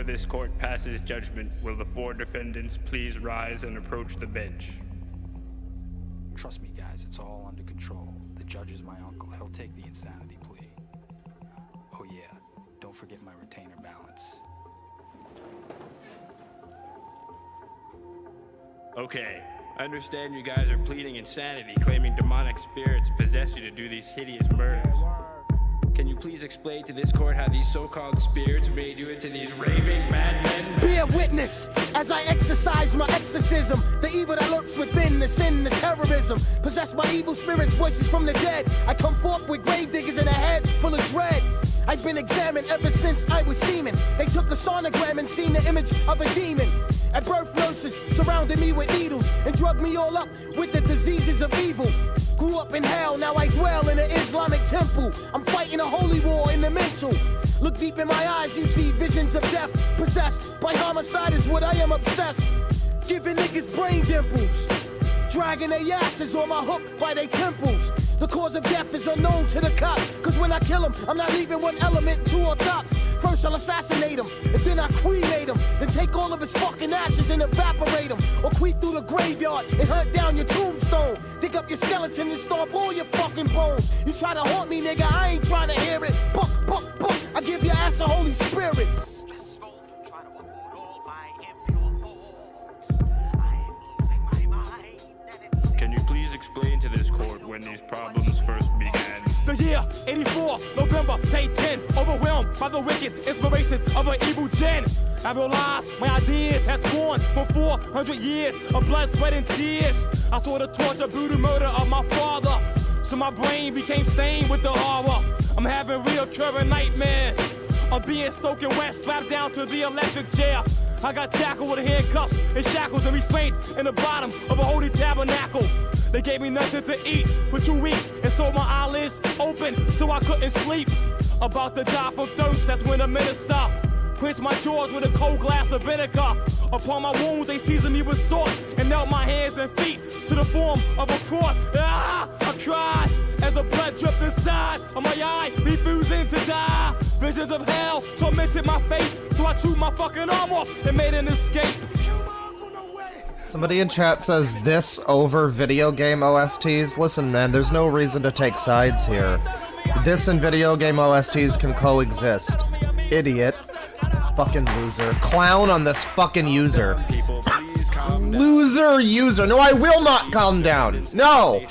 this court passes judgment, will the four defendants please rise and approach the bench? Trust me, guys, it's all under control. The judge is my uncle. He'll take the insanity plea. Oh yeah, don't forget my retainer balance. Okay, I understand you guys are pleading insanity, claiming demonic spirits possess you to do these hideous murders. Can you please explain to this court how these so-called spirits made you into these raving madmen? Bear witness as I exercise my exorcism. The evil that lurks within, the sin, the terrorism. Possessed by evil spirits, voices from the dead. I come forth with grave diggers in a head full of dread. I've been examined ever since I was semen. They took a sonogram and seen the image of a demon. At birth, nurses surrounded me with needles and drugged me all up with the diseases of evil. Grew up in hell, now I dwell in an Islamic temple. I'm fighting a holy war in the mental. Look deep in my eyes, you see visions of death. Possessed by homicide is what I am obsessed. Giving niggas brain dimples. Dragging their asses on my hook by their temples. The cause of death is unknown to the cops. Cause when I kill them, I'm not leaving one element, two or tops. First I'll assassinate him, and then I cremate him. Then take all of his fucking ashes and evaporate him. Or creep through the graveyard and hunt down your tombstone. Dig up your skeleton and stomp all your fucking bones. You try to haunt me, nigga, I ain't trying to hear it. Buck, buck, buck, I give your ass a Holy Spirit. Can you please explain to this court when these problems first began? The year 84, November, day 10, overwhelmed by the wicked inspirations of an evil gen. I realized my ideas has born for 400 years of blood, sweat, and tears. I saw the torture, brutal murder of my father, so my brain became stained with the horror. I'm having reoccurring nightmares of being soaking wet, strapped down to the electric chair. I got tackled with handcuffs and shackles and restrained in the bottom of a holy tabernacle. They gave me nothing to eat for 2 weeks and so my eyelids open so I couldn't sleep. About to die from thirst, that's when the minister quenched my jaws with a cold glass of vinegar. Upon my wounds they seasoned me with salt and knelt my hands and feet to the form of a cross. Ah! I cried as the blood dripped inside of my eye, refusing to die. Visions of hell tormented my fate, so I chewed my fucking arm off and made an escape. Somebody in chat says this over video game OSTs. Listen, man, there's no reason to take sides here. This and video game OSTs can coexist. Idiot. Fucking loser. Clown on this fucking user. Loser user. No, I will not calm down. No.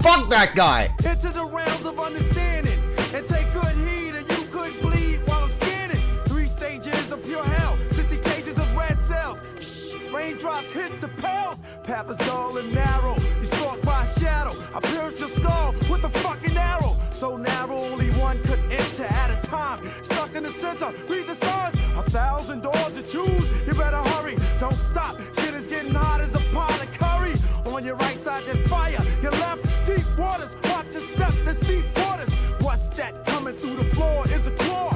Fuck that guy. Into the realms of understanding and take good heed, and you could bleed while I'm scanning. 3 stages of pure hell, 60 cages of red cells. Raindrops hit the pales. Path is dull and narrow. You stalked by a shadow. I pierced your skull with a fucking arrow. So narrow, only one could enter at a time. Stuck in the center, read the signs. 1,000 doors to choose. You better hurry. Don't stop. Shit is getting hot as a pot of curry. On your right side, there's fire. Your left, deep waters. Watch your step, there's deep waters. What's that coming through the floor? Is a claw.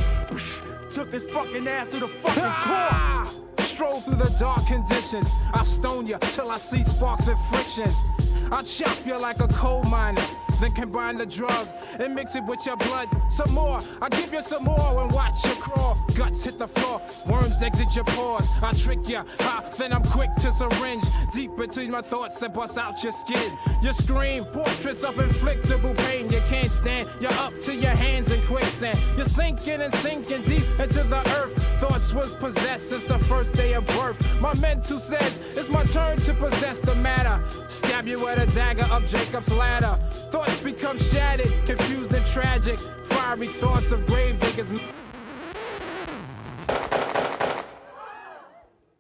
Took his fucking ass to the fucking core. Stroll through the dark conditions. I stone you till I see sparks and frictions. I chop you like a coal miner, then combine the drug and mix it with your blood. Some more, I give you some more and watch you crawl. Guts hit the floor, worms exit your pores. I trick you, then I'm quick to syringe deep into my thoughts and bust out your skin. You scream, portraits of inflictable pain. You can't stand, you're up to your hands in quicksand. You're sinking and sinking deep into the earth. Thoughts was possessed since the first day of birth. My mental says it's my turn to possess the matter. Stab you with a dagger up Jacob's ladder. Thoughts become shattered, confused and tragic. Fiery thoughts of grave diggers.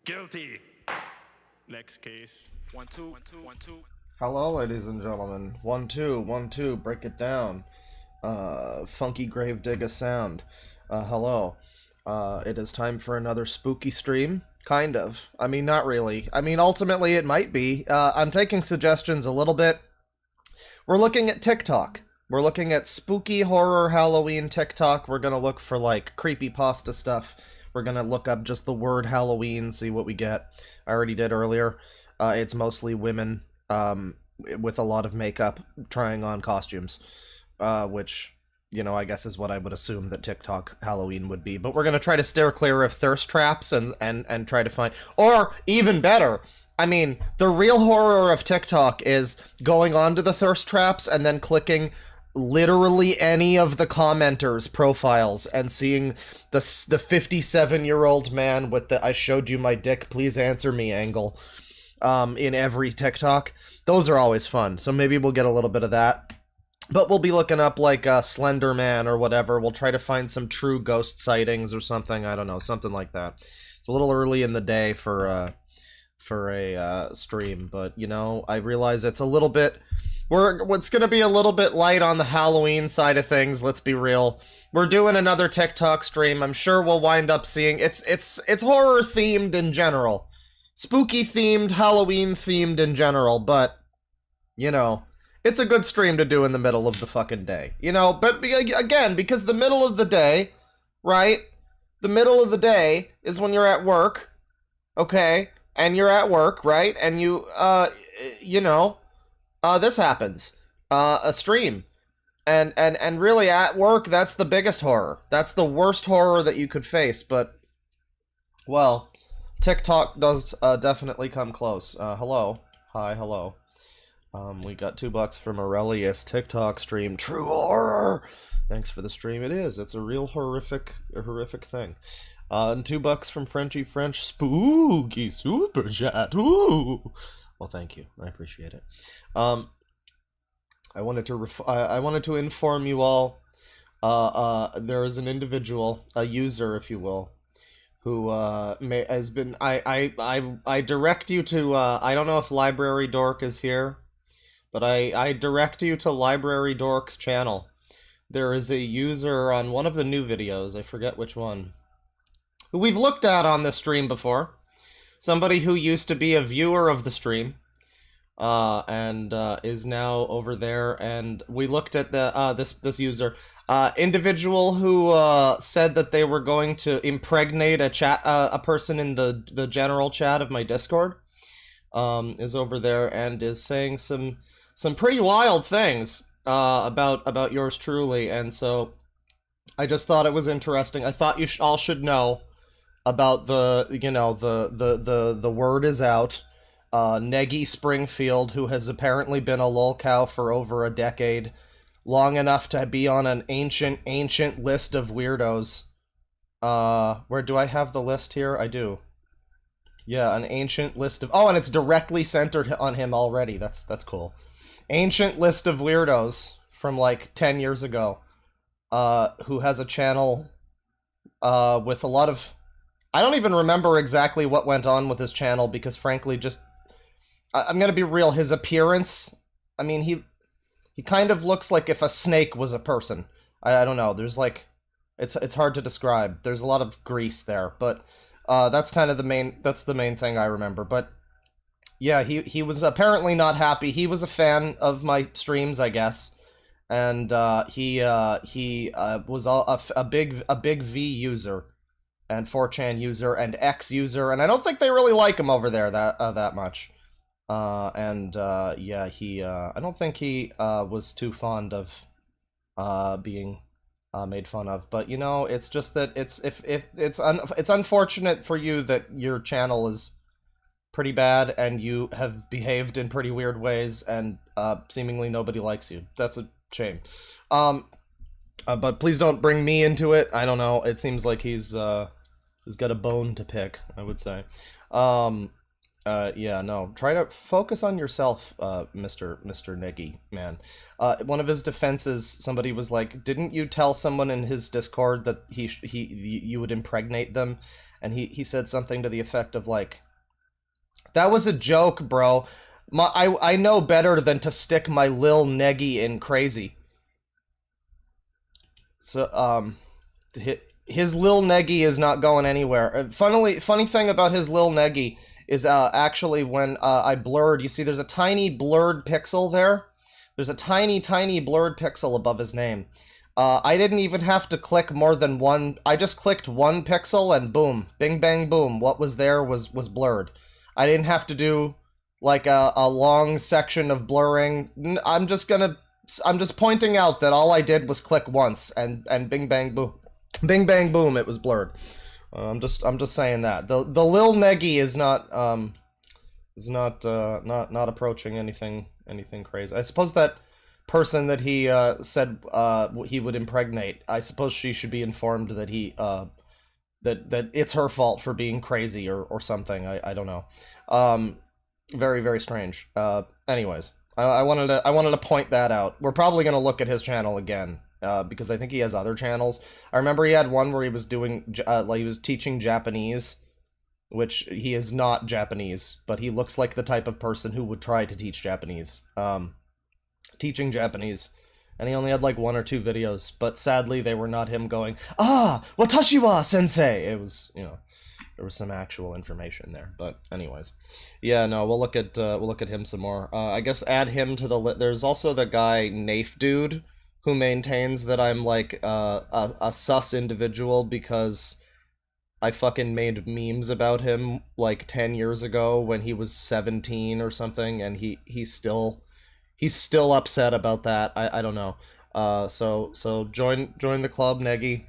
Guilty. Next case. 1 2 1 2 1 2. Hello, ladies and gentlemen. 1 2 1 2. Break it down. Funky gravedigger sound. Hello. It is time for another spooky stream. Kind of. I mean, not really. I mean, ultimately it might be. I'm taking suggestions a little bit. We're looking at TikTok. We're looking at spooky horror Halloween TikTok. We're gonna look for, like, creepypasta stuff. We're gonna look up just the word Halloween, see what we get. I already did earlier. It's mostly women with a lot of makeup trying on costumes. Which, I guess is what I would assume that TikTok Halloween would be. But we're gonna try to steer clear of thirst traps and try to find, or even better, I mean, the real horror of TikTok is going onto the thirst traps and then clicking literally any of the commenters' profiles and seeing the 57-year-old man with the "I showed you my dick, please answer me" angle in every TikTok. Those are always fun, so maybe we'll get a little bit of that. But we'll be looking up, like, Slender Man or whatever. We'll try to find some true ghost sightings or something. I don't know, something like that. It's a little early in the day for a stream, but, I realize it's a little bit... It's gonna be a little bit light on the Halloween side of things, let's be real. We're doing another TikTok stream. I'm sure we'll wind up seeing... It's horror-themed in general. Spooky-themed, Halloween-themed in general, but, it's a good stream to do in the middle of the fucking day. But again, because the middle of the day, right? The middle of the day is when you're at work, okay? And you're at work, right? And you, this happens. A stream. And really at work, that's the biggest horror. That's the worst horror that you could face, but, well, TikTok does definitely come close. Hello. Hi, hello. We got $2 from Aurelius. TikTok stream. True horror! Thanks for the stream. It is. It's a real horrific thing. And $2 from Frenchy French. Spooky super chat. Ooh! Well, thank you. I appreciate it. I wanted to inform you all. There is an individual, a user, if you will, who has been. I direct you to. I don't know if DeadwingDork is here. But I direct you to DeadwingDork's channel. There is a user on one of the new videos, I forget which one, who we've looked at on this stream before. Somebody who used to be a viewer of the stream, and is now over there. And we looked at the this user, individual who said that they were going to impregnate a person in the general chat of my Discord. Is over there and is saying some pretty wild things about yours truly, and so I just thought it was interesting. I thought you all should know about the word is out. Neggy Springfield, who has apparently been a lolcow for over a decade, long enough to be on an ancient list of weirdos. Where do I have the list here? I do. Yeah, an ancient list of... Oh, and it's directly centered on him already. That's cool. Ancient list of weirdos from, like, 10 years ago. Who has a channel with a lot of... I don't even remember exactly what went on with his channel, because, frankly, just... I'm gonna be real, his appearance... I mean, he kind of looks like if a snake was a person. I don't know, there's, like... It's hard to describe. There's a lot of grease there, but... that's kind of the main thing I remember. But yeah, he was apparently not happy. He was a fan of my streams, I guess, and he was a big V user and 4chan user and X user, and I don't think they really like him over there that much. Yeah, I don't think he was too fond of being made fun of, but it's just that it's unfortunate for you that your channel is pretty bad and you have behaved in pretty weird ways and seemingly nobody likes you. That's a shame. But please don't bring me into it. I don't know. It seems like he's got a bone to pick, I would say. Yeah, no. Try to focus on yourself, Mr. Niggy, man. One of his defenses, somebody was like, "Didn't you tell someone in his Discord that you would impregnate them?" And he said something to the effect of like, "That was a joke, bro. I know better than to stick my lil neggy in crazy." So his lil neggy is not going anywhere. Funny thing about his lil neggy is actually when I blurred, you see there's a tiny blurred pixel there? There's a tiny blurred pixel above his name. I didn't even have to click more than one, I just clicked one pixel and boom, bing bang boom, what was there was blurred. I didn't have to do like a long section of blurring. I'm just gonna I'm just pointing out that all I did was click once, and bing bang boom, bing bang boom, it was blurred. I'm just saying that the Lil Neggy is not not approaching anything crazy. I suppose that person that he said he would impregnate, I suppose she should be informed that he that it's her fault for being crazy or something. I don't know. Very, very strange. Anyways, I wanted to point that out. We're probably gonna look at his channel again because I think he has other channels. I remember he had one where he was doing like he was teaching Japanese, which he is not Japanese, but he looks like the type of person who would try to teach Japanese. Teaching Japanese. And he only had like 1 or 2 videos, but sadly they were not him going, "Ah, watashi wa sensei." It was, you know, there was some actual information there. But anyways, yeah, no, we'll look at him some more. I guess add him to the list. There's also the guy Nafe Dude, who maintains that I'm like a sus individual because I fucking made memes about him like 10 years ago when he was 17 or something, and he's still upset about that. I don't know. So join the club, Neggy.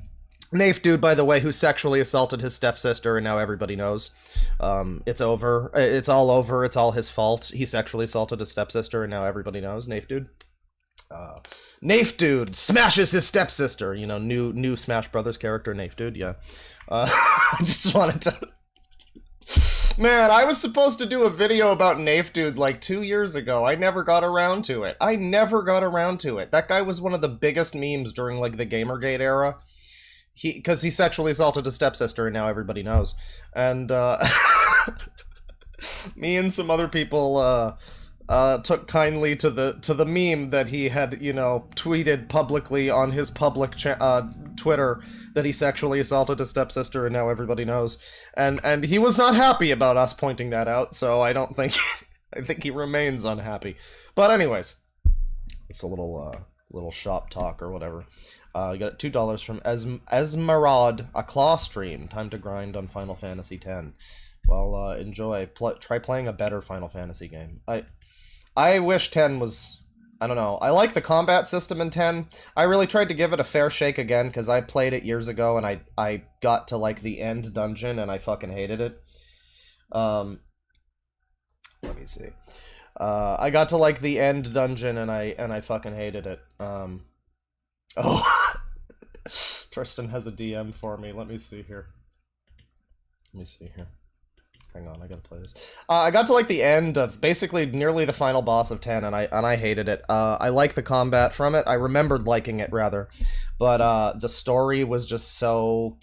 Nafe Dude, by the way, who sexually assaulted his stepsister, and now everybody knows. It's over. It's all over. It's all his fault. He sexually assaulted his stepsister, and now everybody knows. Nafe Dude. Nafe Dude smashes his stepsister. You know, new Smash Brothers character, Nafe Dude. Yeah. I just wanted to. Man, I was supposed to do a video about Nafe Dude like 2 years ago. I never got around to it. That guy was one of the biggest memes during like the Gamergate era. Because he sexually assaulted his stepsister, and now everybody knows. And me and some other people took kindly to the meme that he had, you know, tweeted publicly on his public Twitter that he sexually assaulted his stepsister, and now everybody knows. And he was not happy about us pointing that out, so I don't think I think he remains unhappy. But anyways, it's a little shop talk or whatever. You got $2 from Esmeralda, a claw stream. Time to grind on Final Fantasy X. Well, enjoy. Try playing a better Final Fantasy game. I wish 10 was... I don't know. I like the combat system in 10. I really tried to give it a fair shake again, because I played it years ago, and I got to, like, the end dungeon, and I fucking hated it. Let me see. I got to, like, the end dungeon, and I fucking hated it. Oh. Tristan has a DM for me. Let me see here. Hang on, I gotta play this. I got to like the end of basically nearly the final boss of 10, and I hated it. I like the combat from it. I remembered liking it rather, but the story was just so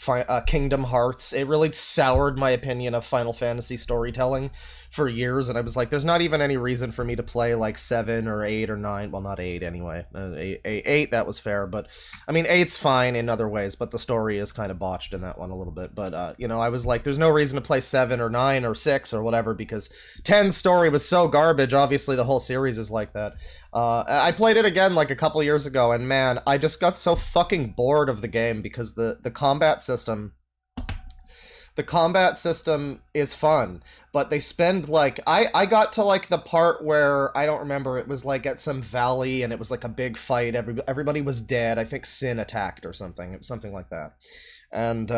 Kingdom Hearts. It really soured my opinion of Final Fantasy storytelling for years, and I was like, there's not even any reason for me to play like 7 or 8 or 9. Well, not 8 anyway. 8 that was fair, but I mean 8's fine in other ways, but the story is kind of botched in that one a little bit. But you know, I was like, there's no reason to play 7 or 9 or 6 or whatever, because 10's story was so garbage. Obviously the whole series is like that. I played it again like a couple years ago, and man, I just got so fucking bored of the game because the combat system is fun, but they spend like I got to like the part where I don't remember, it was like at some valley and it was like a big fight, everybody was dead. I think Sin attacked or something. It was something like that. And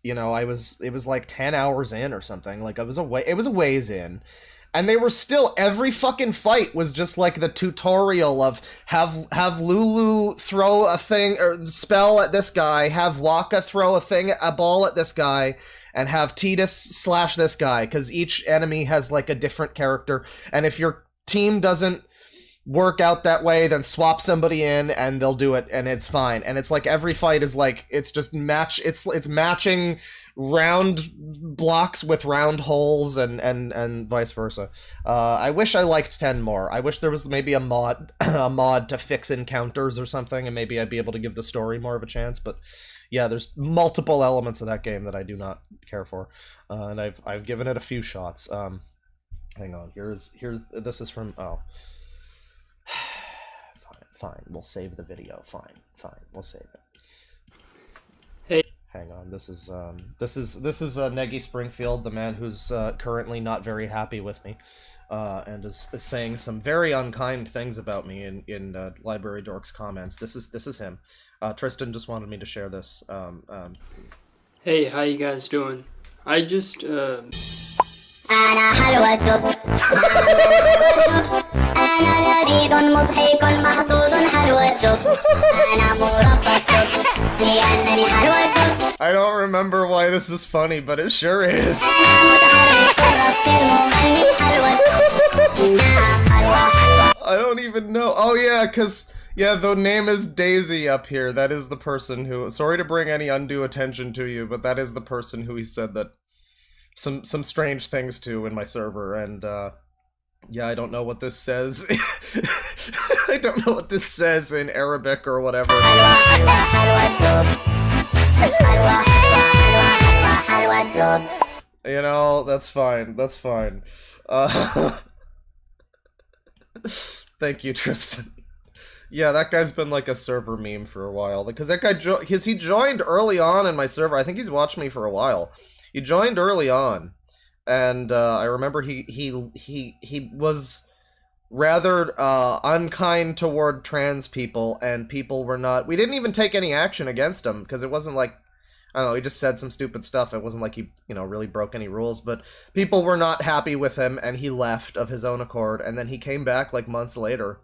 you know, it was like 10 hours in or something. Like it was a ways in. And they were still, every fucking fight was just like the tutorial of have Lulu throw a thing or spell at this guy, have Waka throw a ball at this guy, and have Tidus slash this guy, because each enemy has like a different character, and if your team doesn't work out that way, then swap somebody in and they'll do it, and it's fine. And it's like every fight is like, it's just it's matching round blocks with round holes and vice versa. I wish I liked 10 more. I wish there was maybe a mod to fix encounters or something, and maybe I'd be able to give the story more of a chance. But yeah, there's multiple elements of that game that I do not care for, and I've given it a few shots. Hang on, here's this is from fine, we'll save the video. Fine, we'll save it. hang on. This is Neggy Springfield, the man who's currently not very happy with me, and is saying some very unkind things about me in Library Dork's comments. This is him. Tristan just wanted me to share this. Hey, how you guys doing? I just أنا حلوة الدب أنا لذيذ مضحك محظوظ حلوة الدب أنا مربى الدب لأنني حلوة الدب. I don't remember why this is funny, but it sure is. I don't even know. Oh yeah, cause yeah, the name is Daisy up here. That is the person who. Sorry to bring any undue attention to you, but that is the person who he said that some strange things to in my server, and yeah, I don't know what this says. I don't know what this says in Arabic or whatever. You know, that's fine. That's fine. Thank you, Tristan. Yeah, that guy's been like a server meme for a while, because that guy he joined early on in my server. I think he's watched me for a while. He joined early on, and I remember he was rather unkind toward trans people, and people were not. We didn't even take any action against him because it wasn't like, I don't know. He just said some stupid stuff. It wasn't like he, really broke any rules. But people were not happy with him, and he left of his own accord. And then he came back like months later.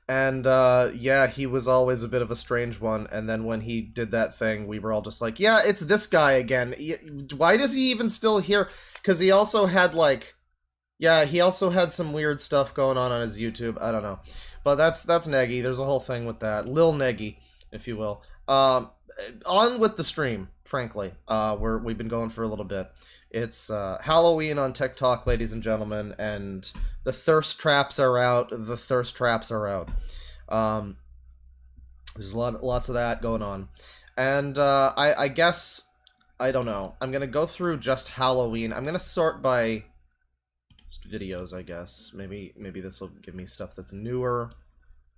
And, yeah, he was always a bit of a strange one, and then when he did that thing, we were all just like, yeah, it's this guy again. Why does he even still here? Because he also had, like, yeah, he also had some weird stuff going on his YouTube. I don't know. But that's Neggy. There's a whole thing with that. Lil Neggy, if you will. On with the stream, frankly. We've been going for a little bit. It's Halloween on TikTok, ladies and gentlemen, and the thirst traps are out. The thirst traps are out. There's lots of that going on, and I guess, I don't know. I'm gonna go through just Halloween. I'm gonna sort by just videos, I guess. Maybe this will give me stuff that's newer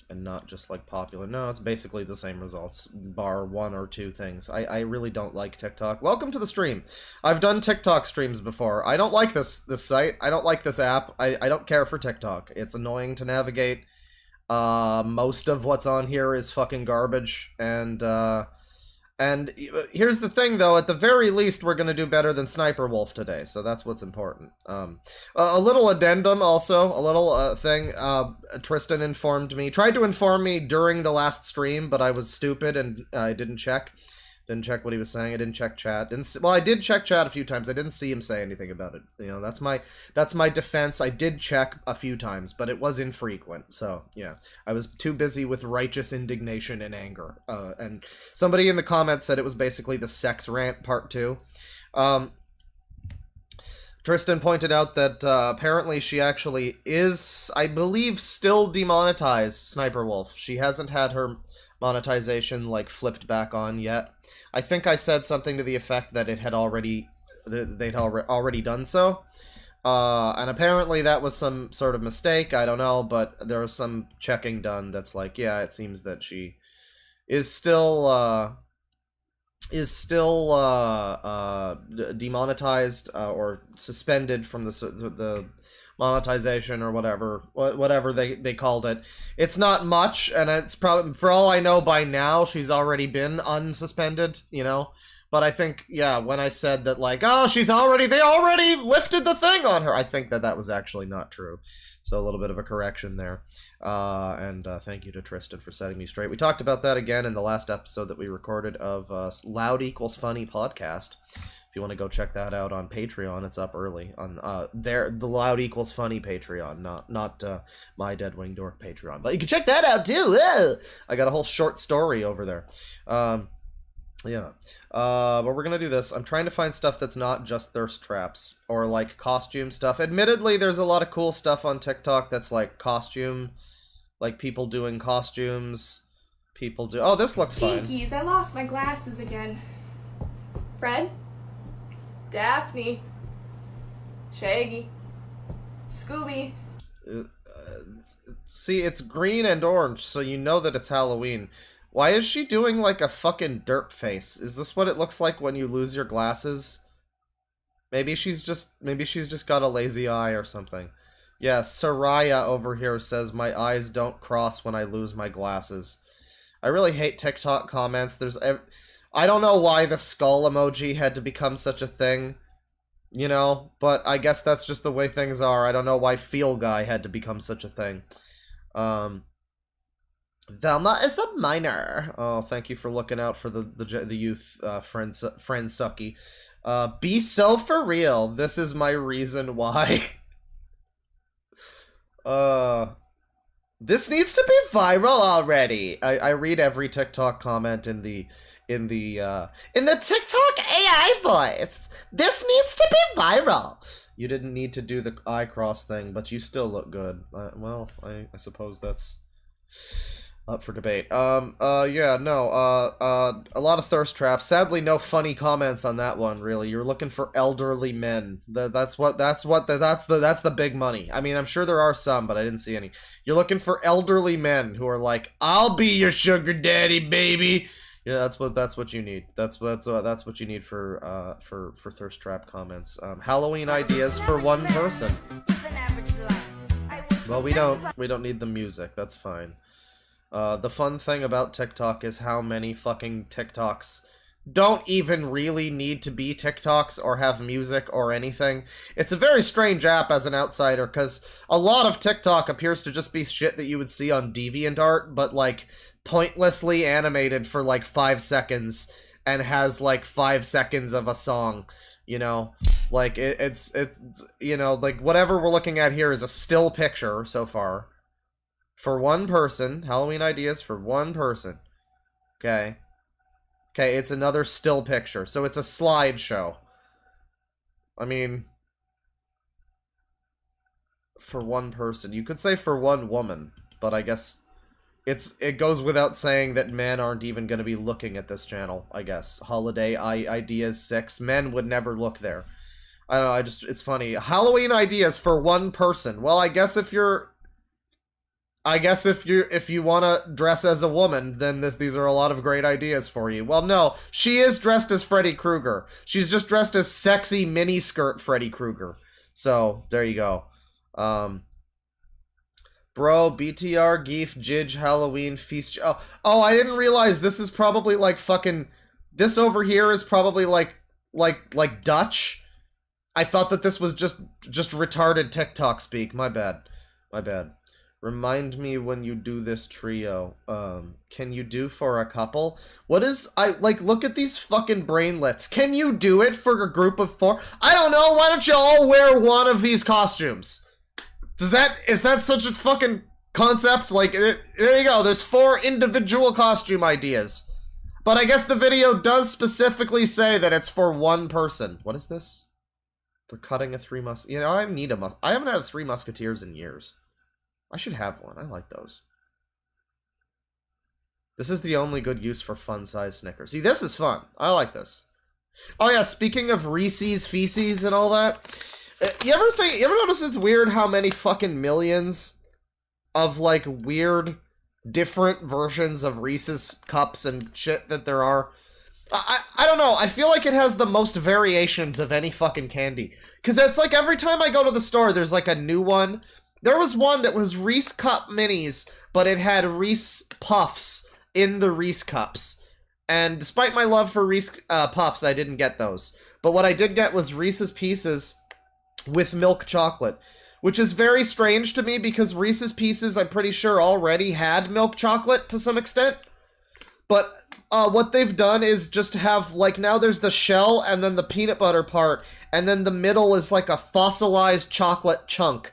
and not just like popular. No, it's basically the same results, bar one or two things. I really don't like TikTok. Welcome to the stream. I've done TikTok streams before. I don't like this site. I don't like this app. I don't care for TikTok. It's annoying to navigate. Most of what's on here is fucking garbage, and here's the thing, though. At the very least, we're going to do better than Sniper Wolf today, so that's what's important. A little addendum, also. A little thing. Tristan tried to inform me during the last stream, but I was stupid and I didn't check. Didn't check what he was saying. I didn't check chat. Well, I did check chat a few times. I didn't see him say anything about it. That's my defense. I did check a few times, but it was infrequent. So, yeah. I was too busy with righteous indignation and anger. And somebody in the comments said it was basically the sex rant part 2. Tristan pointed out that apparently she actually is, I believe, still demonetized, Sniper Wolf. She hasn't had her monetization, like, flipped back on yet. I think I said something to the effect that they'd already done so. And apparently that was some sort of mistake, I don't know, but there was some checking done that's like, yeah, it seems that she is still demonetized or suspended from the monetization or whatever they called it. It's not much, and it's probably, for all I know, by now she's already been unsuspended, but I think, yeah, when I said that, like, oh, they already lifted the thing on her, I think that was actually not true. So a little bit of a correction there. And thank you to Tristan for setting me straight. We talked about that again in the last episode that we recorded of Loud Equals Funny podcast. If you want to go check that out on Patreon, it's up early on the Loud Equals Funny Patreon, not my DeadwingDork Patreon. But you can check that out too. I got a whole short story over there. Yeah. But we're gonna do this. I'm trying to find stuff that's not just thirst traps or like costume stuff. Admittedly, there's a lot of cool stuff on TikTok that's like costume, like people doing costumes. Oh, this looks fine. Pinkies, I lost my glasses again. Fred? Daphne? Shaggy? Scooby? See, it's green and orange, so you know that it's Halloween. Why is she doing like a fucking derp face? Is this what it looks like when you lose your glasses? Maybe she's just got a lazy eye or something. Yeah, Soraya over here says my eyes don't cross when I lose my glasses. I really hate TikTok comments. I don't know why the skull emoji had to become such a thing, you know, but I guess that's just the way things are. I don't know why Feel Guy had to become such a thing. Velma is a minor. Oh, thank you for looking out for the youth, friend Sucky. Be so for real. This is my reason why. This needs to be viral already. I read every TikTok comment in the TikTok AI voice. This needs to be viral. You didn't need to do the eye cross thing, but you still look good. Well, I suppose that's up for debate. Yeah, no, a lot of thirst traps. Sadly, no funny comments on that one, really. You're looking for elderly men. That's the big money. I mean, I'm sure there are some, but I didn't see any. You're looking for elderly men who are like, I'll be your sugar daddy, baby. Yeah, that's what you need. That's what you need for thirst trap comments. Halloween ideas for one person. Well, we don't need the music. That's fine. The fun thing about TikTok is how many fucking TikToks don't even really need to be TikToks or have music or anything. It's a very strange app as an outsider, because a lot of TikTok appears to just be shit that you would see on DeviantArt, but, like, pointlessly animated for, like, 5 seconds and has, like, 5 seconds of a song, you know? Like, it's you know, like, whatever we're looking at here is a still picture so far. For one person. Halloween ideas for one person. Okay. Okay, it's another still picture. So it's a slideshow. I mean, for one person. You could say for one woman, but I guess it goes without saying that men aren't even going to be looking at this channel, I guess. Holiday ideas 6. Men would never look there. I don't know, it's funny. Halloween ideas for one person. Well, I guess if you want to dress as a woman, then these are a lot of great ideas for you. Well, no, she is dressed as Freddy Krueger. She's just dressed as sexy miniskirt Freddy Krueger. So, there you go. Bro, BTR, Geef, Jidge, Halloween, Feast... Oh, I didn't realize this is probably like fucking... This over here is probably like Dutch. I thought that this was just retarded TikTok speak. My bad. My bad. Remind me when you do this trio. Can you do for a couple? What is... look at these fucking brainlets. Can you do it for a group of 4? I don't know, why don't you all wear one of these costumes? Is that such a fucking concept? Like, there you go, there's 4 individual costume ideas. But I guess the video does specifically say that it's for one person. What is this? For cutting a 3 mus... You know, I haven't had a 3 Musketeers in years. I should have one. I like those. This is the only good use for fun-sized Snickers. See, this is fun. I like this. Oh yeah, speaking of Reese's Feces and all that, you ever notice it's weird how many fucking millions of, like, weird, different versions of Reese's cups and shit that there are? I don't know, I feel like it has the most variations of any fucking candy. Because it's like every time I go to the store, there's like a new one. There was one that was Reese Cup Minis, but it had Reese Puffs in the Reese Cups. And despite my love for Reese Puffs, I didn't get those. But what I did get was Reese's Pieces with milk chocolate. Which is very strange to me because Reese's Pieces, I'm pretty sure, already had milk chocolate to some extent. But what they've done is just have, like, now there's the shell and then the peanut butter part. And then the middle is like a fossilized chocolate chunk.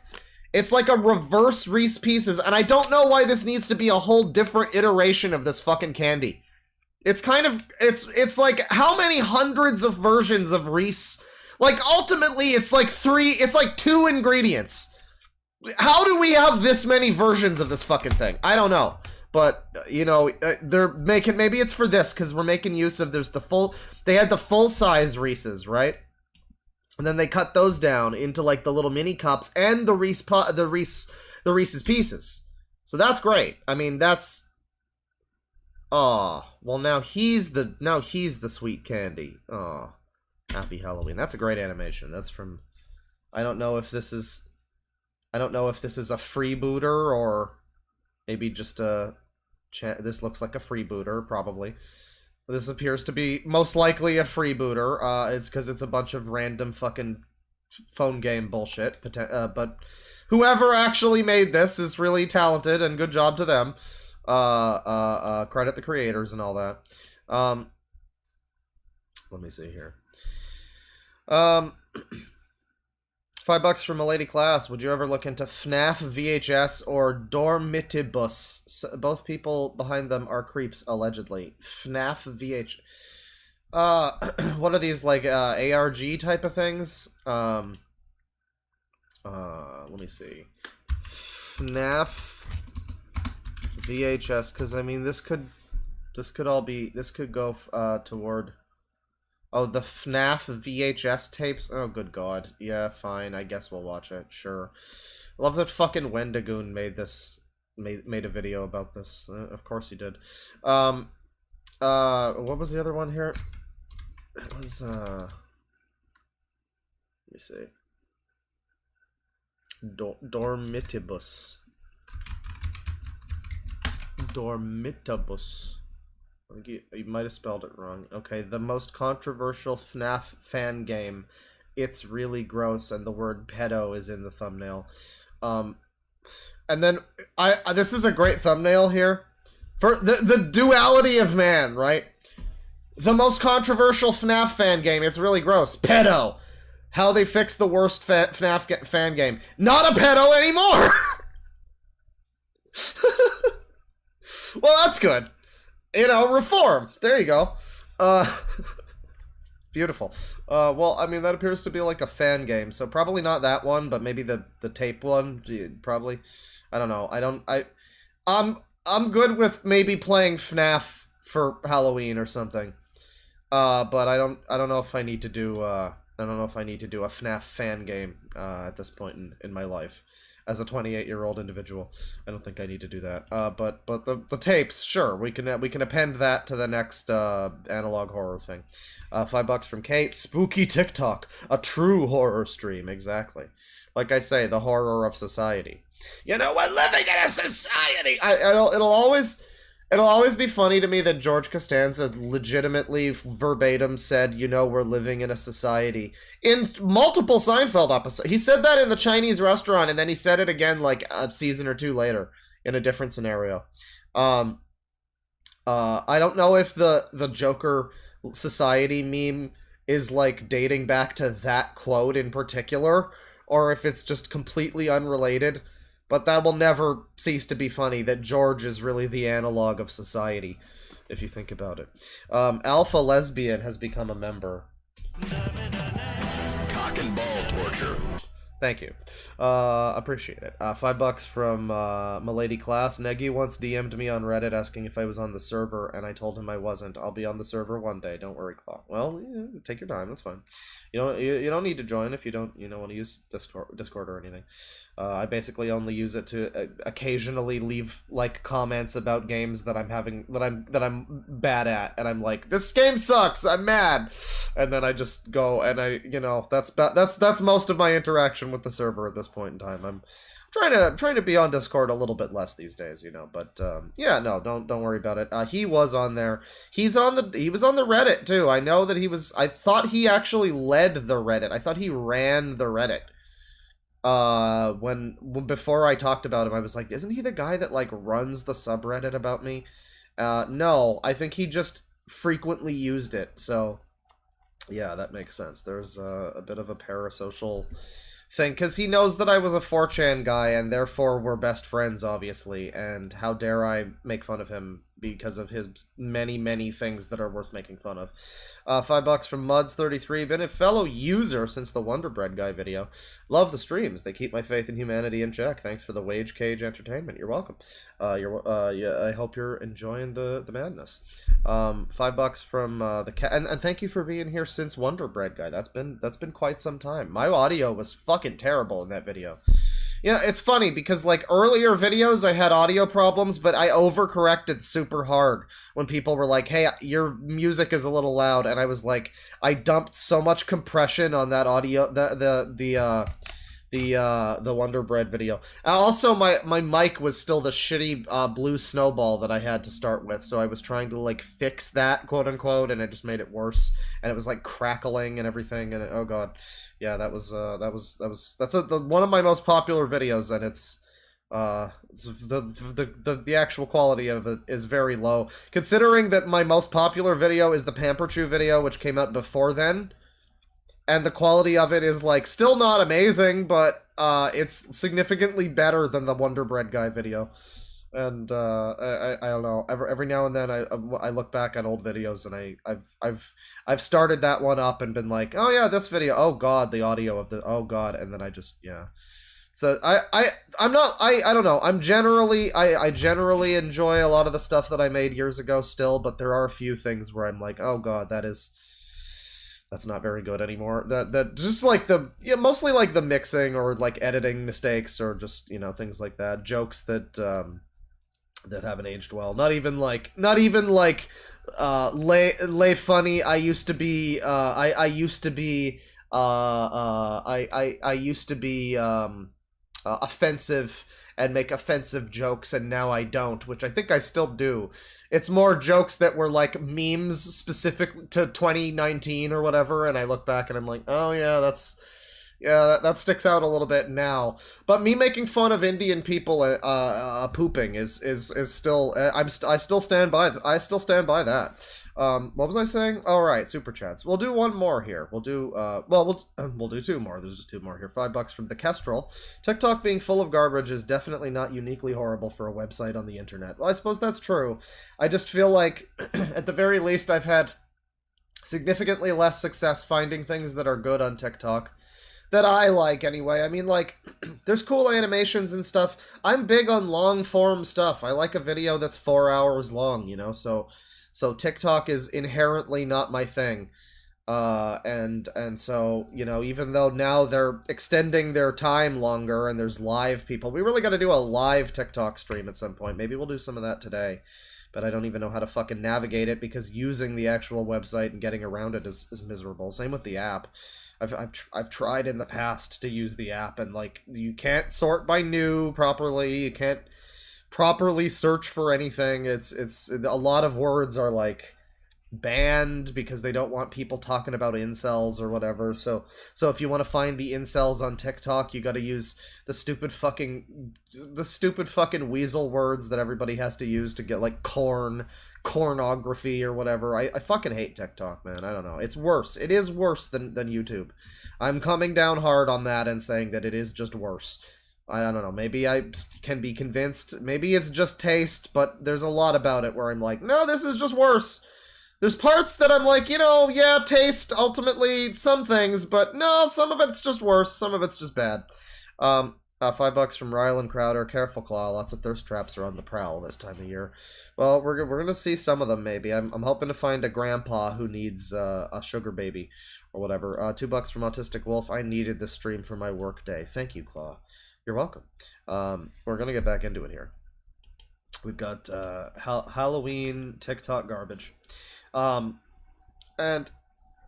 It's like a reverse Reese Pieces, and I don't know why this needs to be a whole different iteration of this fucking candy. It's kind of, it's like, how many hundreds of versions of Reese? Like, ultimately, it's like 2 ingredients. How do we have this many versions of this fucking thing? I don't know. But, you know, they're making, maybe it's for this, because we're making use of, they had the full-size Reese's, right? And then they cut those down into, like, the little mini cups and the Reese's Pieces. So that's great. I mean, that's... Oh, well now he's the sweet candy. Oh, happy Halloween. That's a great animation. That's from, I don't know if this is a freebooter or maybe just a, this looks like a freebooter, probably. This appears to be most likely a freebooter, it's because it's a bunch of random fucking phone game bullshit, but whoever actually made this is really talented, and good job to them. Credit the creators and all that. Let me see here. $5 from a lady class. Would you ever look into FNAF VHS or Dormitibus? Both people behind them are creeps, allegedly. FNAF VH. What are these, like, ARG type of things? Let me see. FNAF VHS, because I mean this could go toward, oh, the FNAF VHS tapes. Oh, good god. Yeah, fine, I guess we'll watch it. Sure. Love that fucking Wendigoon made a video about this. Of course he did. What was the other one here? It was let me see. Dormitibus. Dormitibus. I think you might have spelled it wrong. Okay, the most controversial FNAF fan game. It's really gross, and the word pedo is in the thumbnail. And then this is a great thumbnail here for the duality of man, right? The most controversial FNAF fan game. It's really gross. Pedo. How they fix the worst FNAF fan game. Not a pedo anymore. Well, that's good. You know, reform. There you go. Beautiful. Well, I mean, that appears to be like a fan game, so probably not that one, but maybe the tape one. Probably. I don't know. I'm good with maybe playing FNAF for Halloween or something. But I don't know if I need to do a FNAF fan game at this point in my life. As a 28-year-old individual, I don't think I need to do that. But the tapes, sure, we can append that to the next analog horror thing. $5 from Kate. Spooky TikTok, a true horror stream, exactly. Like I say, the horror of society. You know, we're living in a society. It'll always be funny to me that George Costanza legitimately verbatim said, you know, we're living in a society. In multiple Seinfeld episodes. He said that in the Chinese restaurant, and then he said it again like a season or two later in a different scenario. I don't know if the Joker society meme is like dating back to that quote in particular, or if it's just completely unrelated. But that will never cease to be funny that George is really the analog of society, if you think about it. Alpha Lesbian has become a member. Cock and ball torture. Thank you. Appreciate it. $5 from Milady Class. Negi once DM'd me on Reddit asking if I was on the server, and I told him I wasn't. I'll be on the server one day. Don't worry, Claw. Well, yeah, take your time. That's fine. You don't need to join if you don't want to use Discord or anything. I basically only use it to occasionally leave like comments about games that I'm bad at, and I'm like, this game sucks. I'm mad, and then I just go and that's most of my interaction with the server at this point in time. I'm trying to be on Discord a little bit less these days, but yeah, no, don't worry about it. He was on there. He was on the Reddit too. I know that I thought he actually led the Reddit. I thought he ran the Reddit. Before I talked about him, I was like, isn't he the guy that like runs the subreddit about me? No, I think he just frequently used it. So yeah, that makes sense. There's a bit of a parasocial thing, because he knows that I was a 4chan guy, and therefore we're best friends, obviously, and how dare I make fun of him because of his many, many things that are worth making fun of. $5 from Muds33, been a fellow user since the Wonder Bread guy video. Love the streams, they keep my faith in humanity in check. Thanks for the wage cage entertainment. You're welcome. Yeah, I hope you're enjoying the madness. $5 from the cat, and thank you for being here since Wonder Bread guy. That's been quite some time. My audio was fucking terrible in that video. Yeah, it's funny because like earlier videos I had audio problems, but I overcorrected super hard when people were like, "Hey, your music is a little loud," and I was like, I dumped so much compression on that audio, the Wonder Bread video. Also, my mic was still the shitty blue snowball that I had to start with, so I was trying to like fix that, quote unquote, and it just made it worse. And it was like crackling and everything, and oh god, yeah, that's one of my most popular videos, and it's the actual quality of it is very low, considering that my most popular video is the Pamper Chew video, which came out before then. And the quality of it is, like, still not amazing, but, it's significantly better than the Wonder Bread guy video. And, I don't know, every now and then I look back at old videos and I've started that one up and been like, oh yeah, this video, oh god, the audio of the, oh god, and then I just, yeah. So, I don't know, I generally enjoy a lot of the stuff that I made years ago still, but there are a few things where I'm like, oh god, that's not very good anymore. That just like mostly like the mixing or like editing mistakes or just, you know, things like that. Jokes that haven't aged well. Not even like lay funny. I used to be offensive and make offensive jokes, and now I don't, which I think I still do. It's more jokes that were like memes specific to 2019 or whatever, and I look back and I'm like, oh yeah, that sticks out a little bit now. But me making fun of Indian people pooping is still I still stand by that. What was I saying? All right, super chats. We'll do one more here. We'll do we'll do two more. There's just two more here. $5 from the Kestrel. TikTok being full of garbage is definitely not uniquely horrible for a website on the internet. Well, I suppose that's true. I just feel like at the very least I've had significantly less success finding things that are good on TikTok. That I like, anyway. I mean, like, there's cool animations and stuff. I'm big on long-form stuff. I like a video that's 4 hours long, you know, so TikTok is inherently not my thing. And so, you know, even though now they're extending their time longer and there's live people, we really got to do a live TikTok stream at some point. Maybe we'll do some of that today. But I don't even know how to fucking navigate it because using the actual website and getting around it is miserable. Same with the app. I've tried in the past to use the app, and like you can't sort by new properly. You can't properly search for anything. It's a lot of words are like banned because they don't want people talking about incels or whatever. So if you want to find the incels on TikTok, you got to use the stupid fucking weasel words that everybody has to use to get like pornography or whatever. I fucking hate TikTok, man. I don't know. It's worse. It is worse than YouTube. I'm coming down hard on that and saying that it is just worse. I don't know. Maybe I can be convinced. Maybe it's just taste, but there's a lot about it where I'm like, no, this is just worse. There's parts that I'm like, you know, yeah, taste, ultimately, some things, but no, some of it's just worse. Some of it's just bad. $5 from Rylan Crowder. Careful, Claw. Lots of thirst traps are on the prowl this time of year. Well, we're gonna see some of them, maybe. I'm hoping to find a grandpa who needs a sugar baby or whatever. $2 from Autistic Wolf. I needed this stream for my work day. Thank you, Claw. You're welcome. We're gonna get back into it here. We've got Halloween TikTok garbage. And,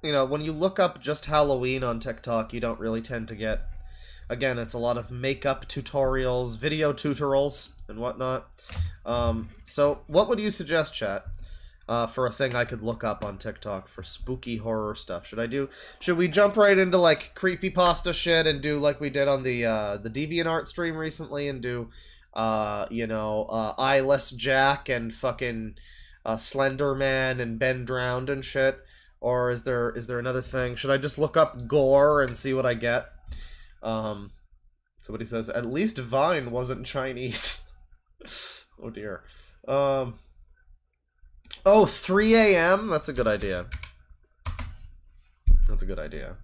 you know, when you look up just Halloween on TikTok, you don't really tend to get... Again, it's a lot of makeup tutorials, video tutorials, and whatnot. So, what would you suggest, chat, for a thing I could look up on TikTok for spooky horror stuff? Should we jump right into, like, creepypasta shit and do like we did on the DeviantArt stream recently and do, you know, Eyeless Jack and fucking Slender Man and Ben Drowned and shit? Or is there another thing? Should I just look up gore and see what I get? Somebody says, at least Vine wasn't Chinese. Oh dear. 3 a.m.? That's a good idea. That's a good idea.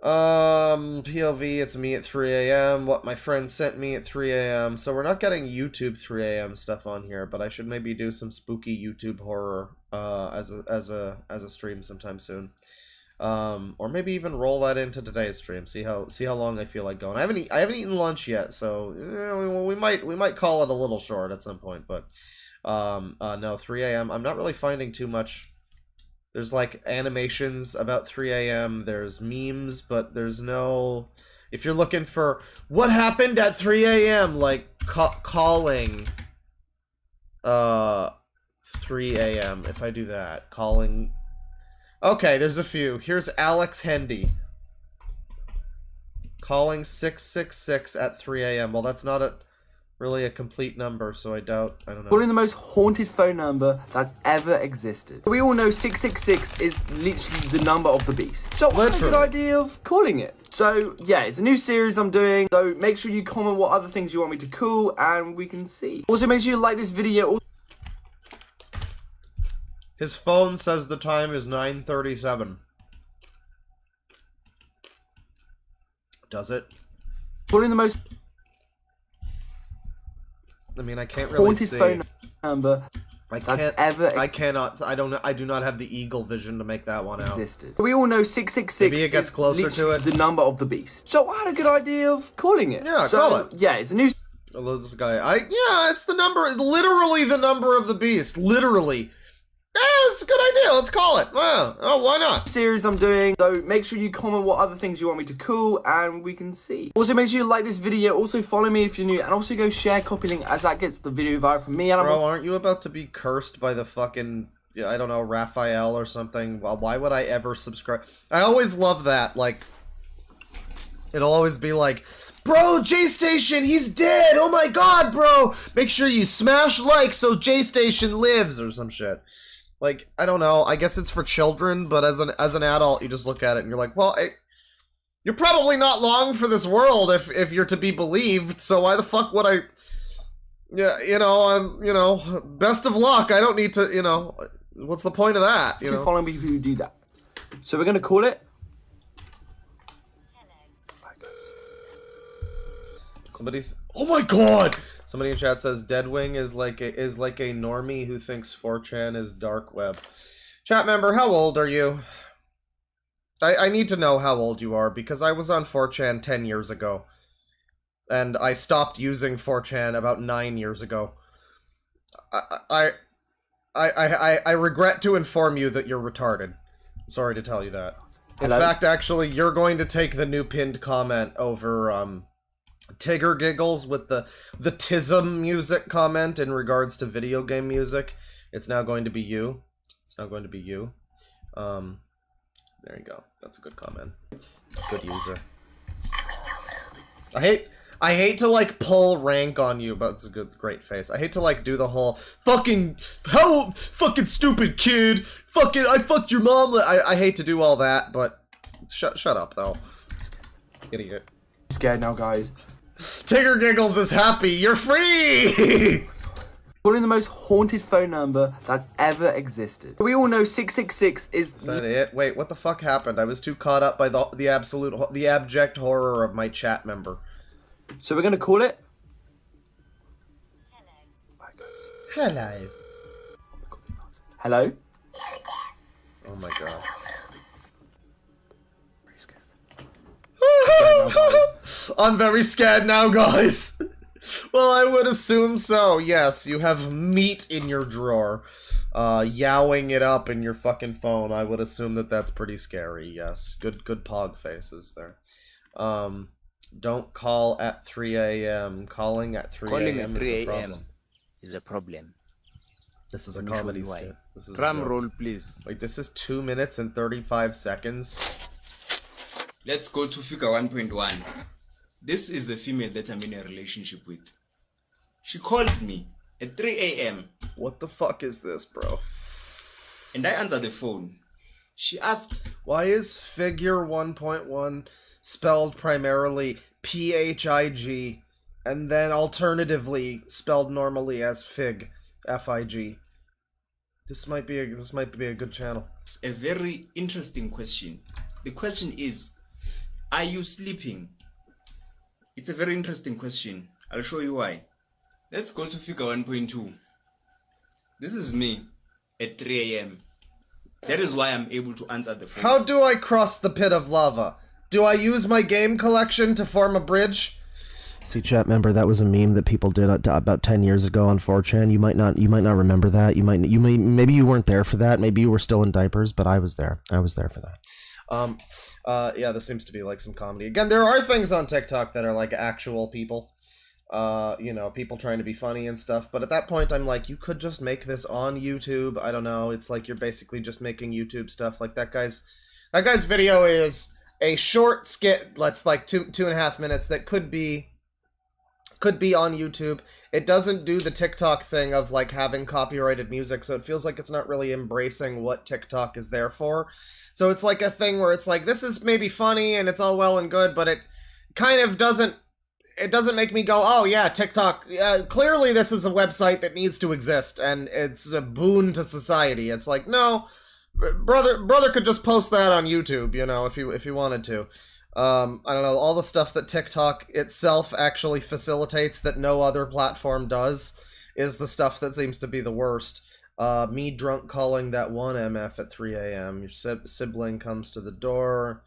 POV, it's me at 3 a.m. What my friend sent me at 3 a.m. So we're not getting YouTube 3 a.m. stuff on here, but I should maybe do some spooky YouTube horror as a stream sometime soon. Or maybe even roll that into today's stream. See how long I feel like going. I haven't eaten lunch yet, so we might call it a little short at some point. But no, 3 a.m. I'm not really finding too much. There's like animations about 3 a.m. There's memes, but there's no. If you're looking for what happened at 3 a.m., like calling 3 a.m. If I do that, calling. Okay, there's a few. Here's Alex Hendy calling 666 at 3 a.m. Well, that's not really a complete number, so I don't know. Calling the most haunted phone number that's ever existed. We all know 666 is literally the number of the beast. So I had a good idea of calling it. So yeah, it's a new series I'm doing. So make sure you comment what other things you want me to call and we can see. Also make sure you like this video. His phone says the time is 9:37. Does it? Calling the most I mean, I can't really haunted see. phone number I do not have the eagle vision to make that one out. existed. We all know 666 Maybe it gets closer to it. the number of the beast. So I had a good idea of calling it. Yeah, so, call it. Yeah, it's a new This guy, it's the number, literally the number of the beast, literally. Yeah, it's a good idea. Let's call it. Wow. Oh, why not? Series I'm doing. So make sure you comment what other things you want me to call and we can see. Also make sure you like this video. Also follow me if you're new and also go share, copy link as that gets the video viral from me. And Bro, aren't you about to be cursed by the fucking, I don't know, Raphael or something? Well, why would I ever subscribe? I always love that. Like, it'll always be like, bro, J-Station, he's dead. Oh my god, bro. Make sure you smash like so J-Station lives or some shit. Like, I don't know, I guess it's for children, but as an adult, you just look at it and you're like, well, you're probably not long for this world if you're to be believed, so why the fuck would I, best of luck, I don't need to, what's the point of that, you know? Follow me who do that. So we're gonna call it. Oh my god! Somebody in chat says Deadwing is like a normie who thinks 4chan is dark web. Chat member, how old are you? I need to know how old you are because I was on 4chan 10 years ago. And I stopped using 4chan about 9 years ago. I regret to inform you that you're retarded. Sorry to tell you that. In fact, actually, you're going to take the new pinned comment over, Tigger Giggles with the Tism music comment in regards to video game music. It's now going to be you. There you go. That's a good comment. Good user. I hate to like pull rank on you, but it's a great face. I hate to like do the whole fucking stupid kid. I fucked your mom. I hate to do all that, but shut up though. Idiot. Scared now, guys. Tigger Giggles is happy. You're free. Calling the most haunted phone number that's ever existed. We all know 666 is that it? Wait, what the fuck happened? I was too caught up by the abject horror of my chat member. So we're gonna call it. Hello. Hello. Oh my god. I'm very scared now, guys. Well, I would assume so. Yes, you have meat in your drawer, yowing it up in your fucking phone. I would assume that that's pretty scary. Yes, good pog faces there. Don't call at 3 a.m. Calling at 3 a.m. is a problem. This is a comedy skit. Drum roll, please. Wait, this is 2 minutes and 35 seconds. Let's go to figure 1.1. This is a female that I'm in a relationship with. She calls me at 3 a.m. What the fuck is this, bro? And I answer the phone. She asks, why is figure 1.1 spelled primarily P-H-I-G and then alternatively spelled normally as fig, F-I-G? This might be a good channel. A very interesting question. The question is, are you sleeping? It's a very interesting question. I'll show you why. Let's go to figure 1.2. This is me at 3 a.m. That is why I'm able to answer the phone. How do I cross the pit of lava? Do I use my game collection to form a bridge? See, chat member, that was a meme that people did about 10 years ago on 4chan. You might not remember that. Maybe you weren't there for that. Maybe you were still in diapers, but I was there. I was there for that. Yeah, this seems to be like some comedy. Again, there are things on TikTok that are like actual people. You know, people trying to be funny and stuff. But at that point, I'm like, you could just make this on YouTube. I don't know. It's like you're basically just making YouTube stuff. Like that guy's video is a short skit. That's like 2.5 minutes. That could be on YouTube. It doesn't do the TikTok thing of like having copyrighted music, so it feels like it's not really embracing what TikTok is there for. So it's like a thing where it's like, this is maybe funny and it's all well and good, but it kind of doesn't make me go, oh yeah, TikTok, clearly this is a website that needs to exist and it's a boon to society. It's like, no, brother could just post that on YouTube, you know, if he wanted to. I don't know, all the stuff that TikTok itself actually facilitates that no other platform does is the stuff that seems to be the worst. Me drunk calling that one MF at 3 a.m. Your sibling comes to the door.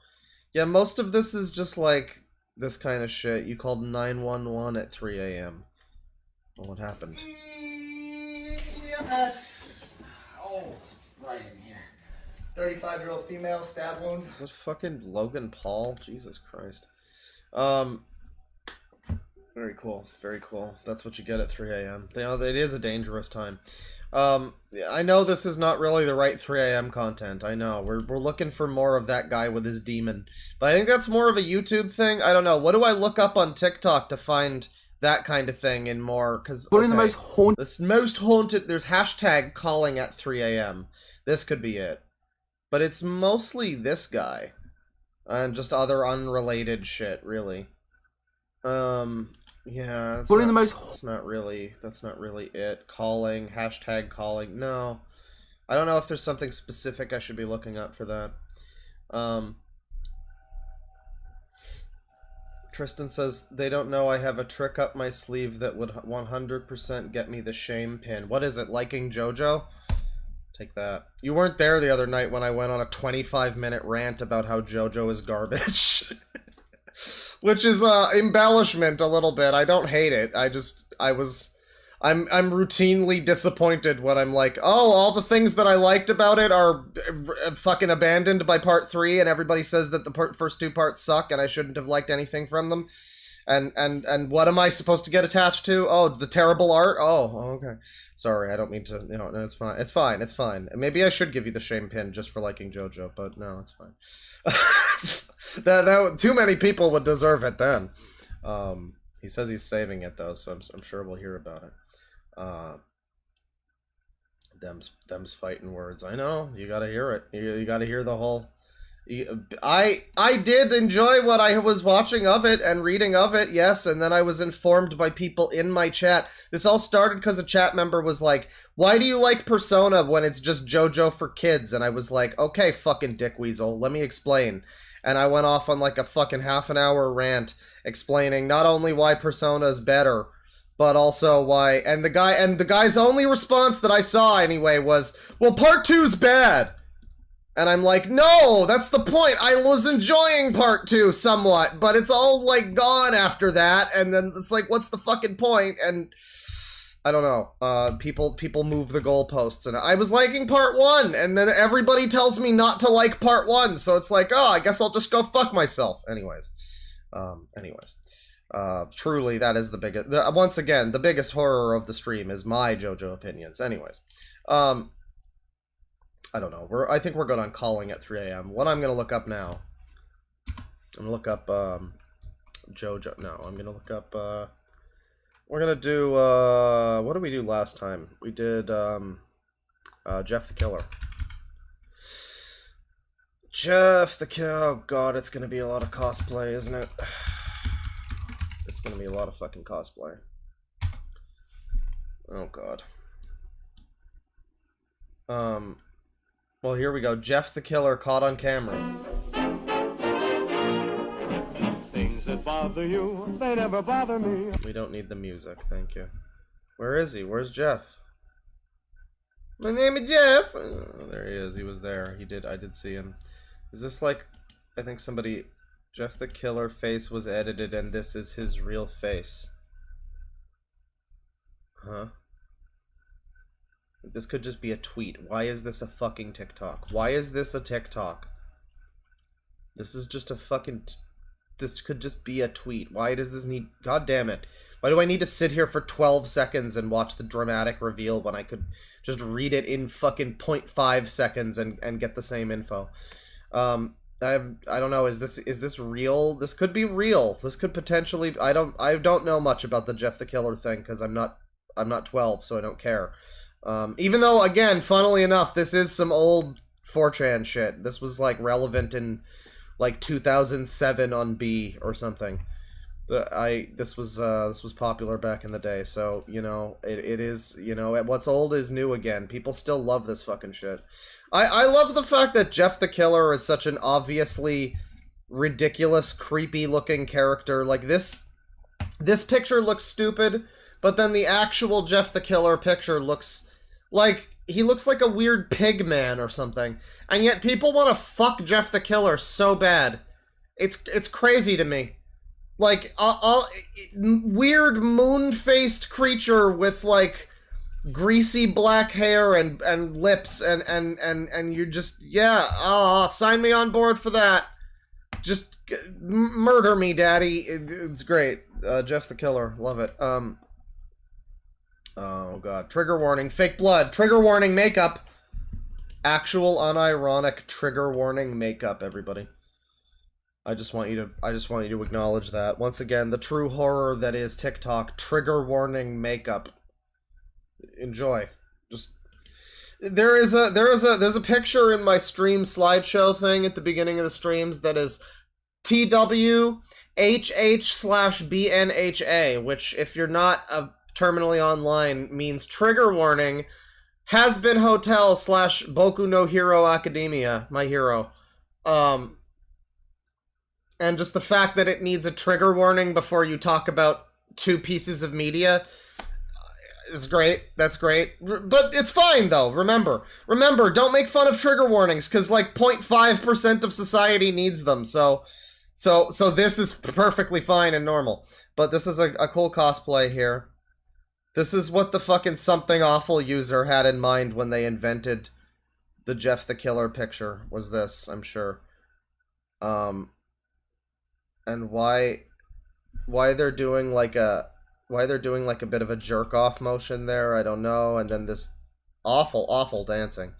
Yeah, most of this is just like this kind of shit. You called 911 at 3 a.m. Well, what happened? Yes. Oh, it's right in here. 35-year-old female, stab wound. Is that fucking Logan Paul? Jesus Christ. Very cool. Very cool. That's what you get at 3 a.m. You know, it is a dangerous time. I know this is not really the right 3 a.m. content. I know. We're looking for more of that guy with his demon. But I think that's more of a YouTube thing. I don't know. What do I look up on TikTok to find that kind of thing in more? Because the most haunted. There's hashtag calling at 3 a.m. This could be it. But it's mostly this guy. And just other unrelated shit, really. Yeah, that's not really it. Calling, hashtag calling. No. I don't know if there's something specific I should be looking up for that. Tristan says, they don't know I have a trick up my sleeve that would 100% get me the shame pin. What is it, liking JoJo? Take that. You weren't there the other night when I went on a 25-minute rant about how JoJo is garbage. Which is embellishment a little bit. I don't hate it. I'm routinely disappointed when I'm like, oh, all the things that I liked about it are fucking abandoned by part 3, and everybody says that the first 2 parts suck and I shouldn't have liked anything from them. And what am I supposed to get attached to? Oh, the terrible art? Oh, okay. Sorry, I don't mean to, no, it's fine. It's fine, it's fine. Maybe I should give you the shame pin just for liking JoJo, but no, it's fine. that too many people would deserve it then. He says he's saving it though, so I'm sure we'll hear about it. Them's fighting words. I know, you gotta hear it. You gotta hear the whole... I did enjoy what I was watching of it and reading of it, yes, and then I was informed by people in my chat. This all started because a chat member was like, why do you like Persona when it's just JoJo for kids? And I was like, okay, fucking dick weasel, let me explain. And I went off on like a fucking half-an-hour rant explaining not only why Persona is better, but also why... And the guy's only response that I saw anyway was, well, part 2's bad. And I'm like, no, that's the point. I was enjoying part 2 somewhat, but it's all, like, gone after that, and then it's like, what's the fucking point? And I don't know. People move the goalposts, and I was liking part 1, and then everybody tells me not to like part 1, so it's like, oh, I guess I'll just go fuck myself. Anyways. Truly, that is the biggest... once again, the biggest horror of the stream is my JoJo opinions. Anyways. I don't know. I think we're good on calling at 3 a.m. What I'm gonna look up now. I'm gonna look up JoJo. No, I'm gonna look up we're gonna do what did we do last time? We did Jeff the Killer. Jeff the Killer. Oh god, it's gonna be a lot of cosplay, isn't it? It's gonna be a lot of fucking cosplay. Oh god. Well, here we go. Jeff the Killer caught on camera. Things that bother you, they never bother me. We don't need the music, thank you. Where is he? Where's Jeff? My name is Jeff. Oh, there he is. He was there. I did see him. Is this like, I think somebody, Jeff the Killer face was edited and this is his real face. Huh? This could just be a tweet. Why is this a fucking TikTok? Why is this a TikTok? This is just a fucking... This could just be a tweet. Why does this need... God damn it. Why do I need to sit here for 12 seconds and watch the dramatic reveal when I could just read it in fucking 0.5 seconds and get the same info? I don't know. Is this real? This could be real. This could potentially... I don't know much about the Jeff the Killer thing because I'm not 12, so I don't care. Even though, again, funnily enough, this is some old 4chan shit. This was, like, relevant in, like, 2007 on B or something. This was popular back in the day, so, you know, it is, you know, what's old is new again. People still love this fucking shit. I love the fact that Jeff the Killer is such an obviously ridiculous, creepy-looking character. Like, this picture looks stupid, but then the actual Jeff the Killer picture looks... Like, he looks like a weird pig man or something. And yet people want to fuck Jeff the Killer so bad. It's crazy to me. Like, weird moon-faced creature with, like, greasy black hair and lips and you're just, yeah, sign me on board for that. Just murder me, daddy. It's great. Jeff the Killer. Love it. Oh god. Trigger warning. Fake blood. Trigger warning. Makeup. Actual unironic trigger warning makeup, everybody. I just want you to acknowledge that. Once again, the true horror that is TikTok. Trigger warning makeup. Enjoy. Just there's a picture in my stream slideshow thing at the beginning of the streams that is TWHH/BNHA, which if you're not a terminally online means trigger warning, has been hotel / Boku no Hero Academia, my hero. And just the fact that it needs a trigger warning before you talk about 2 pieces of media is great. That's great. But it's fine though. Remember, don't make fun of trigger warnings because like 0.5% of society needs them. So this is perfectly fine and normal. But this is a cool cosplay here. This is what the fucking Something Awful user had in mind when they invented the Jeff the Killer picture, was this, I'm sure. And why they're doing like a bit of a jerk-off motion there, I don't know, and then this awful dancing.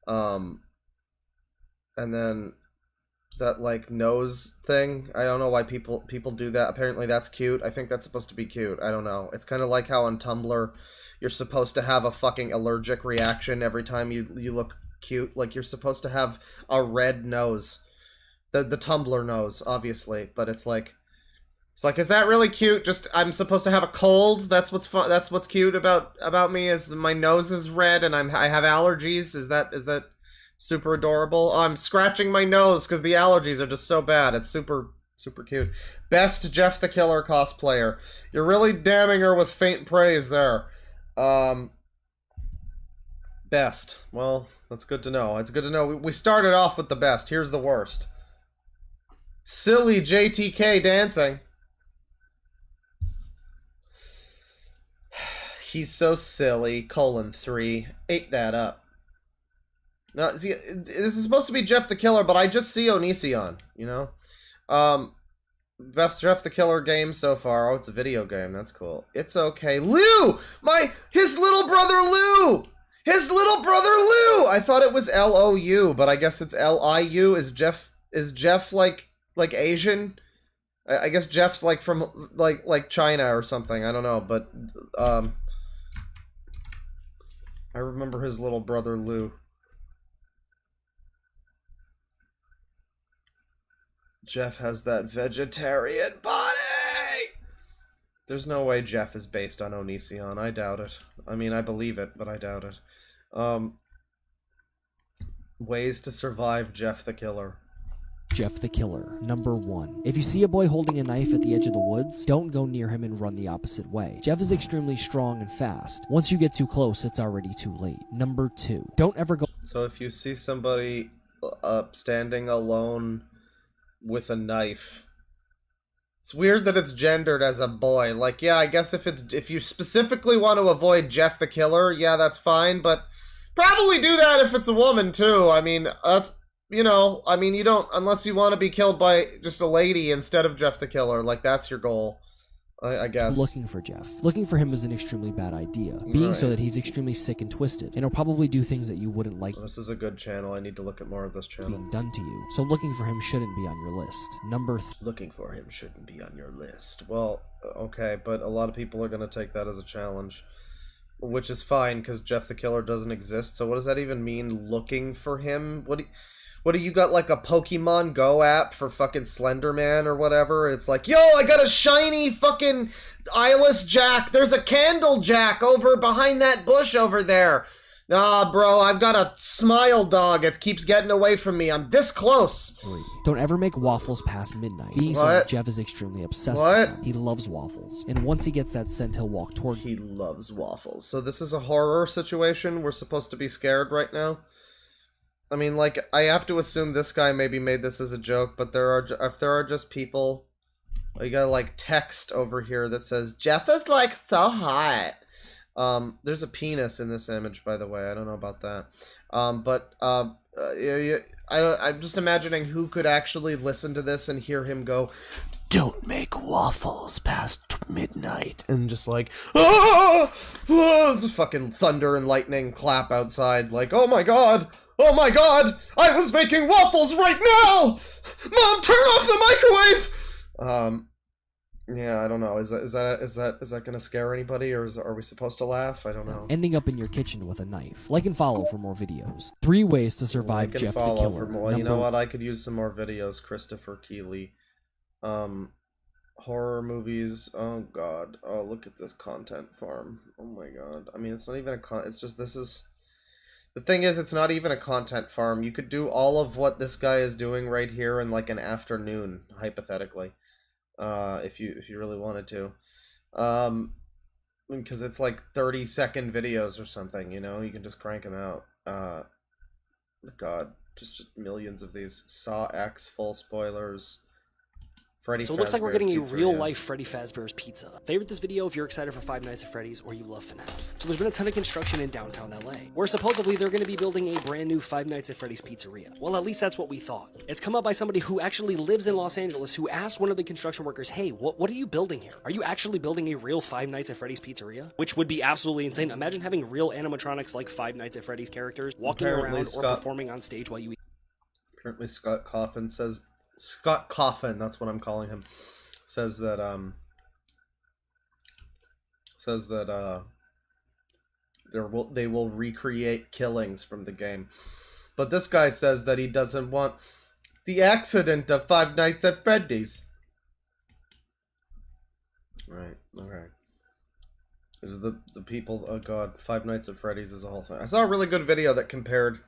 And then that like nose thing, I don't know why people do that. Apparently that's cute. I think that's supposed to be cute. I don't know. It's kind of like how on Tumblr you're supposed to have a fucking allergic reaction every time you look cute. Like you're supposed to have a red nose. The Tumblr nose, obviously, but it's like, is that really cute? Just I'm supposed to have a cold. That's what's fun. That's what's cute about me is my nose is red and I have allergies. Is that super adorable? Oh, I'm scratching my nose because the allergies are just so bad. It's super cute. Best Jeff the Killer cosplayer. You're really damning her with faint praise there. Best. Well, that's good to know. It's good to know. We started off with the best. Here's the worst. Silly JTK dancing. He's so silly. :3. Ate that up. Now, see, this is supposed to be Jeff the Killer, but I just see Onision, you know? Best Jeff the Killer game so far. Oh, it's a video game. That's cool. It's okay. Lou! His little brother Lou! His little brother Lou! I thought it was LOU, but I guess it's LIU. Is Jeff like Asian? I guess Jeff's like from like China or something. I don't know, but I remember his little brother Lou. Jeff has that vegetarian body! There's no way Jeff is based on Onision. I doubt it. I mean, I believe it, but I doubt it. Ways to survive Jeff the Killer. Jeff the Killer. Number 1. If you see a boy holding a knife at the edge of the woods, don't go near him and run the opposite way. Jeff is extremely strong and fast. Once you get too close, it's already too late. Number 2. Don't ever go— So if you see somebody standing alone with a knife, it's weird that it's gendered as a boy. Like, yeah, I guess if you specifically want to avoid Jeff the Killer, yeah, that's fine, but probably do that if it's a woman too. I mean, that's, you know, I mean, you don't, unless you want to be killed by just a lady instead of Jeff the Killer, like, that's your goal, I guess. Looking for Jeff. Looking for him is an extremely bad idea, being so that he's extremely sick and twisted, and he'll probably do things that you wouldn't like— This is a good channel, I need to look at more of this channel. —being done to you, so looking for him shouldn't be on your list. Number 3. Looking for him shouldn't be on your list. Well, okay, but a lot of people are going to take that as a challenge. Which is fine, because Jeff the Killer doesn't exist, so what does that even mean, looking for him? What do you got, like a Pokemon Go app for fucking Slender Man or whatever? It's like, yo, I got a shiny fucking eyeless Jack. There's a candle Jack over behind that bush over there. Nah, bro, I've got a smile dog. It keeps getting away from me. I'm this close. 3. Don't ever make waffles past midnight. Being so that Jeff is extremely obsessed with them. He loves waffles. And once he gets that scent, he'll walk towards— He loves waffles. So this is a horror situation? We're supposed to be scared right now? I mean, like, I have to assume this guy maybe made this as a joke, but if there are just people— you got, like, text over here that says, Jeff is, like, so hot. There's a penis in this image, by the way. I don't know about that. I'm just imagining who could actually listen to this and hear him go, don't make waffles past midnight. And just like, ah! It's a fucking thunder and lightning clap outside. Like, oh my god! Oh my god! I was making waffles right now! Mom, turn off the microwave! Yeah, I don't know. Is that gonna scare anybody, or are we supposed to laugh? I don't know. Ending up in your kitchen with a knife. Like and follow for more videos. 3 ways to survive Jeff the Killer. For more. You know what? I could use some more videos. Christopher Keeley. Horror movies. Oh god. Oh, look at this content farm. Oh my god. I mean, it's not even a it's just, this is— the thing is, it's not even a content farm. You could do all of what this guy is doing right here in like an afternoon, hypothetically. If you really wanted to. Because it's like 30-second videos or something, you know? You can just crank them out. God, just millions of these. Saw X, full spoilers. Freddy So it looks like we're getting a Pizza, real-life Freddy Fazbear's Pizza. Favorite this video if you're excited for Five Nights at Freddy's or you love FNAF. So there's been a ton of construction in downtown LA, where supposedly they're going to be building a brand new Five Nights at Freddy's pizzeria. Well, at least that's what we thought. It's come up by somebody who actually lives in Los Angeles who asked one of the construction workers, hey, what are you building here? Are you actually building a real Five Nights at Freddy's pizzeria? Which would be absolutely insane. Imagine having real animatronics like Five Nights at Freddy's characters walking around or performing on stage while you eat. Apparently Scott Coffin says— Scott Coffin, that's what I'm calling him. Says that they will recreate killings from the game. But this guy says that he doesn't want the accident of Five Nights at Freddy's. Right, okay. There's the people— oh god, Five Nights at Freddy's is a whole thing. I saw a really good video that compared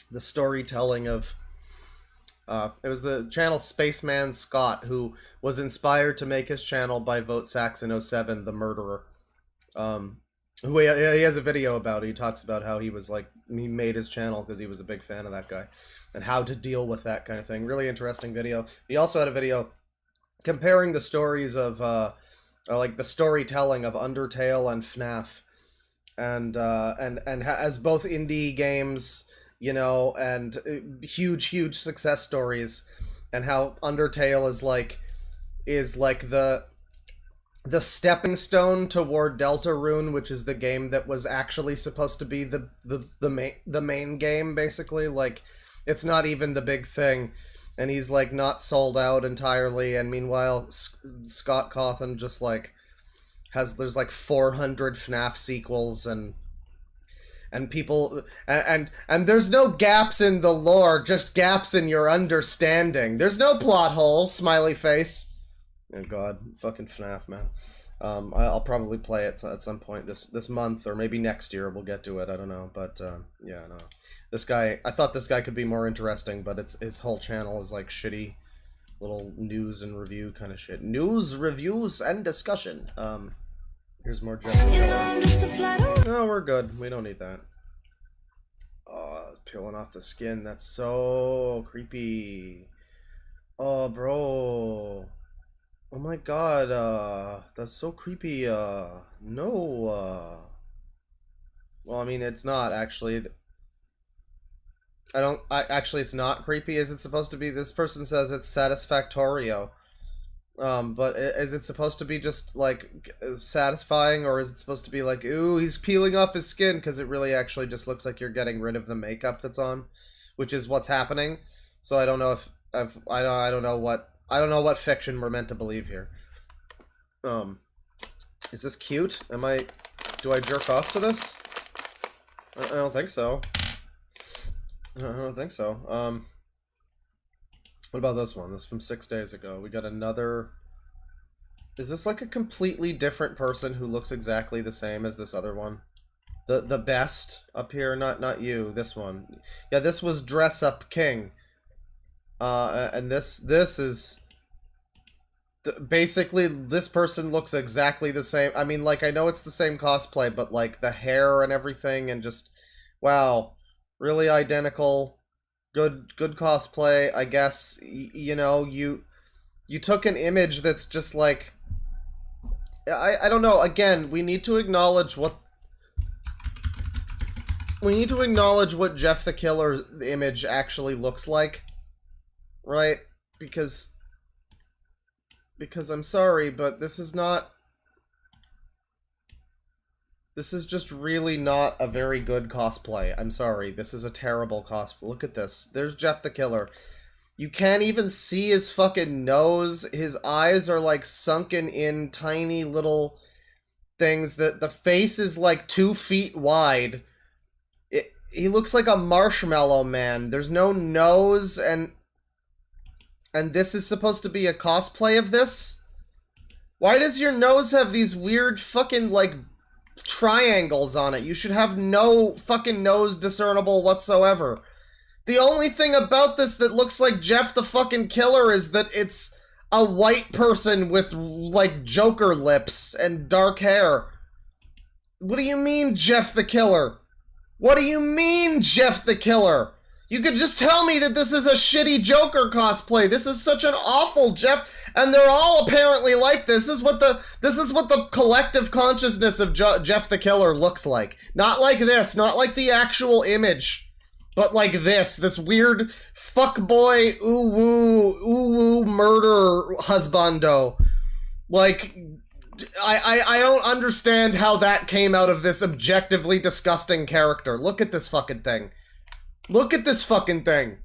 the storytelling of it was the channel Spaceman Scott, who was inspired to make his channel by Vote Saxon 07, the murderer. Who he has a video about. He talks about how he was like— he made his channel because he was a big fan of that guy, and how to deal with that kind of thing. Really interesting video. He also had a video comparing the stories of like the storytelling of Undertale and FNAF, and as both indie games, you know, and huge success stories, and how Undertale is like the stepping stone toward Deltarune, which is the game that was actually supposed to be the main game, basically. Like, it's not even the big thing, and he's like not sold out entirely. And meanwhile, Scott Cawthon just like there's like 400 FNAF sequels, and people, and there's no gaps in the lore, just gaps in your understanding. There's no plot holes, smiley face. Oh god, fucking FNAF, man. I'll probably play it at some point this month, or maybe next year we'll get to it. I don't know, but yeah, no. This guy, I thought this guy could be more interesting, but his whole channel is like shitty little news and review kind of shit. News, reviews, and discussion. Here's more Jeff. No, we're good. We don't need that. Oh, peeling off the skin. That's so creepy. Oh, bro. Oh my god, that's so creepy. No. Well, I mean, it's not actually. Actually, it's not creepy. Is it supposed to be? This person says it's satisfactorio. But is it supposed to be just, like, satisfying, or is it supposed to be like, ooh, he's peeling off his skin, because it really actually just looks like you're getting rid of the makeup that's on, which is what's happening. So I don't know if, I don't know what fiction we're meant to believe here. Is this cute? Do I jerk off to this? I don't think so. I don't think so. What about this one? This is from 6 days ago. We got another... Is this like a completely different person who looks exactly the same as this other one? The best up here? Not you. This one. Yeah, this was Dress Up King. And this is... Basically, this person looks exactly the same. I mean, like, I know it's the same cosplay, but, like, the hair and everything, and just... Wow. Really identical. Good cosplay, I guess. You know, you took an image that's just like... I don't know. Again, we need to acknowledge what... We need to acknowledge what Jeff the Killer's image actually looks like. Right? Because I'm sorry, but this is not... This is just really not a very good cosplay. I'm sorry. This is a terrible cosplay. Look at this. There's Jeff the Killer. You can't even see his fucking nose. His eyes are like sunken in tiny little things. The face is like 2 feet wide. He looks like a marshmallow man. There's no nose, and this is supposed to be a cosplay of this? Why does your nose have these weird fucking, like, triangles on it? You should have no fucking nose discernible whatsoever. The only thing about this that looks like Jeff the fucking Killer is that it's a white person with, like, Joker lips and dark hair. What do you mean, Jeff the Killer? What do you mean, Jeff the Killer? You could just tell me that this is a shitty Joker cosplay. This is such an awful Jeff, and they're all apparently like this. This is what the collective consciousness of Jeff the Killer looks like. Not like this, not like the actual image, but like this weird fuckboy ooh-woo murder husbando. Like, I don't understand how that came out of this objectively disgusting character. Look at this fucking thing. Look at this fucking thing.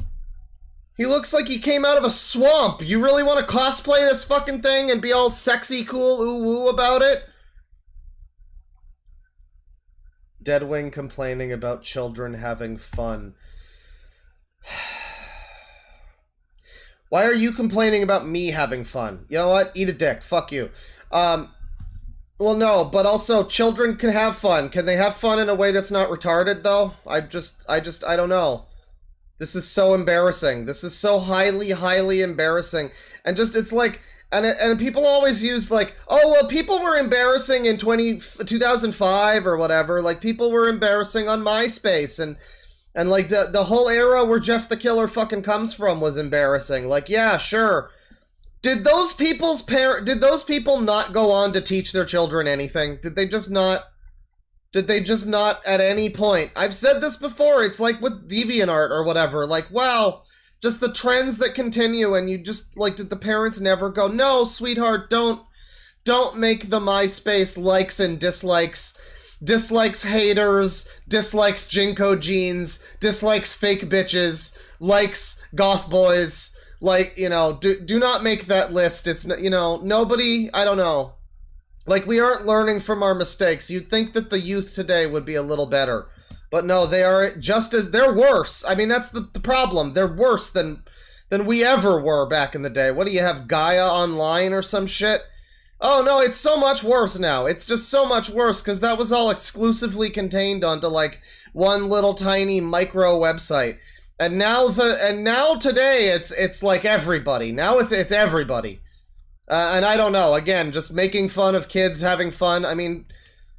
He looks like he came out of a swamp. You really want to cosplay this fucking thing and be all sexy, cool, ooh-woo about it? Deadwing complaining about children having fun. Why are you complaining about me having fun? You know what? Eat a dick. Fuck you. Well, no, but also, children can have fun. Can they have fun in a way that's not retarded, though? I don't know. This is so embarrassing. This is so highly embarrassing. And just, it's like, and people always use, like, oh, well, people were embarrassing in 2005 or whatever. Like, people were embarrassing on MySpace, and like, the whole era where Jeff the Killer fucking comes from was embarrassing. Like, yeah, sure. Did those people not go on to teach their children anything? Did they just not at any point? I've said this before, it's like with DeviantArt or whatever, like, wow, just the trends that continue, and you just, like, did the parents never go, no, sweetheart, don't make the MySpace likes and dislikes haters, dislikes Jinko jeans, dislikes fake bitches, likes goth boys. Like, you know, do not make that list. It's, you know, nobody, I don't know. Like, we aren't learning from our mistakes. You'd think that the youth today would be a little better. But no, they are they're worse. I mean, that's the problem. They're worse than we ever were back in the day. What do you have, Gaia Online or some shit? Oh no, it's so much worse now. It's just so much worse because that was all exclusively contained onto like one little tiny micro website. And now today it's like everybody. Now it's everybody. And I don't know, again, just making fun of kids having fun. I mean,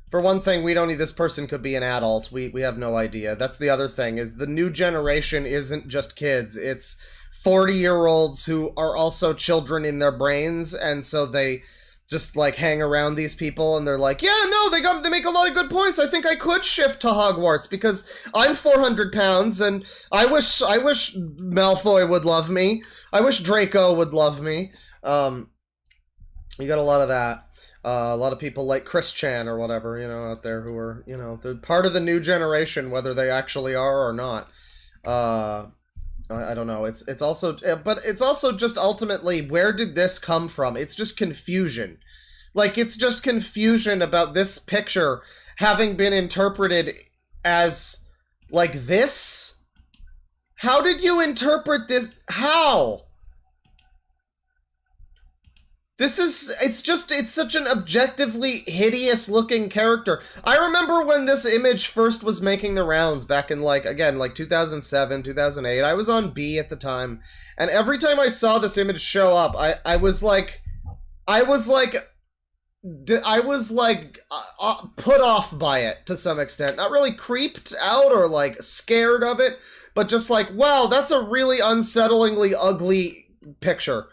for one thing, we don't need, this person could be an adult. We have no idea. That's the other thing, is the new generation isn't just kids. It's 40-year-olds who are also children in their brains, and so they just like hang around these people and they're like, yeah, no, they make a lot of good points. I think I could shift to Hogwarts because I'm 400 pounds and I wish Malfoy would love me. I wish Draco would love me. You got a lot of that. A lot of people like Chris Chan or whatever, you know, out there who are, you know, they're part of the new generation, whether they actually are or not. I don't know. It's also, but it's also just ultimately, where did this come from? It's just confusion. Like, it's just confusion about this picture having been interpreted as, like, this? How did you interpret this? How? This is, it's such an objectively hideous looking character. I remember when this image first was making the rounds back in, like, again, like 2007, 2008. I was on B at the time, and every time I saw this image show up, I was put off by it to some extent. Not really creeped out or like scared of it, but just like, wow, that's a really unsettlingly ugly picture.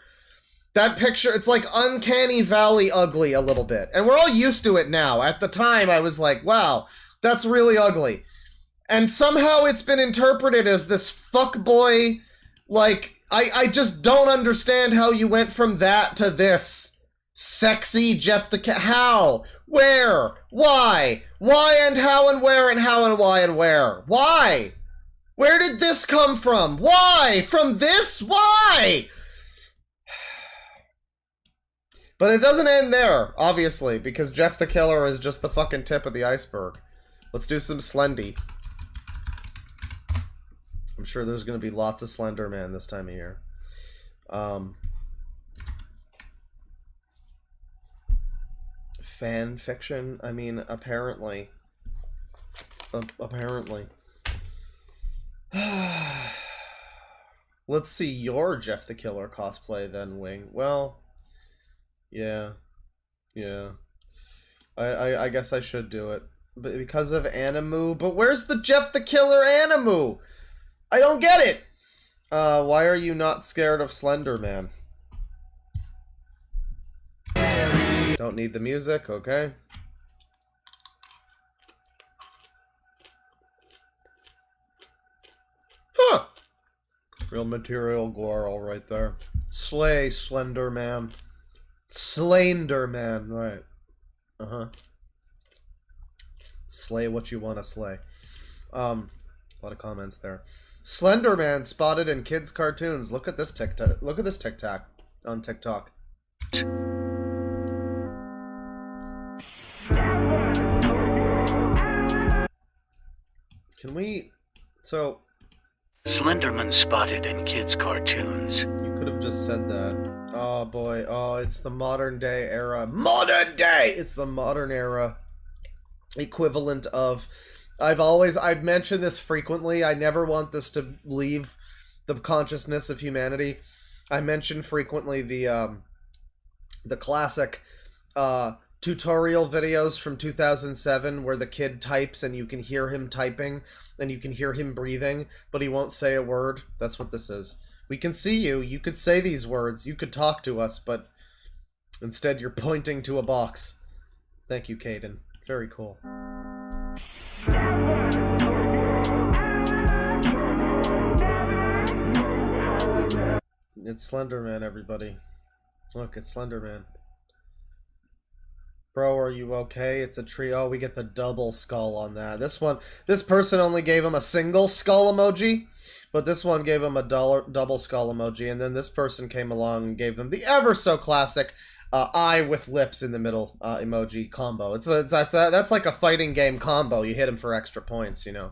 That picture, it's like Uncanny Valley ugly a little bit. And we're all used to it now. At the time, I was like, wow, that's really ugly. And somehow it's been interpreted as this fuckboy, like, I just don't understand how you went from that to this. Sexy Jeff the Cat. How? Where? Why? Why and how and where and how and why and where? Why? Where did this come from? Why? From this? Why? But it doesn't end there, obviously, because Jeff the Killer is just the fucking tip of the iceberg. Let's do some Slendy. I'm sure there's going to be lots of Slender Man this time of year. Fan fiction? I mean, apparently. Apparently. Let's see your Jeff the Killer cosplay then, Wing. Well... Yeah. I guess I should do it. But because of Animu. But where's the Jeff the Killer Animu? I don't get it! Why are you not scared of Slender Man? Don't need the music, okay. Huh! Real material gore all right there. Slay, Slender Man. Slender Man, right. Slay what you want to slay. A lot of comments there. Slender Man spotted in kids' cartoons. Look at this TikTok. Look at this TikTok on TikTok. Can we... So... Slenderman spotted in kids' cartoons. You could have just said that. Oh boy, oh, it's the modern day era. Modern day! It's the modern era equivalent of... I've mentioned this frequently. I never want this to leave the consciousness of humanity. I mention frequently the classic tutorial videos from 2007 where the kid types and you can hear him typing and you can hear him breathing, but he won't say a word. That's what this is. We can see you. You could say these words. You could talk to us, but instead you're pointing to a box. Thank you, Caden. Very cool. It's Slenderman, everybody. Look, it's Slenderman. Bro, are you okay? It's a tree. Oh, we get the double skull on that. This person only gave him a single skull emoji, but this one gave him a double skull emoji, and then this person came along and gave them the ever so classic eye with lips in the middle emoji combo. That's like a fighting game combo. You hit him for extra points, you know.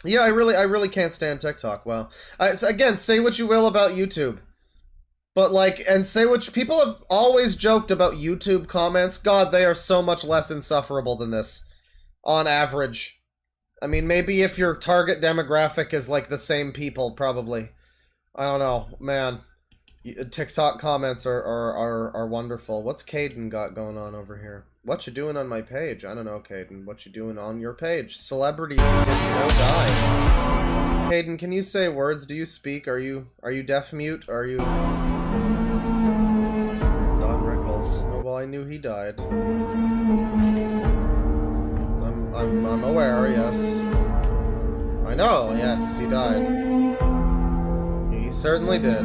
Yeah, I really can't stand TikTok. Well, so again, say what you will about YouTube. But like, and say what people have always joked about YouTube comments. God, they are so much less insufferable than this, on average. I mean, maybe if your target demographic is like the same people, probably. I don't know, man. TikTok comments are wonderful. What's Caden got going on over here? What you doing on my page? I don't know, Caden. What you doing on your page? Celebrities who didn't know died. Caden, can you say words? Do you speak? Are you deaf mute? Are you... Don Rickles. Oh, well, I knew he died. I'm aware, yes. I know, yes, he died. He certainly did.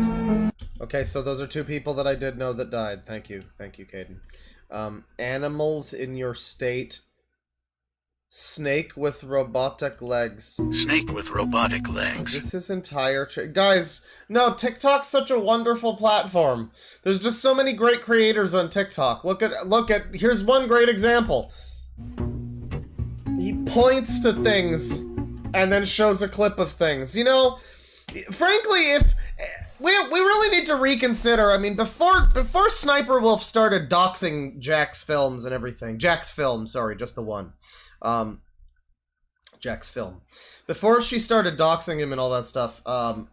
Okay, so those are two people that I did know that died. Thank you, Caden. Animals in your state. Snake with robotic legs. Snake with robotic legs. Is this his entire guys, no, TikTok's such a wonderful platform. There's just so many great creators on TikTok. Look at, here's one great example. He points to things and then shows a clip of things. You know, frankly, if we really need to reconsider. I mean, before Sniper Wolf started doxing Jack's films and everything. Jack's film, sorry, just the one. Jack's film. Before she started doxing him and all that stuff, her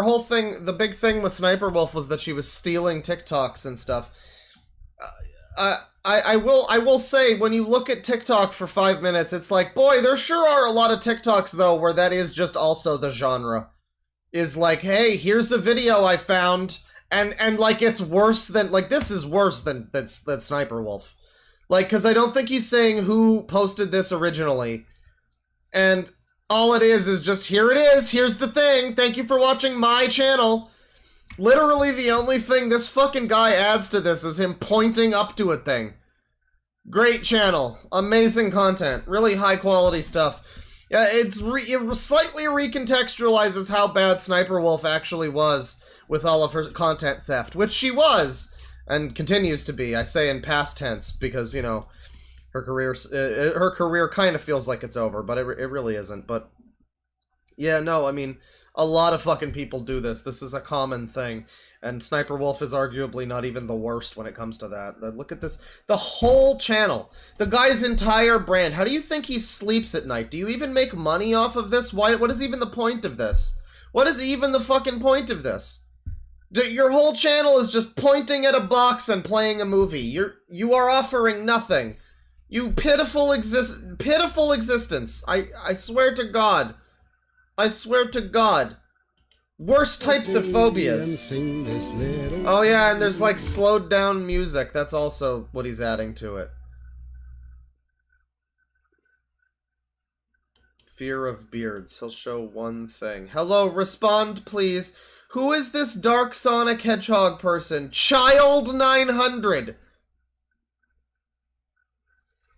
whole thing, the big thing with Sniper Wolf was that she was stealing TikToks and stuff. I will say, when you look at TikTok for 5 minutes, it's like, boy, there sure are a lot of TikToks, though, where that is just also the genre. Is like, hey, here's a video I found, and like, it's worse than, like, this is worse than Sniper Wolf. Like, because I don't think he's saying who posted this originally. And all it is just, here it is, here's the thing, thank you for watching my channel. Literally the only thing this fucking guy adds to this is him pointing up to a thing. Great channel. Amazing content. Really high quality stuff. Yeah, it slightly recontextualizes how bad Sniper Wolf actually was with all of her content theft, which she was, and continues to be. I say in past tense because, you know, her career kind of feels like it's over, but it really isn't. But yeah, no, I mean, a lot of fucking people do this. This is a common thing. And Sniper Wolf is arguably not even the worst when it comes to that. Look at this. The whole channel. The guy's entire brand. How do you think he sleeps at night? Do you even make money off of this? What is even the point of this? What is even the fucking point of this? Your whole channel is just pointing at a box and playing a movie. You are offering nothing. You pitiful existence. I swear to God. I swear to God. Worst types of phobias. Oh yeah, and there's like slowed down music. That's also what he's adding to it. Fear of beards. He'll show one thing. Hello, respond please. Who is this Dark Sonic Hedgehog person? Child 900.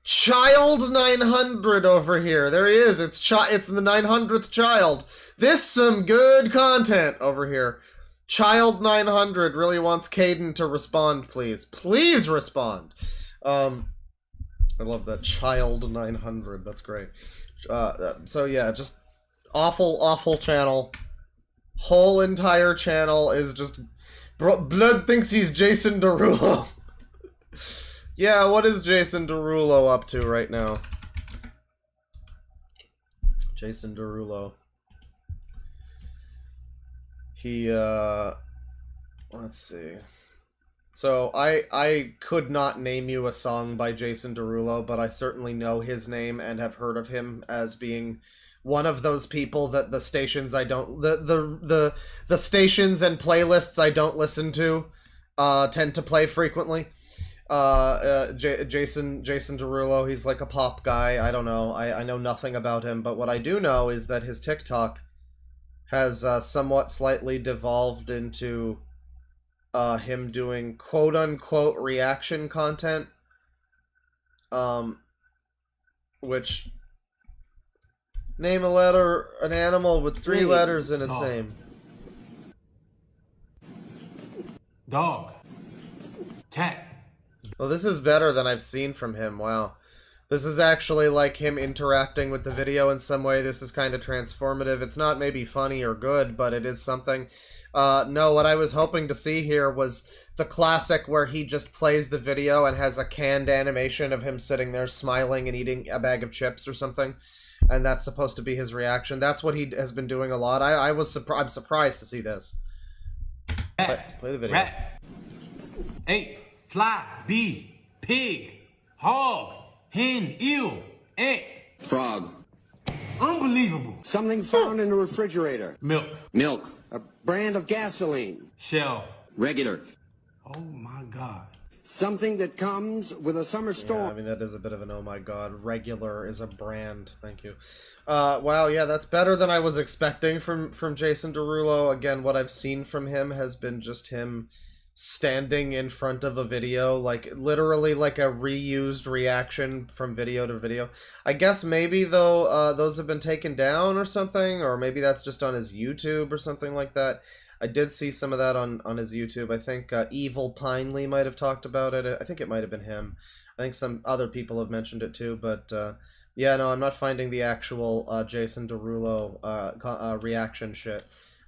Child 900 over here. There he is. It's the 900th child. This some good content over here. Child 900 really wants Caden to respond, please. Please respond. I love that. Child 900. That's great. So yeah, just awful channel. Whole entire channel is just... Blood thinks he's Jason Derulo. Yeah, what is Jason Derulo up to right now? Jason Derulo. He, let's see. So, I could not name you a song by Jason Derulo, but I certainly know his name and have heard of him as being one of those people that the stations I don't... The stations and playlists I don't listen to tend to play frequently. Jason Derulo, he's like a pop guy. I don't know. I know nothing about him, but what I do know is that his TikTok has somewhat slightly devolved into him doing quote-unquote reaction content, which... Name an animal with 3 letters in its name. Dog. Cat. Well, this is better than I've seen from him. Wow. This is actually like him interacting with the video in some way. This is kind of transformative. It's not maybe funny or good, but it is something. No, what I was hoping to see here was the classic where he just plays the video and has a canned animation of him sitting there smiling and eating a bag of chips or something. And that's supposed to be his reaction. That's what he has been doing a lot. I'm surprised to see this. Play the video. Rat, ape, fly, bee, pig, hog, hen, eel, egg. Frog. Unbelievable. Something found in the refrigerator. Milk. Milk. A brand of gasoline. Shell. Regular. Oh my God. Something that comes with a summer storm. Yeah, I mean, that is a bit of an oh my god. Regular is a brand. Thank you. Wow, yeah, that's better than I was expecting from Jason Derulo. Again, what I've seen from him has been just him standing in front of a video, like, literally like a reused reaction from video to video. I guess maybe, though, those have been taken down or something, or maybe that's just on his YouTube or something like that. I did see some of that on his YouTube. I think Evil Pinely might have talked about it. I think it might have been him. I think some other people have mentioned it too, but yeah, no, I'm not finding the actual Jason Derulo reaction shit.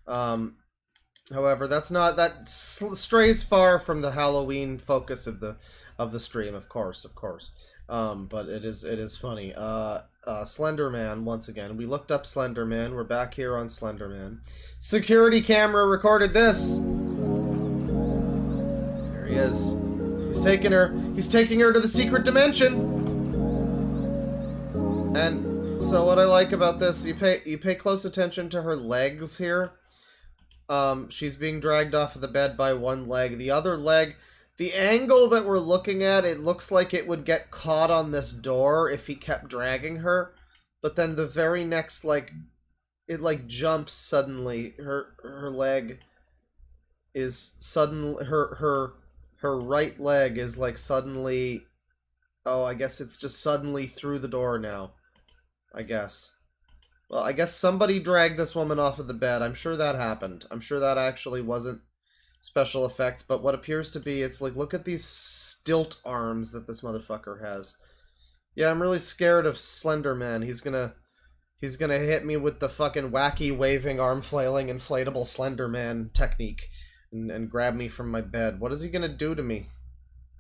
However, that strays far from the Halloween focus of the stream, of course. But it is funny. Slender Man, once again. We looked up Slender Man. We're back here on Slender Man. Security camera recorded this. There he is. He's taking her to the secret dimension. And so what I like about this, you pay close attention to her legs here. She's being dragged off of the bed by one leg. The other leg, the angle that we're looking at, it looks like it would get caught on this door if he kept dragging her. But then the very next, like, it, like, jumps suddenly. Her leg is suddenly, her right leg is, like, suddenly, oh, I guess it's just suddenly through the door now. I guess. Well, I guess somebody dragged this woman off of the bed. I'm sure that happened. I'm sure that actually wasn't special effects, but what appears to be, it's like, look at these stilt arms that this motherfucker has. Yeah, I'm really scared of Slender Man. He's gonna hit me with the fucking wacky waving arm flailing inflatable Slender Man technique and grab me from my bed. What is he gonna do to me?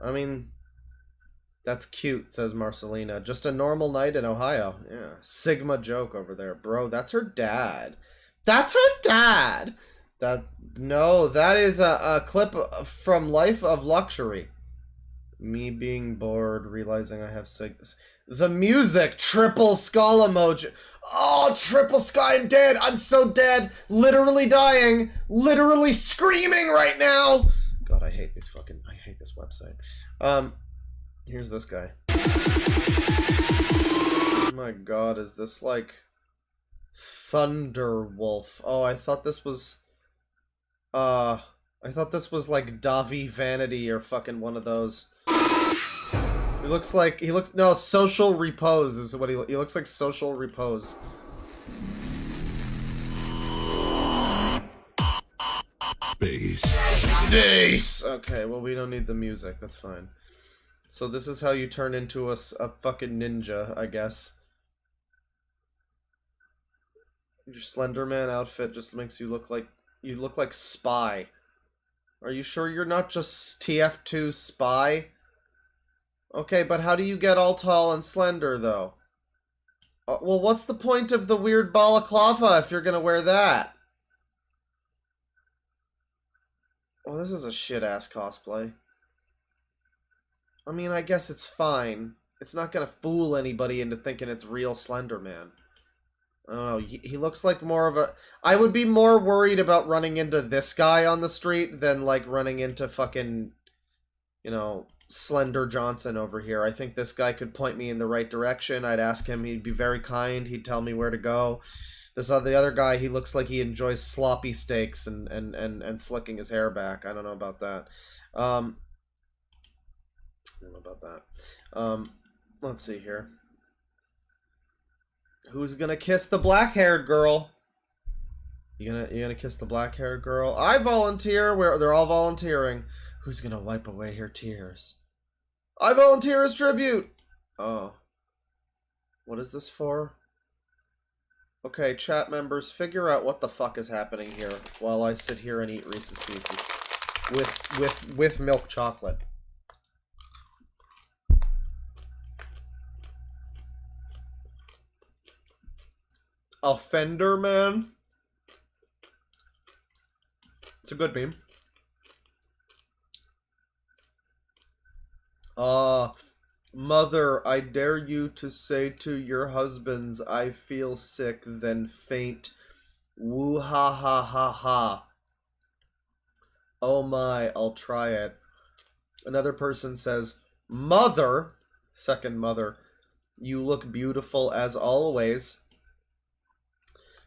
I mean, that's cute, says Marcelina. Just a normal night in Ohio. Yeah, Sigma joke over there. Bro, that's her dad. That's her dad! No, that is a clip from Life of Luxury. Me being bored, realizing I have the music, triple skull emoji. Oh, triple sky, I'm dead. I'm so dead. Literally dying. Literally screaming right now. God, I hate this website. Here's this guy. Oh my god, is this like Thunderwolf? Oh, I thought this was like Davi Vanity or fucking one of those. No, Social Repose is what he looks like. Social Repose. Bass. Okay, well, we don't need the music. That's fine. So this is how you turn into a fucking ninja, I guess. Your Slender Man outfit just makes you look like Spy. Are you sure you're not just TF2 Spy? Okay, but how do you get all tall and slender, though? Well, what's the point of the weird balaclava if you're gonna wear that? Well, this is a shit-ass cosplay. I mean, I guess it's fine. It's not gonna fool anybody into thinking it's real Slender Man. I don't know, he looks like more of a... I would be more worried about running into this guy on the street than, like, running into fucking, you know, Slender Johnson over here. I think this guy could point me in the right direction. I'd ask him, he'd be very kind, he'd tell me where to go. The other guy, he looks like he enjoys sloppy steaks and slicking his hair back. I don't know about that. Let's see here. Who's gonna kiss the black-haired girl? You gonna kiss the black-haired girl? I volunteer. They're all volunteering. Who's gonna wipe away her tears? I volunteer as tribute. Oh, What is this for? Okay, chat members, figure out what the fuck is happening here while I sit here and eat Reese's Pieces with milk chocolate. Offender Man. It's a good meme. Mother, I dare you to say to your husbands, I feel sick, then faint. Woo ha ha ha ha. Oh my, I'll try it. Another person says, Mother, second mother, you look beautiful as always.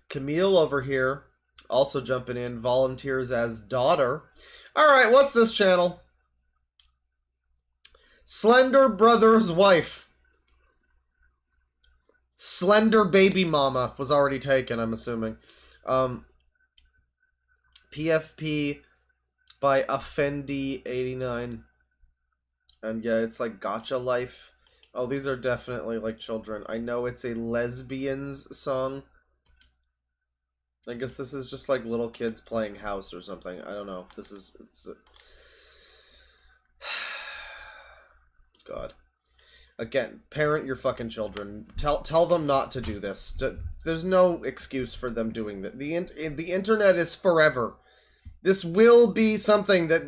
Camille over here, also jumping in, volunteers as daughter. Alright, what's this channel? Slender Brother's Wife. Slender Baby Mama was already taken, I'm assuming. PFP by Affendi89. And yeah, it's like Gotcha Life. Oh, these are definitely like children. I know it's a lesbians song. I guess this is just like little kids playing house or something. I don't know. God. Again, parent your fucking children. Tell them not to do this. There's no excuse for them doing that. The internet is forever. This will be something that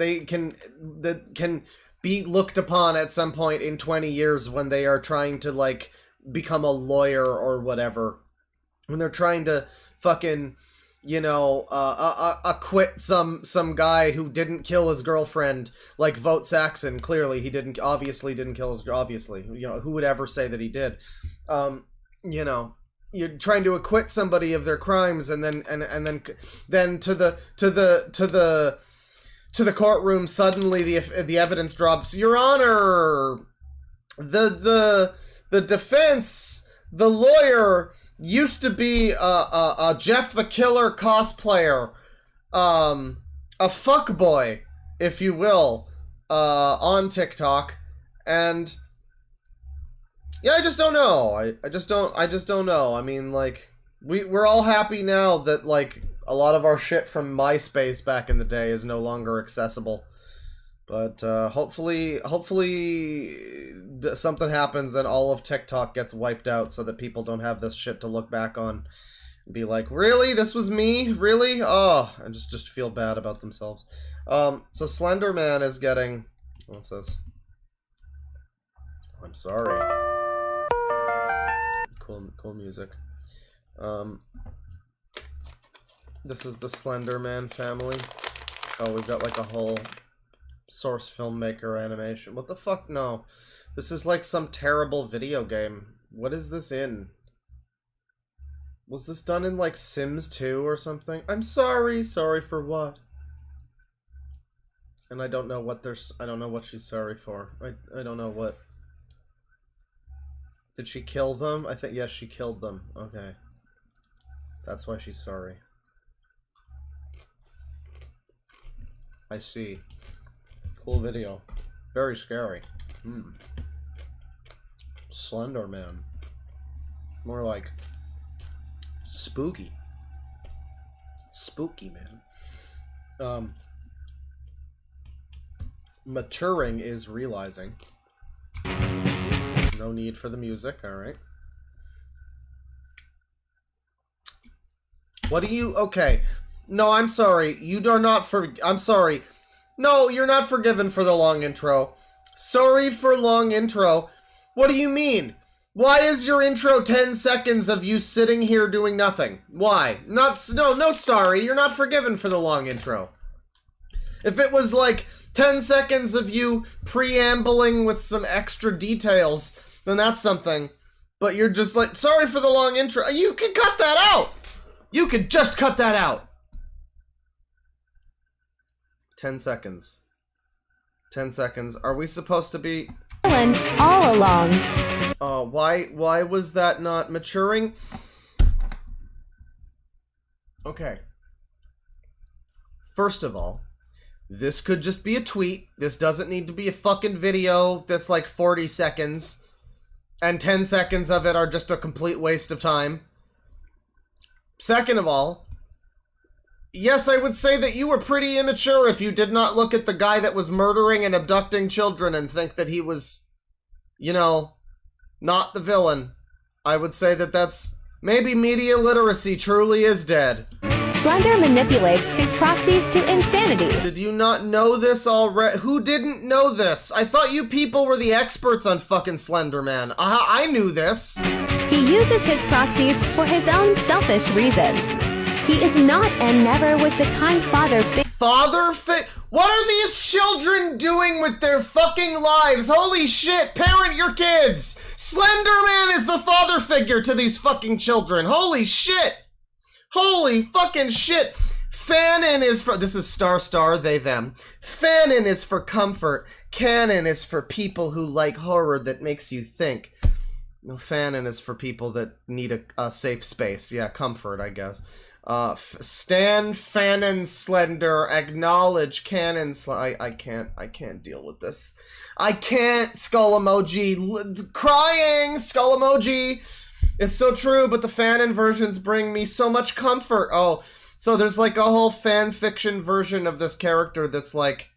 can be looked upon at some point in 20 years when they are trying to like become a lawyer or whatever. When they're trying to fucking, you know, acquit some guy who didn't kill his girlfriend, like Vote Saxon. Clearly, he obviously didn't kill his, obviously, you know, who would ever say that he did? You know, you're trying to acquit somebody of their crimes, and then to the courtroom, suddenly the evidence drops. Your Honor, the defense, the lawyer, used to be a Jeff the Killer cosplayer, a fuckboy, if you will, on TikTok, and yeah, I just don't know. I just don't know. I mean, like, we're all happy now that like a lot of our shit from MySpace back in the day is no longer accessible. But hopefully something happens and all of TikTok gets wiped out so that people don't have this shit to look back on and be like, really? This was me? Really? Oh, and just feel bad about themselves. So Slender Man is getting... What's this? I'm sorry. Cool music. This is the Slender Man family. Oh, we've got like a whole source filmmaker animation. What the fuck? No. This is like some terrible video game. What is this in? Was this done in like Sims 2 or something? I'm sorry. Sorry for what? And I don't know what I don't know what she's sorry for. I don't know what. Did she kill them? I think, yes, she killed them. Okay. That's why she's sorry. I see. Cool video. Very scary. Slender Man. More like spooky. Spooky Man. Maturing is realizing. No need for the music, alright. What do you... Okay. No, I'm sorry. You are not I'm sorry. No, you're not forgiven for the long intro. Sorry for long intro. What do you mean? Why is your intro 10 seconds of you sitting here doing nothing? Why? No, sorry. You're not forgiven for the long intro. If it was like 10 seconds of you preambling with some extra details, then that's something. But you're just like, sorry for the long intro. You can cut that out. You could just cut that out. 10 seconds. 10 seconds. Are we supposed to be... all along. Why was that not maturing? Okay. First of all, this could just be a tweet. This doesn't need to be a fucking video that's like 40 seconds. and 10 seconds of it are just a complete waste of time. Second of all, yes, I would say that you were pretty immature if you did not look at the guy that was murdering and abducting children and think that he was, you know, not the villain. I would say that that's... maybe media literacy truly is dead. Slender manipulates his proxies to insanity. Did you not know this already? Who didn't know this? I thought you people were the experts on fucking Slender Man. I knew this. He uses his proxies for his own selfish reasons. He is not and never was the kind father What are these children doing with their fucking lives? Holy shit, parent your kids! Slender Man is the father figure to these fucking children. Holy shit! Holy fucking shit! Fanon is for... this is star, they, them. Fanon is for comfort. Canon is for people who like horror that makes you think. No, Fanon is for people that need a safe space. Yeah, comfort, I guess. Stan Fanon Slender, acknowledge Canon I can't deal with this. I can't, skull emoji, crying, skull emoji. It's so true, but the Fanon versions bring me so much comfort. Oh, so there's like a whole fan fiction version of this character that's like,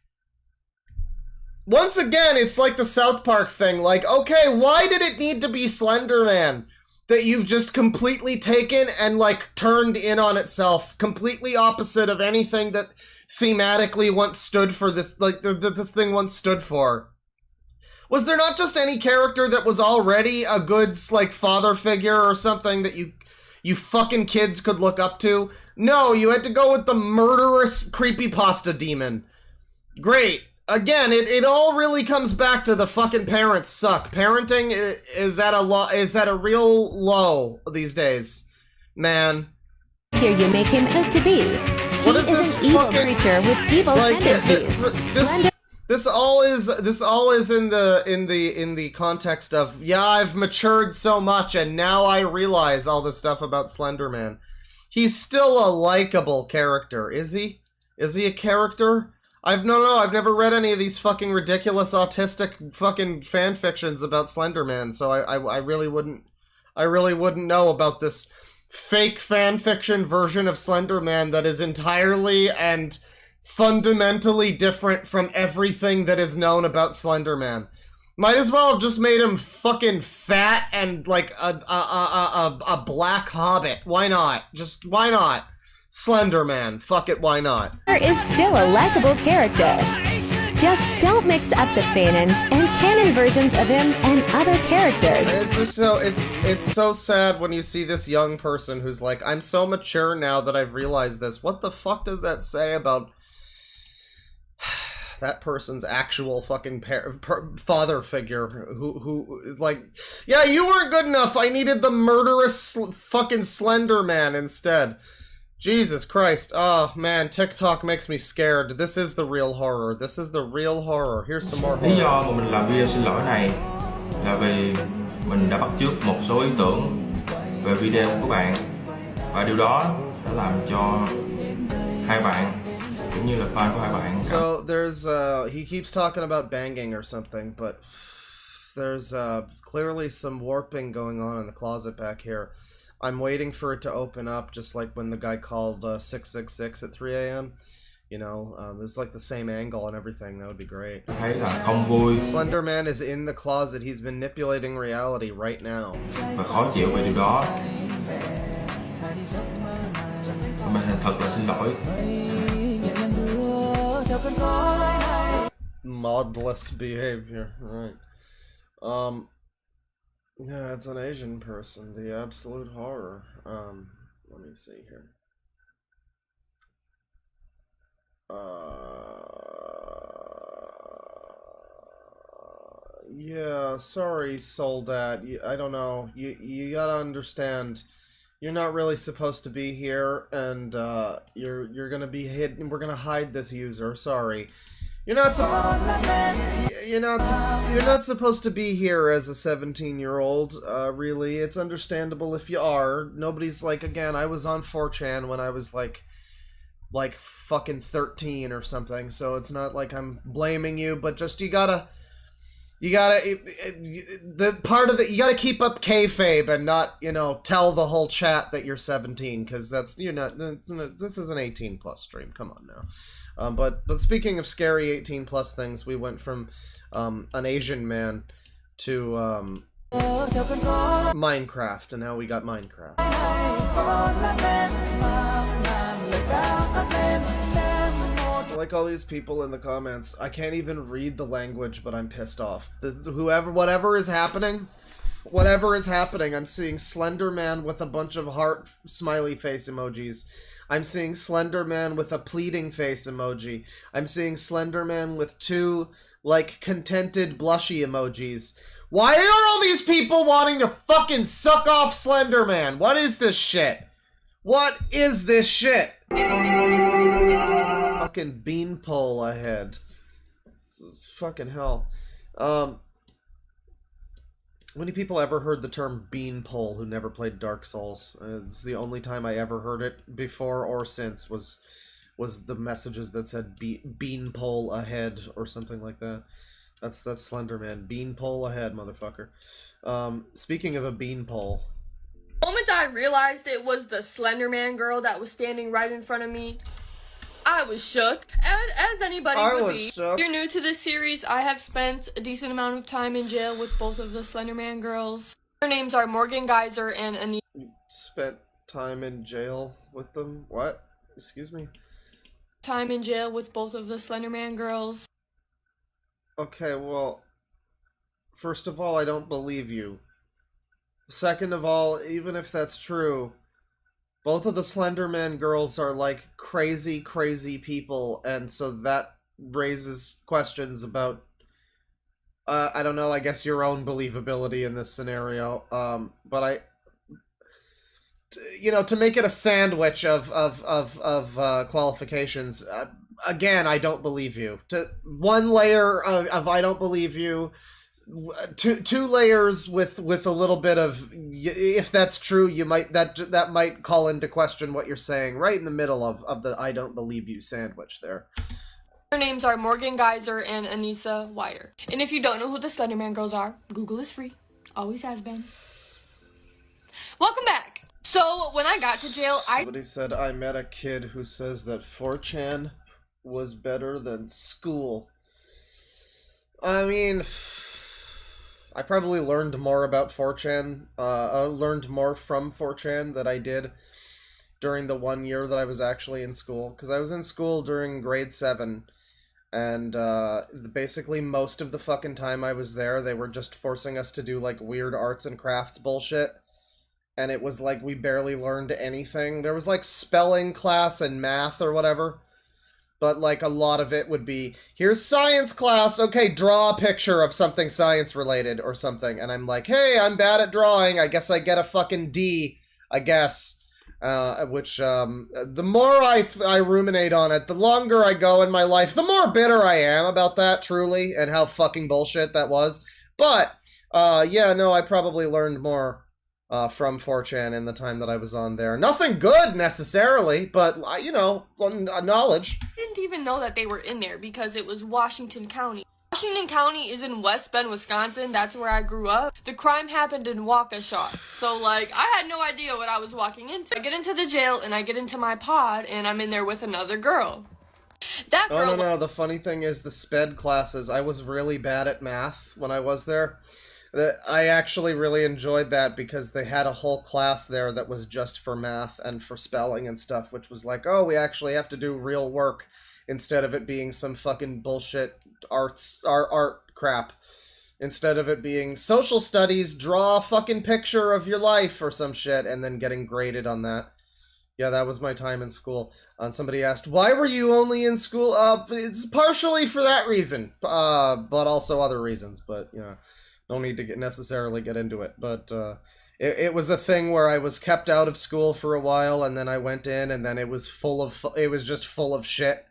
once again, it's like the South Park thing, like, okay, why did it need to be Slender Man? That you've just completely taken and, like, turned in on itself. Completely opposite of anything that thematically once stood for this, like, this thing once stood for. Was there not just any character that was already a good, like, father figure or something that you fucking kids could look up to? No, you had to go with the murderous creepypasta demon. Great. Again, it all really comes back to the fucking parents suck. Parenting is at a real low these days, man. Here you make him out to be. What is this an evil fucking creature with evil tendencies. This all is in the context of, yeah, I've matured so much and now I realize all this stuff about Slender Man. He's still a likable character, is he? Is he a character? I've never read any of these fucking ridiculous autistic fucking fan fictions about Slender Man, so I really wouldn't know about this fake fan fiction version of Slender Man that is entirely and fundamentally different from everything that is known about Slender Man. Might as well have just made him fucking fat and like a black hobbit. Why not? Just why not? Slender Man. Fuck it, why not? Is still a likable character. Just don't mix up the Fanon and canon versions of him and other characters. It's just so it's so sad when you see this young person who's like, I'm so mature now that I've realized this. What the fuck does that say about that person's actual fucking father figure who like, yeah, you weren't good enough. I needed the murderous fucking Slender Man instead. Jesus Christ. Oh, man, TikTok makes me scared. This is the real horror. This is the real horror. Here's some more horror. Lý do mà mình làm video xin lỗi này là vì mình đã bắt chước một số ý tưởng về video của các bạn và điều đó đã làm cho hai bạn cũng như là fan của hai bạn. So there's he keeps talking about banging or something, but there's clearly some warping going on in the closet back here. I'm waiting for it to open up, just like when the guy called 666 at 3 a.m. You know, it's like the same angle and everything. That would be great. Slender Man is in the closet. He's manipulating reality right now. Và khó chịu về điều đó. Mình thật là xin lỗi. Modless behavior, right? Yeah, it's an Asian person. The absolute horror. Let me see here. Yeah, sorry, Soldat. I don't know. You gotta understand. You're not really supposed to be here, and you're gonna be hidden. We're gonna hide this user. Sorry. You're not supposed to be here as a 17-year-old, really. It's understandable if you are. Nobody's like, again, I was on 4chan when I was like fucking 13 or something, so it's not like I'm blaming you, but just you gotta You gotta, the part of it, you gotta keep up kayfabe and not, you know, tell the whole chat that you're 17, because that's, you're not, this is an 18 plus stream, come on now. But speaking of scary 18 plus things, we went from, an Asian man to, Minecraft, and now we got Minecraft. Like all these people in the comments, I can't even read the language, but I'm pissed off. This is whatever is happening, I'm seeing Slender Man with a bunch of heart smiley face emojis. I'm seeing Slender Man with a pleading face emoji. I'm seeing Slender Man with two, like, contented blushy emojis. Why are all these people wanting to fucking suck off Slender Man? What is this shit? What is this shit? Fucking beanpole ahead. This is fucking hell. How many people ever heard the term beanpole who never played Dark Souls? It's the only time I ever heard it, before or since, was the messages that said beanpole ahead or something like that. That's Slender Man. Beanpole ahead, motherfucker. Speaking of a beanpole. The moment I realized it was the Slender Man girl that was standing right in front of me, I was shook, as anybody would be. If you're new to this series, I have spent a decent amount of time in jail with both of the Slender Man girls. Their names are Morgan Geyser and Anita. You spent time in jail with them? What? Excuse me? Time in jail with both of the Slender Man girls. Okay, well, first of all, I don't believe you. Second of all, even if that's true, both of the Slender Man girls are like crazy, crazy people, and so that raises questions about, I don't know, I guess your own believability in this scenario. But you know, to make it a sandwich of qualifications, again, I don't believe you. One layer of I don't believe you. Two layers with a little bit of, if that's true, you might that might call into question what you're saying, right in the middle of the I don't believe you sandwich there. Their names are Morgan Geyser and Anissa Wire. And if you don't know who the Slender Man girls are, Google is free. Always has been. Welcome back. So when I got to jail, Somebody said I met a kid who says that 4chan was better than school. I mean, I probably learned more about 4chan, learned more from 4chan than I did during the 1 year that I was actually in school. Because I was in school during grade 7, and basically most of the fucking time I was there, they were just forcing us to do, like, weird arts and crafts bullshit. And it was like we barely learned anything. There was, like, spelling class and math or whatever. But, like, a lot of it would be, here's science class, okay, draw a picture of something science-related or something. And I'm like, hey, I'm bad at drawing, I guess I get a fucking D, I guess. The more I ruminate on it, the longer I go in my life, the more bitter I am about that, truly, and how fucking bullshit that was. But, yeah, no, I probably learned more from 4chan in the time that I was on there. Nothing good, necessarily, but, you know, knowledge. I didn't even know that they were in there because it was Washington County. Washington County is in West Bend, Wisconsin. That's where I grew up. The crime happened in Waukesha. So, like, I had no idea what I was walking into. I get into the jail, and I get into my pod, and I'm in there with another girl. That girl... Oh, no, the funny thing is the SPED classes, I was really bad at math when I was there. I actually really enjoyed that because they had a whole class there that was just for math and for spelling and stuff, which was like, oh, we actually have to do real work instead of it being some fucking bullshit art crap. Instead of it being social studies, draw a fucking picture of your life or some shit, and then getting graded on that. Yeah, that was my time in school. Somebody asked, why were you only in school? It's partially for that reason, but also other reasons, but, you know. No need to necessarily get into it, but it was a thing where I was kept out of school for a while, and then I went in, and then it was just full of shit,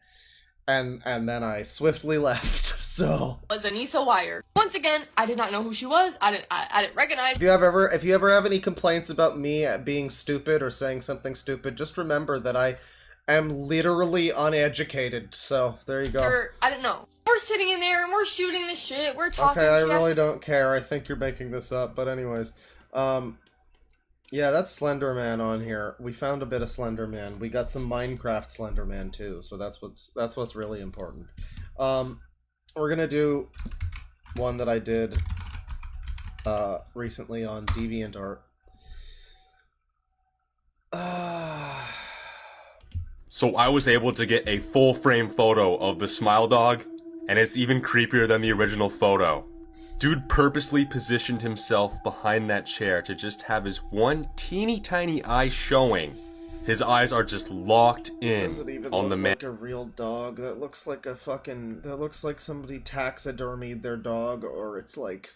and then I swiftly left. So was Anissa Wire. Once again, I did not know who she was. I didn't recognize. If you ever have any complaints about me being stupid or saying something stupid, just remember that I am literally uneducated. So there you go. I didn't know. we're sitting in there and we're shooting the shit. We're talking. Okay, I really don't care. I think you're making this up, but anyways, yeah, that's Slender Man on here. We found a bit of Slender Man. We got some Minecraft Slender Man too, so that's what's really important. We're gonna do one that I did recently on DeadwingDork. So I was able to get a full frame photo of the Smile Dog, and it's even creepier than the original photo. Dude purposely positioned himself behind that chair to just have his one teeny tiny eye showing. His eyes are just locked in Does it even on look the man. like a real dog? That looks like a fucking... That looks like somebody taxidermied their dog, or it's like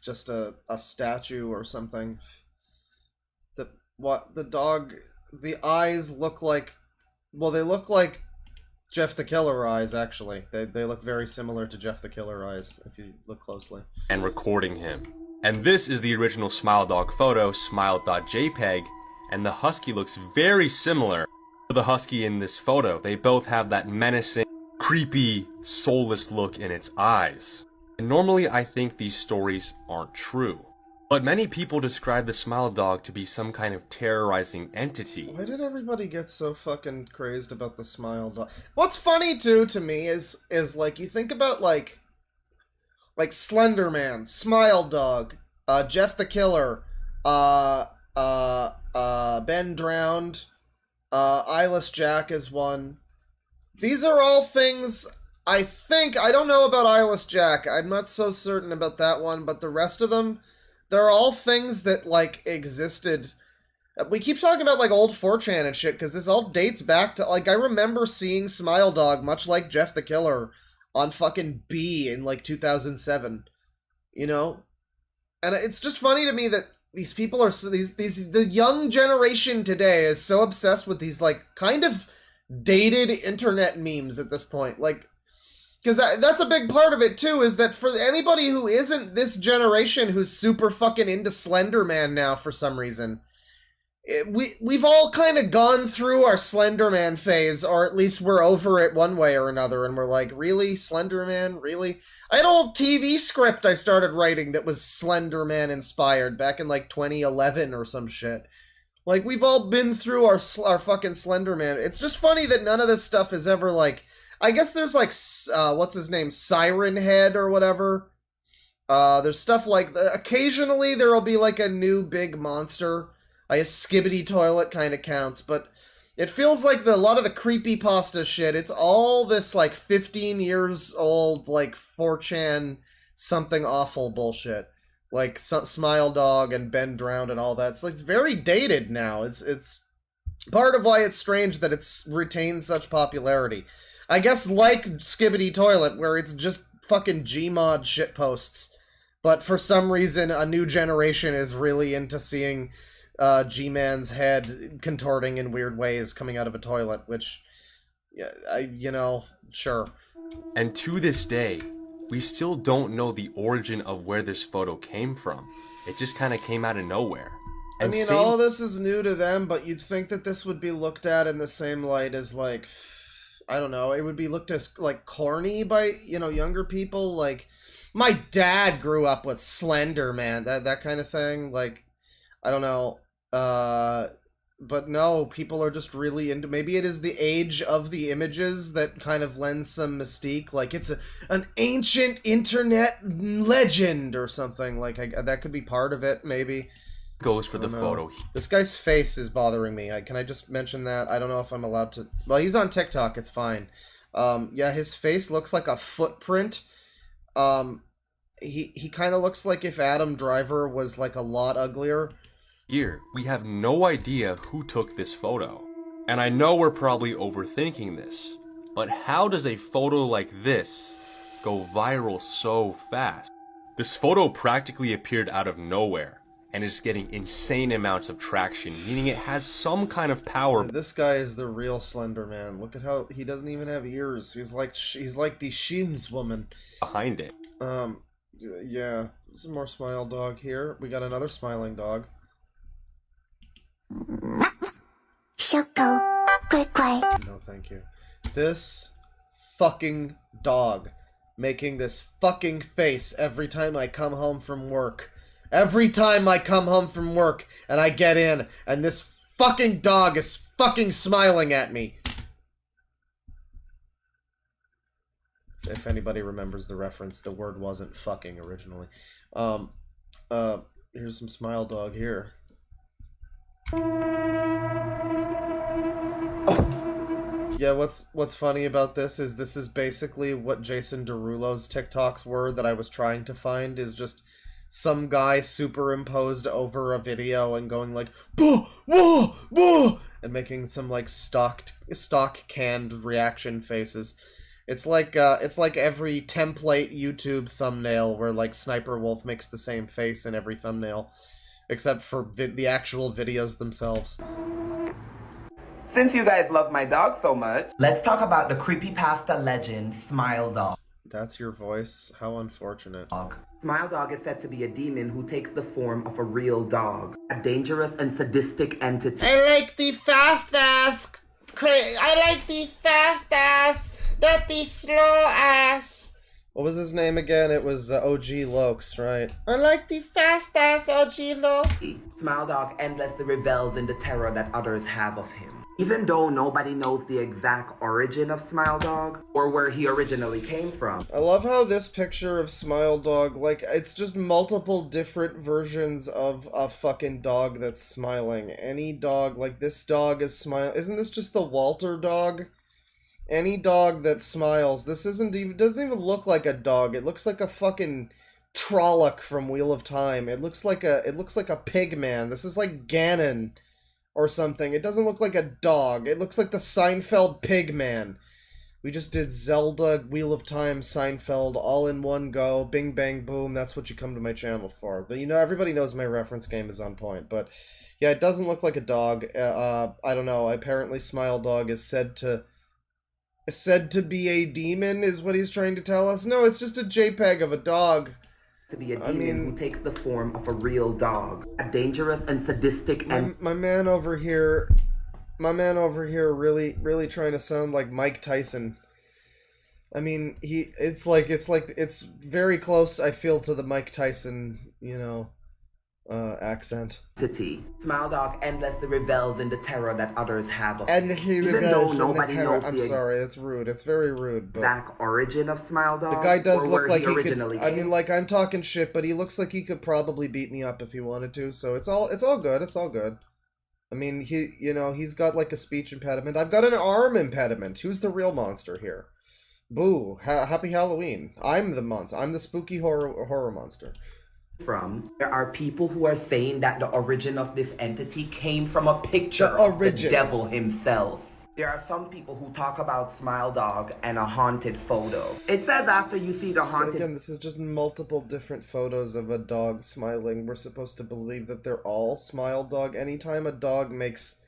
just a statue or something. The dog... The eyes look like... Well, they look like Jeff the Killer eyes, actually. They look very similar to Jeff the Killer eyes, if you look closely. And recording him. And this is the original Smile Dog photo, smile.jpg, and the husky looks very similar to the husky in this photo. They both have that menacing, creepy, soulless look in its eyes. And normally I think these stories aren't true. But many people describe the Smile Dog to be some kind of terrorizing entity. Why did everybody get so fucking crazed about the Smile Dog? What's funny, too, to me is like, you think about, like Slender Man, Smile Dog, Jeff the Killer, Ben Drowned, Eyeless Jack is one. These are all things, I don't know about Eyeless Jack, I'm not so certain about that one, but the rest of them, they're all things that, like, existed. We keep talking about, like, old 4chan and shit, because this all dates back to, like, I remember seeing Smile Dog, much like Jeff the Killer, on fucking B in, like, 2007. You know? And it's just funny to me that these people are, the young generation today is so obsessed with these, like, kind of dated internet memes at this point. Like, because that's a big part of it, too, is that for anybody who isn't this generation who's super fucking into Slender Man now for some reason, we've all kind of gone through our Slender Man phase, or at least we're over it one way or another, and we're like, really? Slender Man? Really? I had an old TV script I started writing that was Slender Man inspired back in, like, 2011 or some shit. Like, we've all been through our fucking Slender Man. It's just funny that none of this stuff is ever, like... I guess there's, like, what's his name? Siren Head or whatever. There's stuff like... Occasionally there'll be, like, a new big monster. I guess Skibbity Toilet kind of counts, but it feels like a lot of the creepypasta shit, it's all this, like, 15 years old, like, 4chan something awful bullshit. Like, Smile Dog and Ben Drowned and all that. So it's very dated now. It's part of why it's strange that it's retained such popularity. I guess like Skibbity Toilet, where it's just fucking Gmod shitposts. But for some reason, a new generation is really into seeing G-Man's head contorting in weird ways coming out of a toilet, which, sure. And to this day, we still don't know the origin of where this photo came from. It just kind of came out of nowhere. And I mean, all this is new to them, but you'd think that this would be looked at in the same light as, like... I don't know, it would be looked as, like, corny by, younger people. Like, my dad grew up with Slender Man, that kind of thing. Like, I don't know. But no, people are just really into... Maybe it is the age of the images that kind of lends some mystique. Like, it's an ancient internet legend or something. Like, that could be part of it, maybe. Goes for the photo. This guy's face is bothering me. Can I just mention that? I don't know if I'm allowed to... Well, he's on TikTok, it's fine. Yeah, his face looks like a footprint. He kind of looks like if Adam Driver was, like, a lot uglier. Here, we have no idea who took this photo. And I know we're probably overthinking this, but how does a photo like this go viral so fast? This photo practically appeared out of nowhere, and is getting insane amounts of traction, meaning it has some kind of power. This guy is the real Slender Man. Look at how he doesn't even have ears. He's like the Shins woman behind it. Yeah. Some more Smile Dog here. We got another smiling dog. Choco, quick. No, thank you. This fucking dog making this fucking face every time I come home from work. Every time I come home from work and I get in and this fucking dog is fucking smiling at me. If anybody remembers the reference, the word wasn't fucking originally. Here's some smile dog here. Yeah, what's funny about this is basically what Jason Derulo's TikToks were that I was trying to find, is just some guy superimposed over a video and going like, "Boo, whoa, whoa," and making some like stock canned reaction faces. It's like every template YouTube thumbnail where like Sniper Wolf makes the same face in every thumbnail, except for the actual videos themselves. Since you guys love my dog so much, let's talk about the creepypasta legend, Smile Dog. That's your voice? How unfortunate. Smile Dog is said to be a demon who takes the form of a real dog, a dangerous and sadistic entity. I like the fast ass, not the slow ass. What was his name again? It was OG Lokes, right? I like the fast ass OG Lokes. Smile Dog endlessly revels in the terror that others have of him. Even though nobody knows the exact origin of Smile Dog, or where he originally came from. I love how this picture of Smile Dog, like, it's just multiple different versions of a fucking dog that's smiling. Any dog, like, this dog is smiling. Isn't this just the Walter dog? Any dog that smiles. This doesn't even look like a dog. It looks like a fucking Trolloc from Wheel of Time. It looks like a pig man. This is like Ganon or something. It doesn't look like a dog. It looks like the Seinfeld pig man. We just did Zelda, Wheel of Time, Seinfeld, all in one go. Bing, bang, boom. That's what you come to my channel for. You know, everybody knows my reference game is on point. But, yeah, it doesn't look like a dog. I don't know. Apparently Smile Dog is said to be a demon, is what he's trying to tell us. No, it's just a JPEG of a dog. To be a demon who takes the form of a real dog, a dangerous and sadistic my man over here really trying to sound like Mike Tyson. I mean, it's very close, I feel, to the Mike Tyson, you know, accent. Smile Dog endlessly revels in the terror that others have of him. Endlessly Even revels though in the nobody terror. knows I'm the sorry, it's rude. It's very rude. But exact origin of Smile Dog. the guy does or look where like he originally could. I came mean, like, I'm talking shit, but he looks like he could probably beat me up if he wanted to. So it's all good. It's all good. I mean, he's got like a speech impediment. I've got an arm impediment. Who's the real monster here? Boo! Happy Halloween. I'm the monster. I'm the spooky horror monster. There are people who are saying that the origin of this entity came from a picture of the devil himself. There are some people who talk about Smile Dog and a haunted photo. It says after you see the haunted... So again, this is just multiple different photos of a dog smiling. We're supposed to believe that they're all Smile Dog. Anytime a dog makes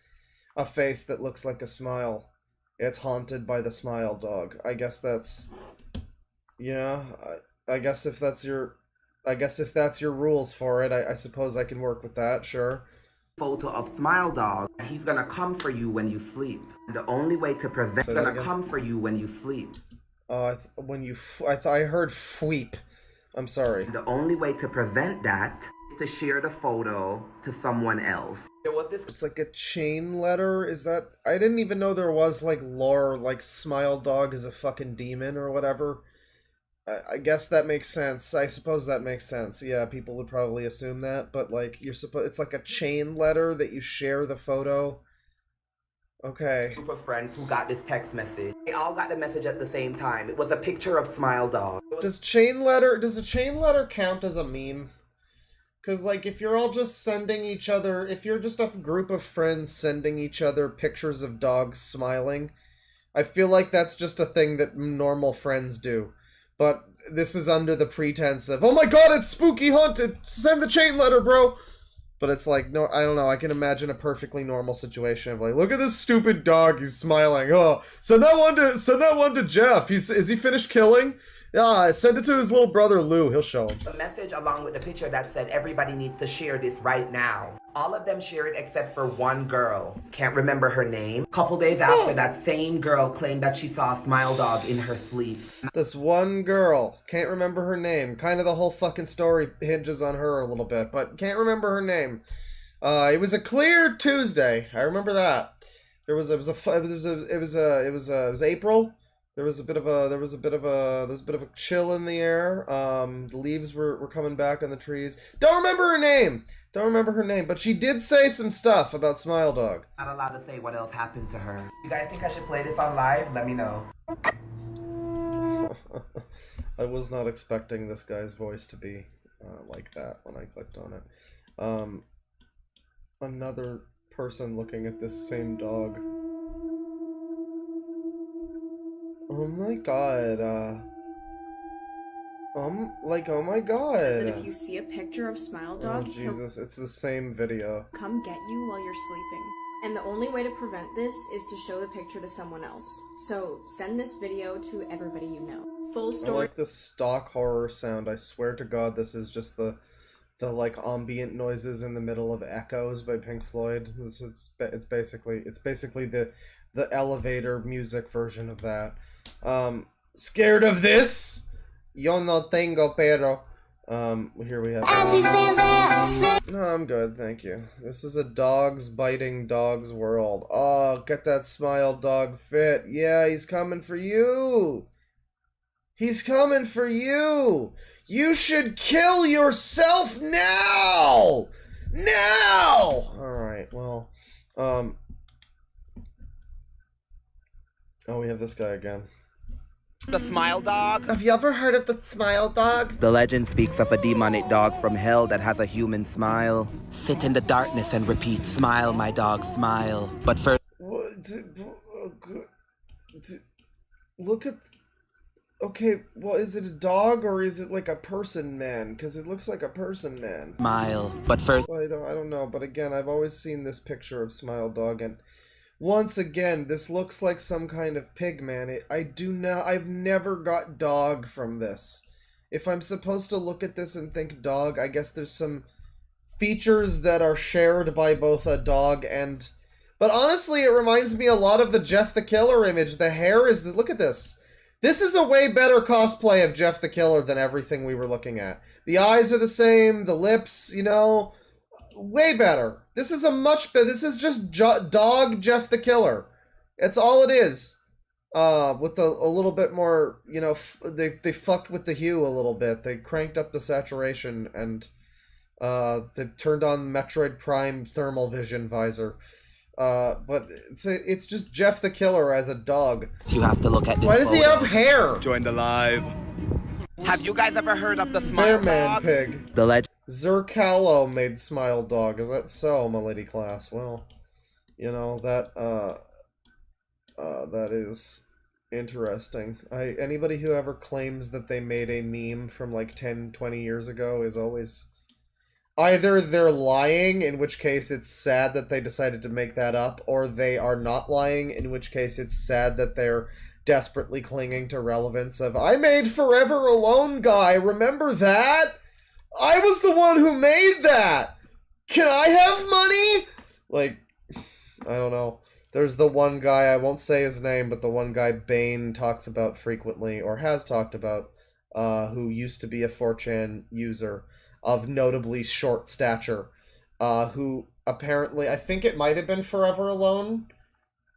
a face that looks like a smile, it's haunted by the Smile Dog. I guess that's... Yeah, I guess if that's your rules for it, I suppose I can work with that, sure. Photo of Smile Dog, he's gonna come for you when you sleep. The only way to prevent come for you when you sleep. I heard fweep. I'm sorry. The only way to prevent that is to share the photo to someone else. It's like a chain letter. Is that? I didn't even know there was like lore, like Smile Dog is a fucking demon or whatever. I guess that makes sense. I suppose that makes sense. Yeah, people would probably assume that, but like it's like a chain letter that you share the photo. Okay. Group of friends who got this text message. They all got the message at the same time. It was a picture of Smile Dog. Does a chain letter count as a meme? Because like if you're all just sending each other, if you're just a group of friends sending each other pictures of dogs smiling, I feel like that's just a thing that normal friends do. But this is under the pretense of, oh my god, it's spooky haunted! Send the chain letter, bro! But it's like, no, I don't know, I can imagine a perfectly normal situation of like, look at this stupid dog, he's smiling, oh, send that one to Jeff, is he finished killing? Yeah, send it to his little brother Lou. He'll show him. A message along with the picture that said everybody needs to share this right now. All of them share it except for one girl. Can't remember her name. Couple days after, that same girl claimed that she saw a smile dog in her sleep. This one girl, can't remember her name. Kind of the whole fucking story hinges on her a little bit, but can't remember her name. It was a clear Tuesday. I remember that. It was April. There was a bit of a chill in the air. The leaves were coming back on the trees. Don't remember her name. But she did say some stuff about Smile Dog. Not allowed to say what else happened to her. You guys think I should play this on live? Let me know. I was not expecting this guy's voice to be like that when I clicked on it. Another person looking at this same dog. Oh my god, oh my god. That if you see a picture of Smile Dog, oh Jesus, it's the same video. Come get you while you're sleeping. And the only way to prevent this is to show the picture to someone else. So send this video to everybody you know. Full story. I like the stock horror sound. I swear to God, this is just the like ambient noises in the middle of Echoes by Pink Floyd. It's basically the elevator music version of that. Scared of this? Yo no tengo pero. Here we have. No, I'm good, thank you. This is a dogs biting dogs world. Oh, get that Smile Dog fit. Yeah, he's coming for you. He's coming for you. You should kill yourself now. Now. All right. Well, oh, we have this guy again. The Smile Dog? Have you ever heard of the Smile Dog? The legend speaks of a demonic dog from hell that has a human smile. Sit in the darkness and repeat, smile, my dog, smile. But first... Look at... Okay, well, is it a dog or is it like a person man? Because it looks like a person man. Smile. But first... Well, I don't know, but again, I've always seen this picture of Smile Dog, and once again, this looks like some kind of pig man. I've never got dog from this. If I'm supposed to look at this and think dog, I guess there's some features that are shared by both a dog and... But honestly, it reminds me a lot of the Jeff the Killer image. The hair is... Look at this. This is a way better cosplay of Jeff the Killer than everything we were looking at. The eyes are the same, the lips, you know, way better. This is a much better, this is just dog Jeff the Killer. That's all it is. With a little bit more, you know, they fucked with the hue a little bit. They cranked up the saturation and they turned on Metroid Prime thermal vision visor. But it's just Jeff the Killer as a dog. You have to look at this. Why does he have hair? Join the live. Have you guys ever heard of the Smile Dog? Pig. The legend. Zercalo made Smile Dog. Is that so, my lady class? Well, you know, that is interesting. Anybody who ever claims that they made a meme from like 10, 20 years ago is always... Either they're lying, in which case it's sad that they decided to make that up, or they are not lying, in which case it's sad that they're desperately clinging to relevance of, I made Forever Alone guy, remember that? I was the one who made that! Can I have money? Like, I don't know. There's the one guy, I won't say his name, but the one guy Bane talks about frequently, or has talked about, who used to be a 4chan user of notably short stature, who apparently, I think it might have been Forever Alone,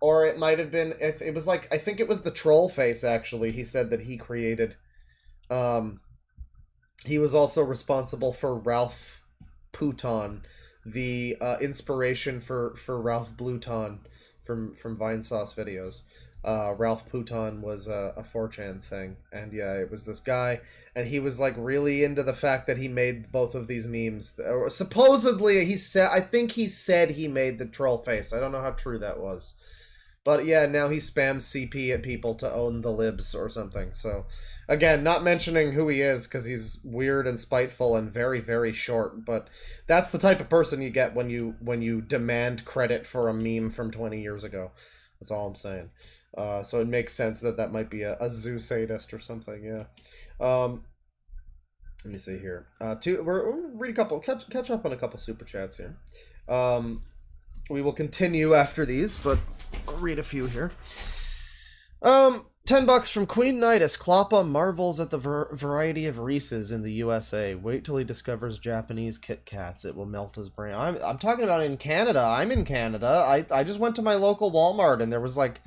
or it might have been, if it was like, I think it was the troll face, actually, he said that he created. He was also responsible for Ralph Pouton, the inspiration for Ralph Bluton from Vinesauce videos. Ralph Pouton was a 4chan thing, and yeah, it was this guy, and he was like really into the fact that he made both of these memes. Supposedly, I think he said he made the troll face. I don't know how true that was, but yeah, now he spams CP at people to own the libs or something. So again, not mentioning who he is because he's weird and spiteful and very, very short, but that's the type of person you get when you demand credit for a meme from 20 years ago. That's all I'm saying. So it makes sense that that might be a zoo sadist or something. Yeah. Let me see here. We'll read a couple, catch up on a couple super chats here. We will continue after these, but I'll read a few here. $10 from Queen Nidus. Kloppa marvels at the variety of Reese's in the USA. Wait till he discovers Japanese Kit Kats. It will melt his brain. I'm talking about in Canada. I'm in Canada. I just went to my local Walmart and there was like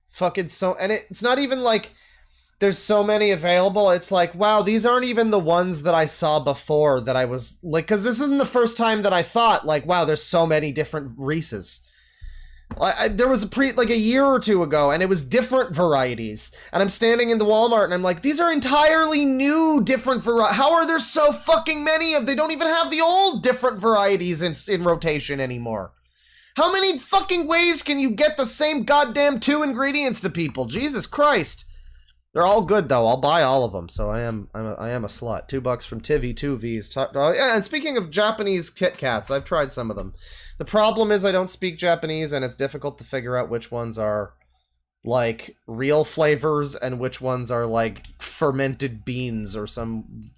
fucking and it's not even like there's so many available. It's like, wow, these aren't even the ones that I saw before that I was like, because this isn't the first time that I thought like, wow, there's so many different Reese's. There was a year or two ago, and it was different varieties. And I'm standing in the Walmart, and I'm like, these are entirely new, different varieties. How are there so fucking many of? They don't even have the old different varieties in rotation anymore. How many fucking ways can you get the same goddamn 2 ingredients to people? Jesus Christ. They're all good though. I'll buy all of them. So I am a slut. $2 from Tivy, 2Vs. Oh, yeah, and speaking of Japanese Kit Kats, I've tried some of them. The problem is I don't speak Japanese, and it's difficult to figure out which ones are like real flavors and which ones are like fermented beans or some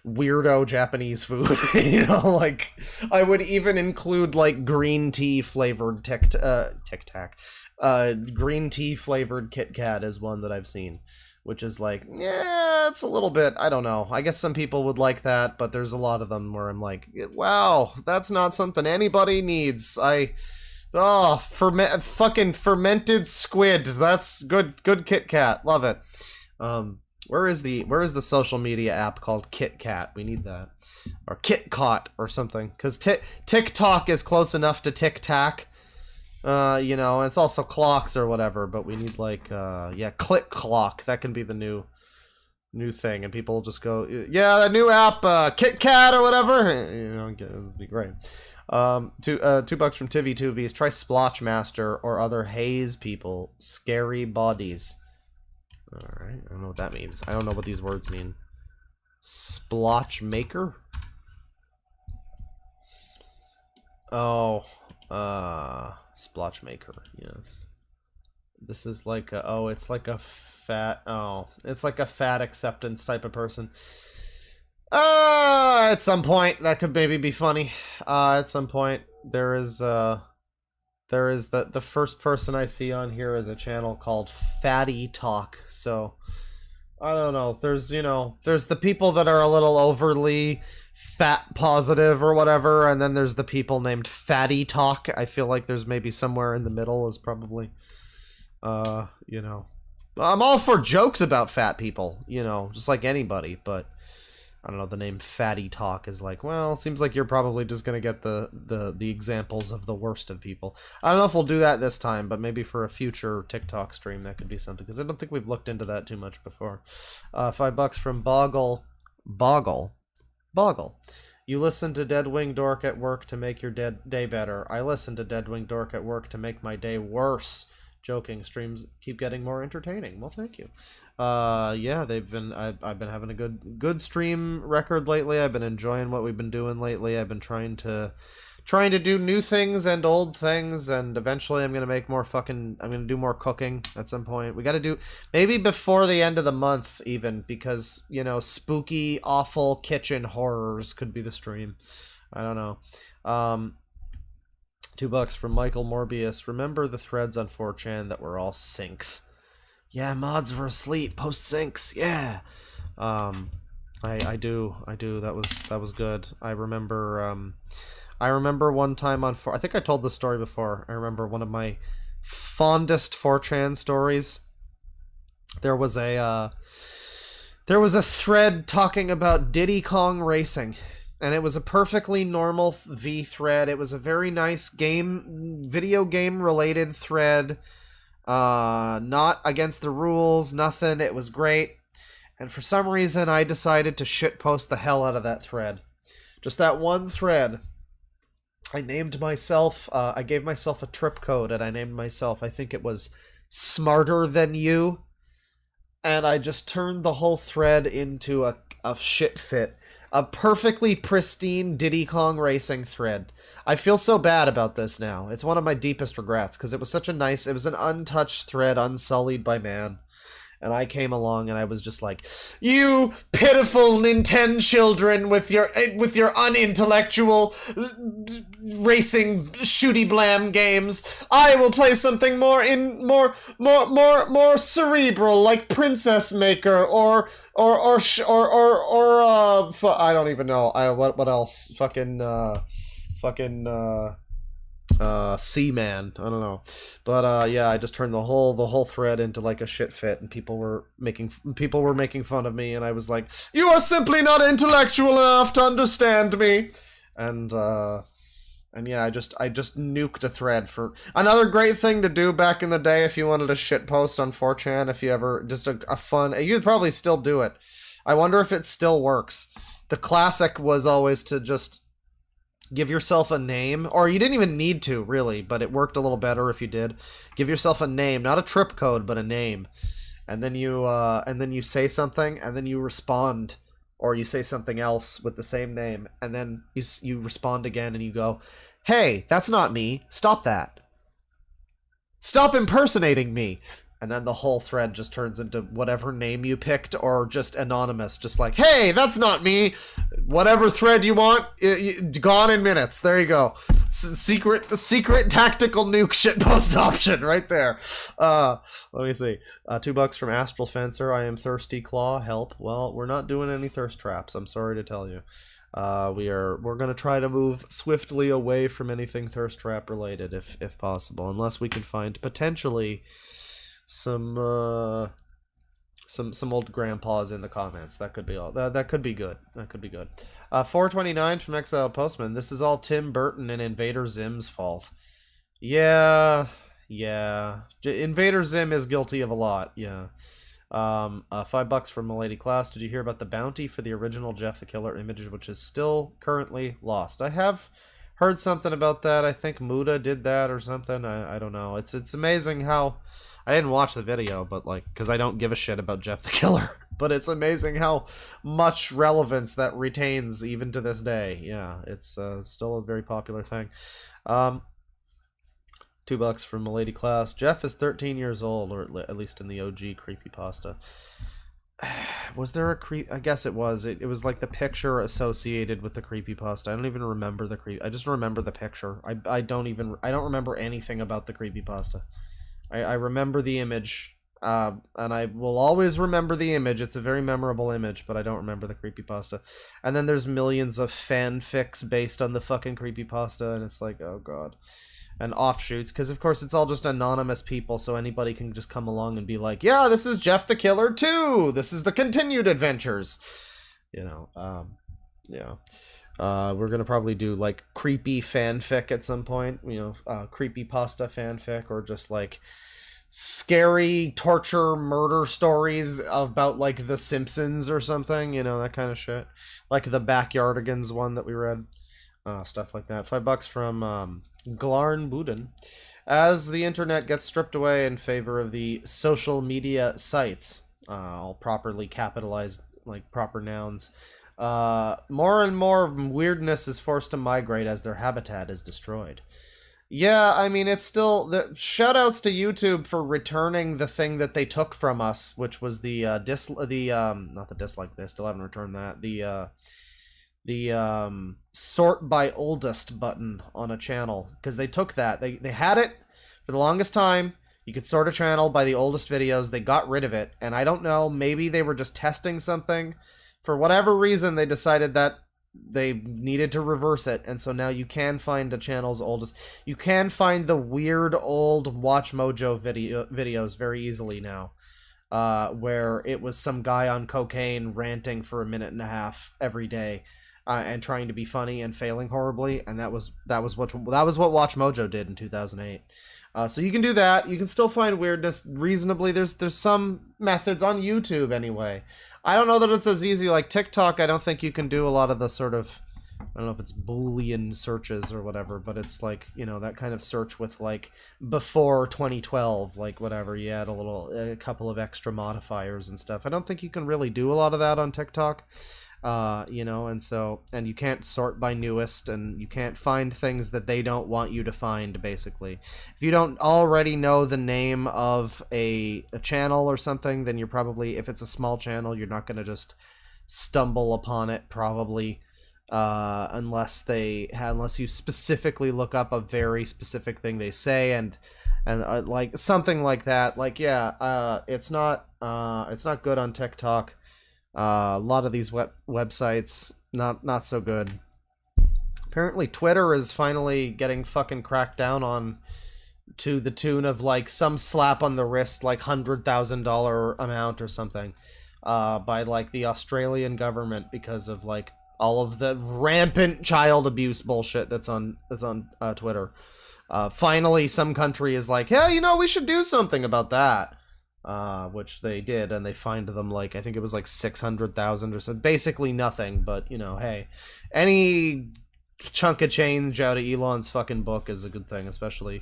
weirdo Japanese food. You know, like I would even include like green tea flavored Tic Tac. Green tea flavored Kit Kat is one that I've seen, which is like, yeah, it's a little bit, I don't know. I guess some people would like that, but there's a lot of them where I'm like, wow, that's not something anybody needs. Fucking fermented squid. That's good Kit Kat. Love it. Where is the social media app called Kit Kat? We need that. Or Kit Cot or something. Because TikTok is close enough to Tic Tac. You know, it's also clocks or whatever, but we need like, Click Clock. That can be the new thing, and people will just go, yeah, the new app, Kit Kat or whatever. You know, it'd be great. $2 from Tivy 2Vs. Try Splotch Master or other haze people. Scary bodies. Alright, I don't know what that means. I don't know what these words mean. Splotch Maker? Oh, Splotch Maker, yes. This is like a, it's like a fat acceptance type of person. At some point, that could maybe be funny. At some point, there is the first person I see on here is a channel called Fatty Talk, so I don't know. There's the people that are a little overly fat positive or whatever, and then there's the people named Fatty Talk. I feel like there's maybe somewhere in the middle is probably, I'm all for jokes about fat people, just like anybody, but I don't know, the name Fatty Talk is like, well, seems like you're probably just gonna get the examples of the worst of people. I don't know if we'll do that this time, but maybe for a future TikTok stream that could be something, because I don't think we've looked into that too much before. $5 from Boggle. You listen to DeadwingDork at work to make your day better. I listen to DeadwingDork at work to make my day worse. Joking. Streams keep getting more entertaining. Well, thank you. Yeah, I've been having a good stream record lately. I've been enjoying what we've been doing lately. I've been trying to do new things and old things, and eventually I'm gonna do more cooking at some point. We gotta do maybe before the end of the month even, because spooky, awful kitchen horrors could be the stream. I don't know. $2 from Michael Morbius. Remember the threads on 4chan that were all sinks? Yeah, mods were asleep. Post sinks. Yeah. I do. That was good. I remember one time on I think I told this story before. I remember one of my fondest 4chan stories. There was a thread talking about Diddy Kong Racing, and it was a perfectly normal V thread. It was a very nice video game related thread. Not against the rules, nothing. It was great. And for some reason, I decided to shitpost the hell out of that thread. Just that one thread. I named myself, I gave myself a trip code, and I named myself, I think it was Smarter Than You. And I just turned the whole thread into a shit fit. a perfectly pristine Diddy Kong Racing thread. I feel so bad about this now. It's one of my deepest regrets, because it was such a nice, it was an untouched thread, unsullied by man. And I came along and I was just like, you pitiful Nintendo children with your unintellectual racing shooty blam games. I will play something more cerebral, like Princess Maker or I don't even know. What else? Seaman. I don't know, but yeah, I just turned the whole thread into like a shit fit, and people were making fun of me, and I was like, you are simply not intellectual enough to understand me, and yeah, I just nuked a thread. For another great thing to do back in the day if you wanted to shit post on 4chan, if you ever just a fun, you'd probably still do it. I wonder if it still works. The classic was always to just give yourself a name, or you didn't even need to, really, but it worked a little better if you did. Give yourself a name, not a trip code, but a name. And then you say something, and then you respond, or you say something else with the same name, and then you respond again, and you go, hey, that's not me. Stop that. Stop impersonating me. And then the whole thread just turns into whatever name you picked, or just anonymous, just like, hey, that's not me. Whatever thread you want, gone in minutes. There you go. Secret tactical nuke shitpost option right there. Let me see. $2 from Astral Fencer. I am Thirsty Claw. Help. Well, we're not doing any thirst traps. I'm sorry to tell you. We're gonna try to move swiftly away from anything thirst trap related, if possible, unless we can find potentially some old grandpas in the comments. That could be all. That could be good. That could be good. 429 from Exiled Postman. This is all Tim Burton and Invader Zim's fault. Yeah. Invader Zim is guilty of a lot. Yeah. $5 from Milady Class. Did you hear about the bounty for the original Jeff the Killer image, which is still currently lost? I have heard something about that. I think Muda did that or something. I don't know. It's amazing how. I didn't watch the video, but like, because I don't give a shit about Jeff the Killer. But it's amazing how much relevance that retains even to this day. Yeah, it's still a very popular thing. $2 from Milady Class. Jeff is 13 years old, or at least in the OG creepypasta. Was there a creep? I guess it was. It was like the picture associated with the creepypasta. I don't even remember the I just remember the picture. I don't remember anything about the creepypasta. I remember the image, and I will always remember the image. It's a very memorable image, but I don't remember the creepypasta. And then there's millions of fanfics based on the fucking creepypasta, and it's like, oh god. And offshoots, because of course it's all just anonymous people, so anybody can just come along and be like, yeah, this is Jeff the Killer 2! This is the continued adventures! You know, yeah. We're gonna probably do like creepy fanfic at some point, you know, creepypasta fanfic, or just like scary torture murder stories about like The Simpsons or something, you know, that kind of shit. Like the Backyardigans one that we read. Stuff like that. $5 from Glarn Budin. As the internet gets stripped away in favor of the social media sites, all properly capitalized, like proper nouns, more and more weirdness is forced to migrate as their habitat is destroyed. Yeah, I mean, it's still... shoutouts to YouTube for returning the thing that they took from us, which was the, not the dislike, they still haven't returned that, the sort by oldest button on a channel, because they took that. They had it for the longest time. You could sort a channel by the oldest videos. They got rid of it, and I don't know, maybe they were just testing something. For whatever reason, they decided that they needed to reverse it, and so now you can find a channel's oldest. You can find the weird old Watch Mojo videos very easily now, where it was some guy on cocaine ranting for 1.5 minutes every day, and trying to be funny and failing horribly, and that was what Watch Mojo did in 2008. So you can do that. You can still find weirdness reasonably. There's some methods on YouTube anyway. I don't know that it's as easy like TikTok. I don't think you can do a lot of the sort of, I don't know if it's Boolean searches or whatever, but it's like, you know, that kind of search with like before 2012, like whatever, you add a couple of extra modifiers and stuff. I don't think you can really do a lot of that on TikTok. You know, and you can't sort by newest, and you can't find things that they don't want you to find, basically. If you don't already know the name of a channel or something, then you're probably, if it's a small channel, you're not going to just stumble upon it, probably, unless you specifically look up a very specific thing they say, and like something like that. Like, yeah, it's not good on TikTok. A lot of these websites, not so good. Apparently Twitter is finally getting fucking cracked down on, to the tune of like some slap on the wrist, like $100,000 amount or something, by like the Australian government, because of like all of the rampant child abuse bullshit that's on Twitter. Finally some country is like, yeah, you know, we should do something about that. Which they did, and they fined them like, I think it was like 600,000 or so. Basically nothing, but, you know, hey, any chunk of change out of Elon's fucking book is a good thing, especially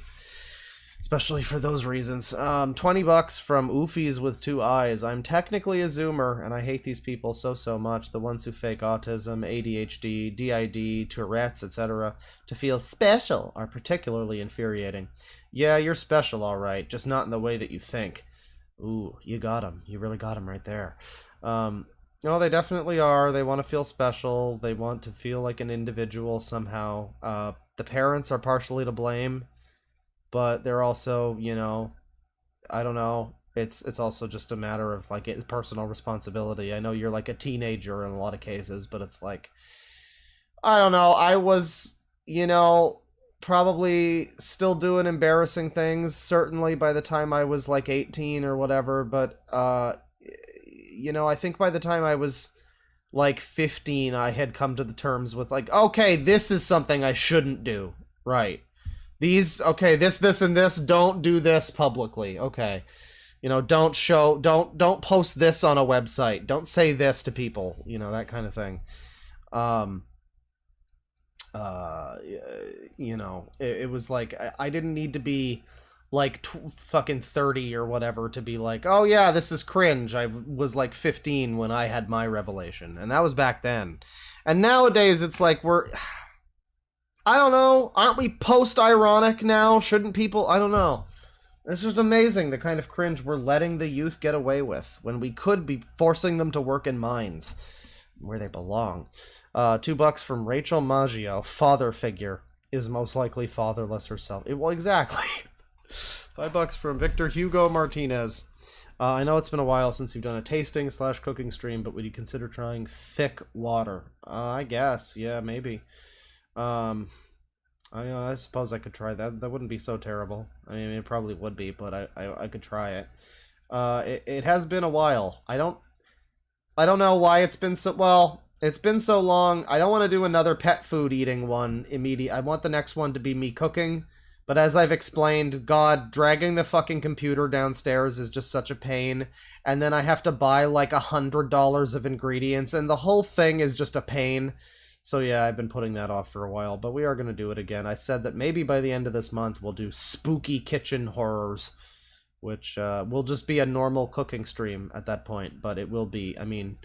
for those reasons. $20 from Oofies with 2 eyes. I'm technically a Zoomer, and I hate these people so much. The ones who fake autism, ADHD, DID, Tourette's, etc. To feel special are particularly infuriating. Yeah, you're special, alright, just not in the way that you think. Ooh, you got him. You really got him right there. No, they definitely are. They want to feel special. They want to feel like an individual somehow. The parents are partially to blame, but they're also, you know, I don't know. It's also just a matter of like personal responsibility. I know you're like a teenager in a lot of cases, but it's like, I don't know. I was, you know, probably still doing embarrassing things, certainly by the time I was like 18 or whatever, but you know, I think by the time I was like 15, I had come to the terms with like, okay, this is something I shouldn't do, right? This, and this, don't do this publicly, okay? You know, don't post this on a website, don't say this to people, you know, that kind of thing. You know, it was like, I didn't need to be like fucking 30 or whatever to be like, oh yeah, this is cringe. I was like 15 when I had my revelation, and that was back then. And nowadays it's like I don't know, aren't we post-ironic now? Shouldn't people? I don't know. It's just amazing the kind of cringe we're letting the youth get away with, when we could be forcing them to work in mines where they belong. $2 from Rachel Maggio. Father figure is most likely fatherless herself. Well, exactly. $5 from Victor Hugo Martinez. I know it's been a while since you've done a tasting/cooking stream, but would you consider trying thick water? I guess, yeah, maybe. I suppose I could try that. That wouldn't be so terrible. I mean, it probably would be, but I could try it. It has been a while. I don't know why it's been so, well, it's been so long. I don't want to do another pet food eating one immediately. I want the next one to be me cooking. But as I've explained, God, dragging the fucking computer downstairs is just such a pain. And then I have to buy like $100 of ingredients, and the whole thing is just a pain. So yeah, I've been putting that off for a while, but we are going to do it again. I said that maybe by the end of this month we'll do spooky kitchen horrors, which will just be a normal cooking stream at that point. But it will be, I mean,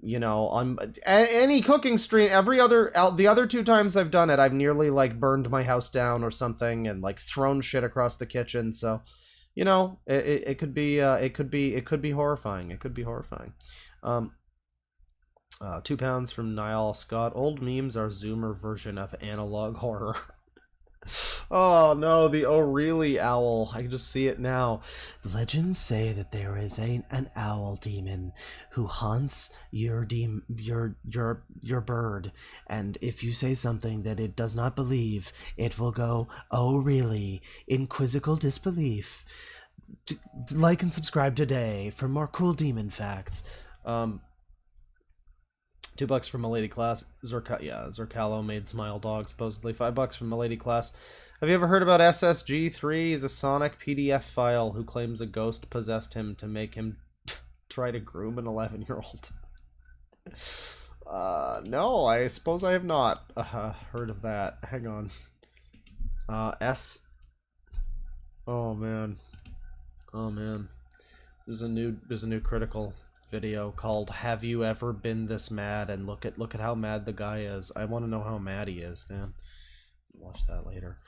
you know, on any cooking stream, the other 2 times I've done it, I've nearly like burned my house down or something, and like thrown shit across the kitchen. So, you know, it could be horrifying. It could be horrifying. £2 from Niall Scott. Old memes are Zoomer version of analog horror. Oh no, the oh really owl. I can just see it now. The legends say that there is an owl demon who haunts your bird, and if you say something that it does not believe, it will go, oh really, in quizzical disbelief. Like and subscribe today for more cool demon facts. $2 from Milady Class. Zerkalo made Smile Dog, supposedly. $5 from Milady Class. Have you ever heard about SSG3? He's a Sonic PDF file who claims a ghost possessed him to make him try to groom an 11-year-old. No, I suppose I have not heard of that. Hang on. Oh man. There's a new critical video called "Have You Ever Been This Mad?" and look at how mad the guy is. I want to know how mad he is, man. Watch that later.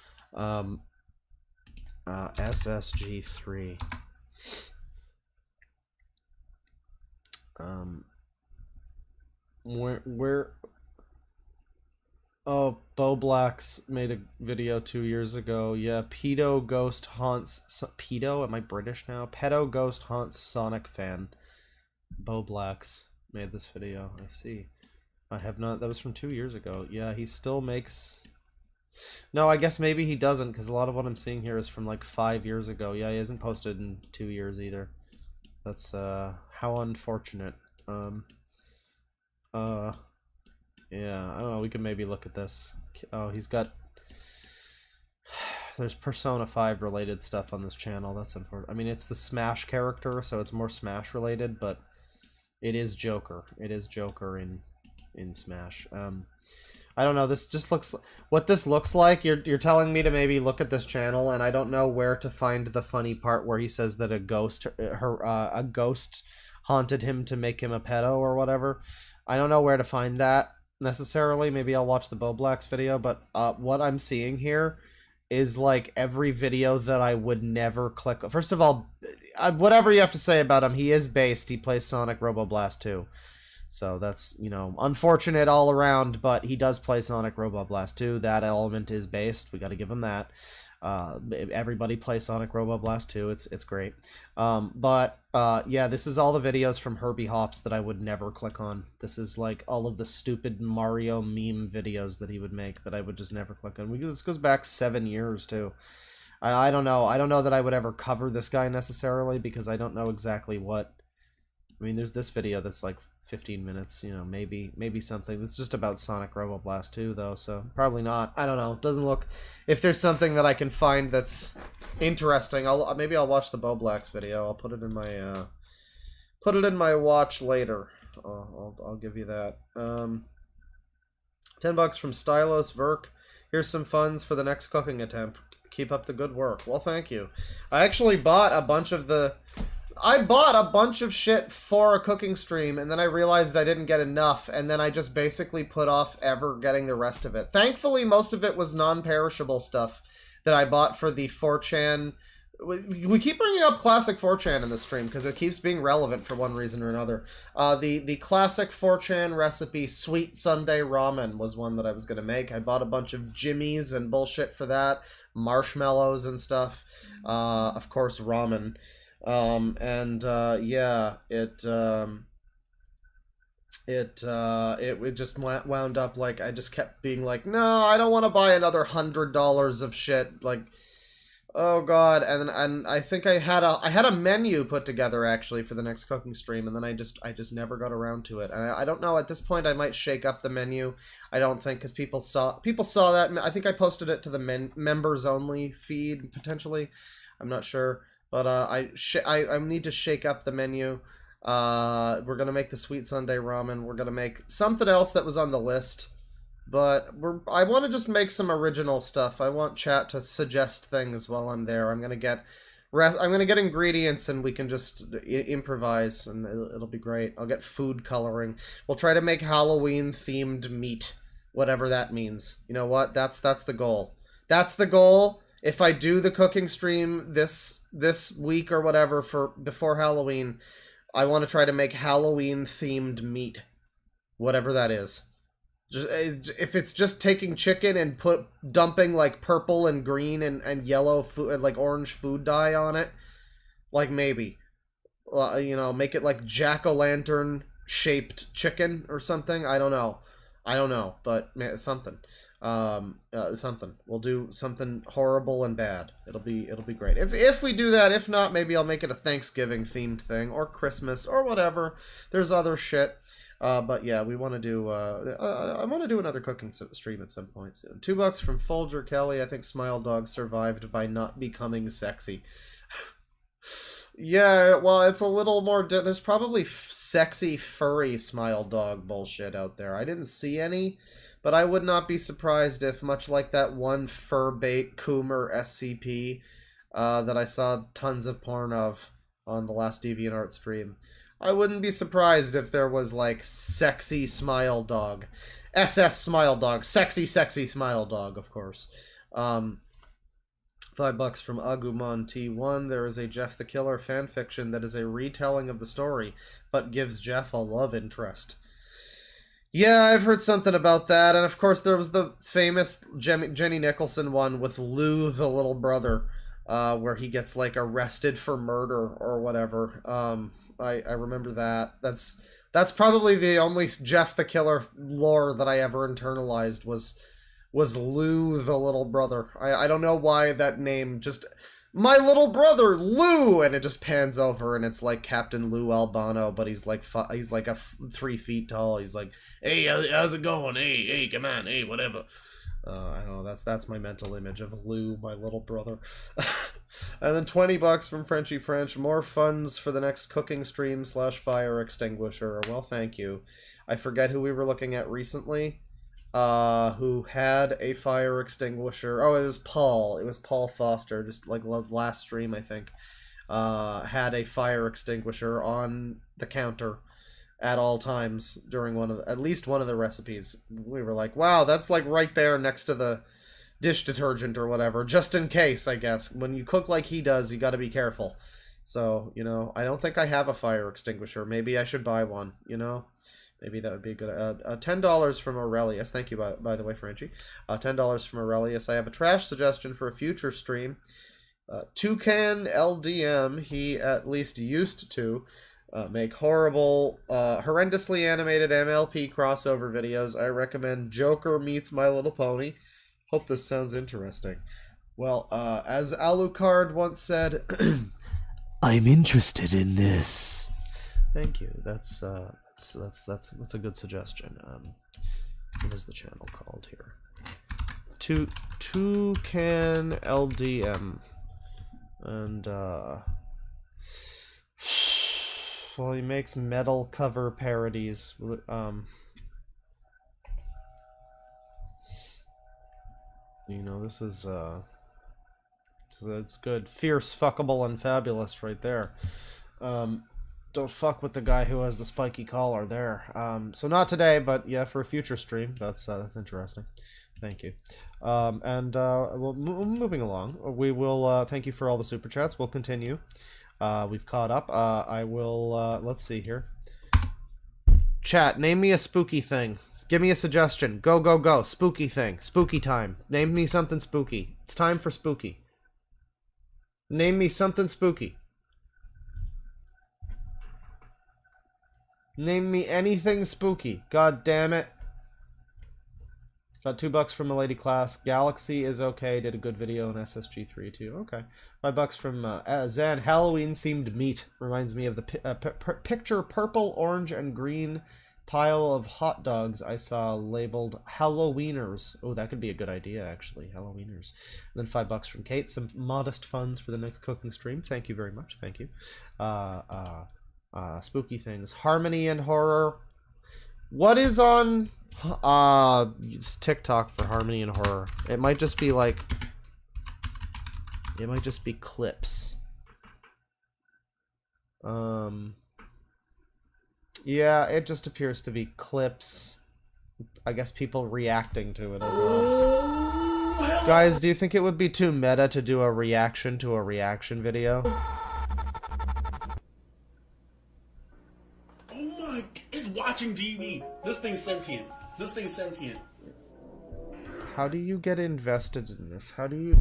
SSG3. Where Oh, Bo Blacks made a video 2 years ago. Yeah, Pedo Ghost haunts... Pedo? Am I British now? Pedo Ghost haunts Sonic fan. Bo Blacks made this video. I see. I have not... That was from 2 years ago. Yeah, he still makes... No, I guess maybe he doesn't, because a lot of what I'm seeing here is from like 5 years ago. Yeah, he hasn't posted in 2 years either. That's, how unfortunate. Yeah, I don't know, we can maybe look at this. Oh, he's got... There's Persona 5 related stuff on this channel, that's unfortunate. I mean, it's the Smash character, so it's more Smash related, but it is Joker. It is Joker in Smash. I don't know, this just looks... What this looks like, you're telling me to maybe look at this channel, and I don't know where to find the funny part where he says that a ghost haunted him to make him a pedo or whatever. I don't know where to find that necessarily. Maybe I'll watch the Bo Blacks video, but what I'm seeing here is like every video that I would never click. First of all, whatever you have to say about him, he is based. He plays Sonic Robo Blast 2. So that's, you know, unfortunate all around, but he does play Sonic Robo Blast 2. That element is based. We got to give him that. Everybody plays Sonic Robo Blast 2. It's great. Yeah, this is all the videos from Herbie Hops that I would never click on. This is like all of the stupid Mario meme videos that he would make that I would just never click on. This goes back 7 years too. I don't know. I don't know that I would ever cover this guy necessarily because I don't know exactly what. I mean, there's this video that's like 15 minutes, you know, maybe something. This is just about Sonic Robo Blast 2 though, so probably not. I don't know. Doesn't look... If there's something that I can find that's interesting, maybe I'll watch the Bo Blacks video. I'll put it in my watch later. I'll give you that. $10 from Stylos Verk. Here's some funds for the next cooking attempt. Keep up the good work. Well, thank you. I actually bought a bunch of shit for a cooking stream, and then I realized I didn't get enough, and then I just basically put off ever getting the rest of it. Thankfully, most of it was non-perishable stuff that I bought for the 4chan. We keep bringing up classic 4chan in the stream, because it keeps being relevant for one reason or another. The classic 4chan recipe, Sweet Sunday Ramen, was one that I was going to make. I bought a bunch of Jimmys and bullshit for that, marshmallows and stuff. Of course, ramen. Yeah, it just wound up like I just kept being like, no, I don't want to buy another $100 of shit. Like, oh god. And I think I had a menu put together actually for the next cooking stream, and then I just never got around to it. And I don't know, at this point I might shake up the menu. I don't think, because people saw that. I think I posted it to the members only feed potentially. I'm not sure. But I need to shake up the menu. We're gonna make the Sweet Sunday Ramen. We're gonna make something else that was on the list. But I want to just make some original stuff. I want chat to suggest things while I'm there. I'm gonna get ingredients, and we can just improvise, and it'll be great. I'll get food coloring. We'll try to make Halloween themed meat, whatever that means. You know what? That's the goal. That's the goal. If I do the cooking stream this week or whatever for before Halloween, I want to try to make Halloween themed meat, whatever that is. If it's just taking chicken and dumping like purple and green and yellow food, like orange food dye on it, like maybe, you know, make it like jack-o'-lantern shaped chicken or something. I don't know, but something. Something. We'll do something horrible and bad. It'll be great. If we do that, if not, maybe I'll make it a Thanksgiving themed thing, or Christmas, or whatever. There's other shit. But yeah, we want to do, I want to do another cooking stream at some point soon. $2 from Folger Kelly. I think Smile Dog survived by not becoming sexy. Yeah, well, it's a little more, there's probably sexy, furry Smile Dog bullshit out there. I didn't see any. But I would not be surprised if, much like that one fur-bait Coomer SCP that I saw tons of porn of on the last DeviantArt stream, I wouldn't be surprised if there was, like, sexy smile dog. SS smile dog. Sexy smile dog, of course. $5 from Agumon T1. There is a Jeff the Killer fanfiction that is a retelling of the story, but gives Jeff a love interest. Yeah, I've heard something about that, and of course there was the famous Jenny Nicholson one with Lou the little brother, where he gets, like, arrested for murder or whatever. I remember that. That's probably the only Jeff the Killer lore that I ever internalized was Lou the little brother. I don't know why that name just... My little brother, Lou! And it just pans over and it's like Captain Lou Albano, but he's like 3 feet tall. He's like, hey, how's it going? Hey, come on, hey, whatever. I don't know, that's my mental image of Lou, my little brother. And then $20 from Frenchy French. More funds for the next cooking stream / fire extinguisher. Well, thank you. I forget who we were looking at recently. Who had a fire extinguisher. Oh, it was Paul. It was Paul Foster, just like last stream, I think. Had a fire extinguisher on the counter at all times during at least one of the recipes. We were like, wow, that's like right there next to the dish detergent or whatever, just in case, I guess. When you cook like he does, you gotta be careful. So, you know, I don't think I have a fire extinguisher. Maybe I should buy one, you know? Maybe that would be good. $10 from Aurelius. Thank you, by the way, Frenchie. $10 from Aurelius. I have a trash suggestion for a future stream. Toucan LDM, he at least used to make horrible, horrendously animated MLP crossover videos. I recommend Joker Meets My Little Pony. Hope this sounds interesting. Well, as Alucard once said, I'm interested in this. Thank you. That's a good suggestion. What is the channel called here? Toucan LDM. And well, he makes metal cover parodies. You know, this is it's good. Fierce, fuckable, and fabulous right there. Don't fuck with the guy who has the spiky collar there. So not today, but yeah, for a future stream. That's interesting. Thank you. Well, moving along, we will thank you for all the super chats. We'll continue. We've caught up. I will let's see here. Chat, name me a spooky thing. Give me a suggestion. Go, go, go. Spooky thing. Spooky time. Name me something spooky. It's time for spooky. Name me something spooky. Name me anything spooky. God damn it. Got $2 from a lady class. Galaxy is okay. Did a good video on SSG3 too. Okay. $5 from Zen. Halloween themed meat. Reminds me of the picture purple, orange, and green pile of hot dogs I saw labeled Halloweeners. Oh, that could be a good idea, actually. Halloweeners. And then $5 from Kate. Some modest funds for the next cooking stream. Thank you very much. Thank you. Spooky things. Harmony and horror. What is on it's TikTok for Harmony and horror? It might just be like, it might just be clips. Yeah, it just appears to be clips. I guess people reacting to it overall. Guys, do you think it would be too meta to do a reaction to a reaction video? It's watching TV. This thing's sentient. This thing's sentient. How do you get invested in this? How do you...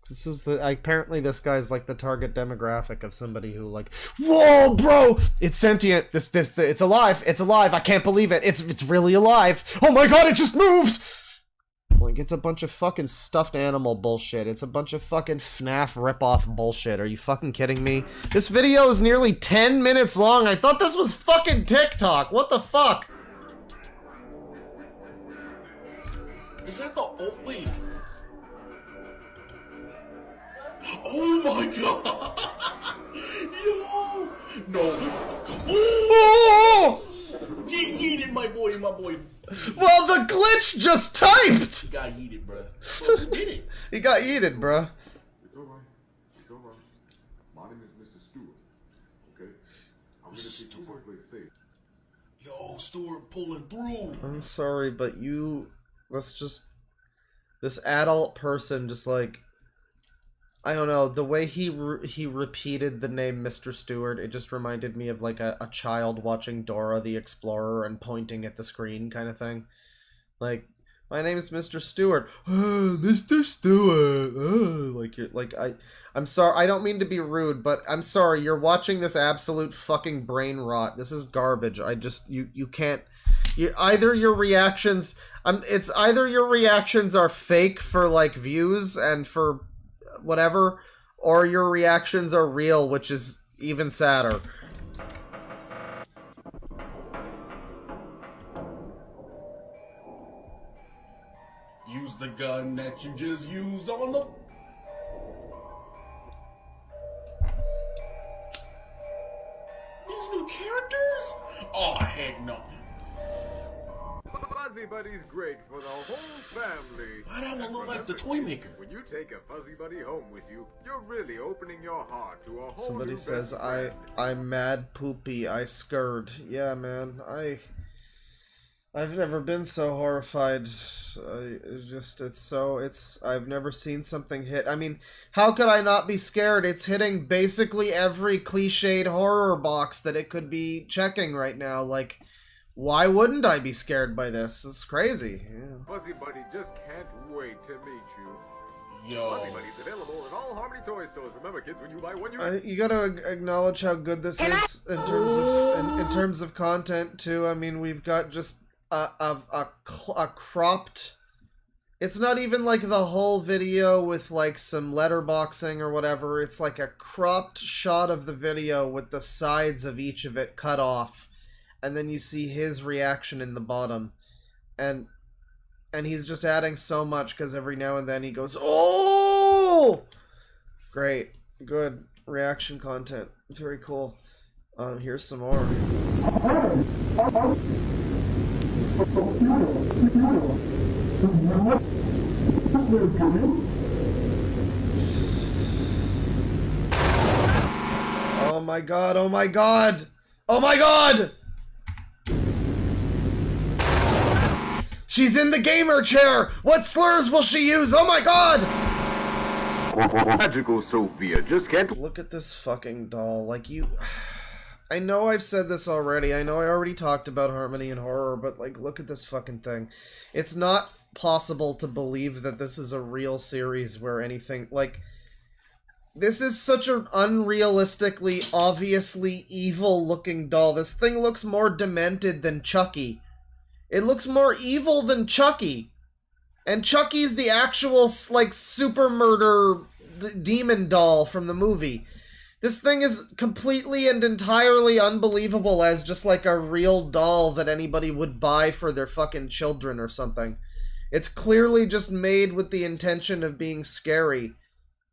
This is the... Apparently this guy's like the target demographic of somebody who like... Whoa, bro! It's sentient! It's alive! It's alive! I can't believe it! It's really alive! Oh my god, it just moved! Like, it's a bunch of fucking stuffed animal bullshit. It's a bunch of fucking FNAF ripoff bullshit. Are you fucking kidding me? This video is nearly 10 minutes long. I thought this was fucking TikTok. What the fuck? Is that the old... Wait. Oh my god! Yo! No. Oh! Get yeeted, my boy, my boy. Well, the glitch just typed! He got yeeted, bruh. Bro, who did it? He got yeeted, bruh. It's alright. It's alright. My name is Mr. Mr. Stewart. Yo, Stewart pulling through. I'm sorry, but this adult person just like, I don't know, the way he repeated the name Mr. Stewart, it just reminded me of like a child watching Dora the Explorer and pointing at the screen kind of thing. Like, my name is Mr. Stewart. Mr. Stewart. I'm sorry, I don't mean to be rude, but I'm sorry, you're watching this absolute fucking brain rot. This is garbage. You can't, either your reactions, it's either your reactions are fake for like views and for whatever, or your reactions are real, which is even sadder. Use the gun that you just used on the... These new characters? Oh, heck no. Fuzzy Buddy's great for the whole family. Why that one look like the toy maker? When you take a Fuzzy Buddy home with you, you're really opening your heart to a whole Somebody new says, best friend. I'm mad poopy, I scared. Yeah, man, I've never been so horrified. I've never seen something hit. I mean, how could I not be scared? It's hitting basically every cliched horror box that it could be checking right now. Like, why wouldn't I be scared by this? It's crazy. Yeah. Fuzzy Buddy just can't wait to meet you. Yo. Fuzzy Buddy's available in all Harmony toy stores. Remember, kids, when you buy one, You gotta acknowledge how good this is in terms of content too. I mean, we've got just a cropped. It's not even like the whole video with like some letterboxing or whatever. It's like a cropped shot of the video with the sides of each of it cut off, and then you see his reaction in the bottom, and he's just adding so much because every now and then he goes, "Oh, great, good reaction content, very cool." Here's some more. Oh my god, oh my god! Oh my god! She's in the gamer chair! What slurs will she use? Oh my god! Magical Sophia just can't... Look at this fucking doll. Like, I know I've said this already. I know I already talked about Harmony and horror, but, like, look at this fucking thing. It's not possible to believe that this is a real series where anything, like... This is such an unrealistically, obviously evil-looking doll. This thing looks more demented than Chucky. It looks more evil than Chucky. And Chucky's the actual, like, super murder demon doll from the movie. This thing is completely and entirely unbelievable as just, like, a real doll that anybody would buy for their fucking children or something. It's clearly just made with the intention of being scary.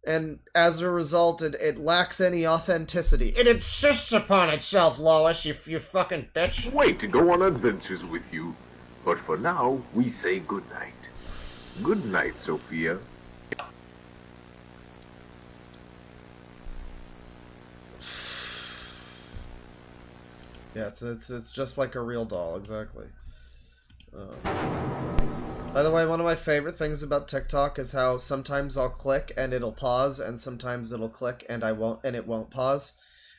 And as a result, it lacks any authenticity. It insists upon itself, Lois, you fucking bitch. Wait to go on adventures with you. But for now, we say good night. Good night, Sophia. Yeah, it's just like a real doll, exactly. By the way, one of my favorite things about TikTok is how sometimes I'll click and it'll pause, and sometimes it'll click and it won't pause.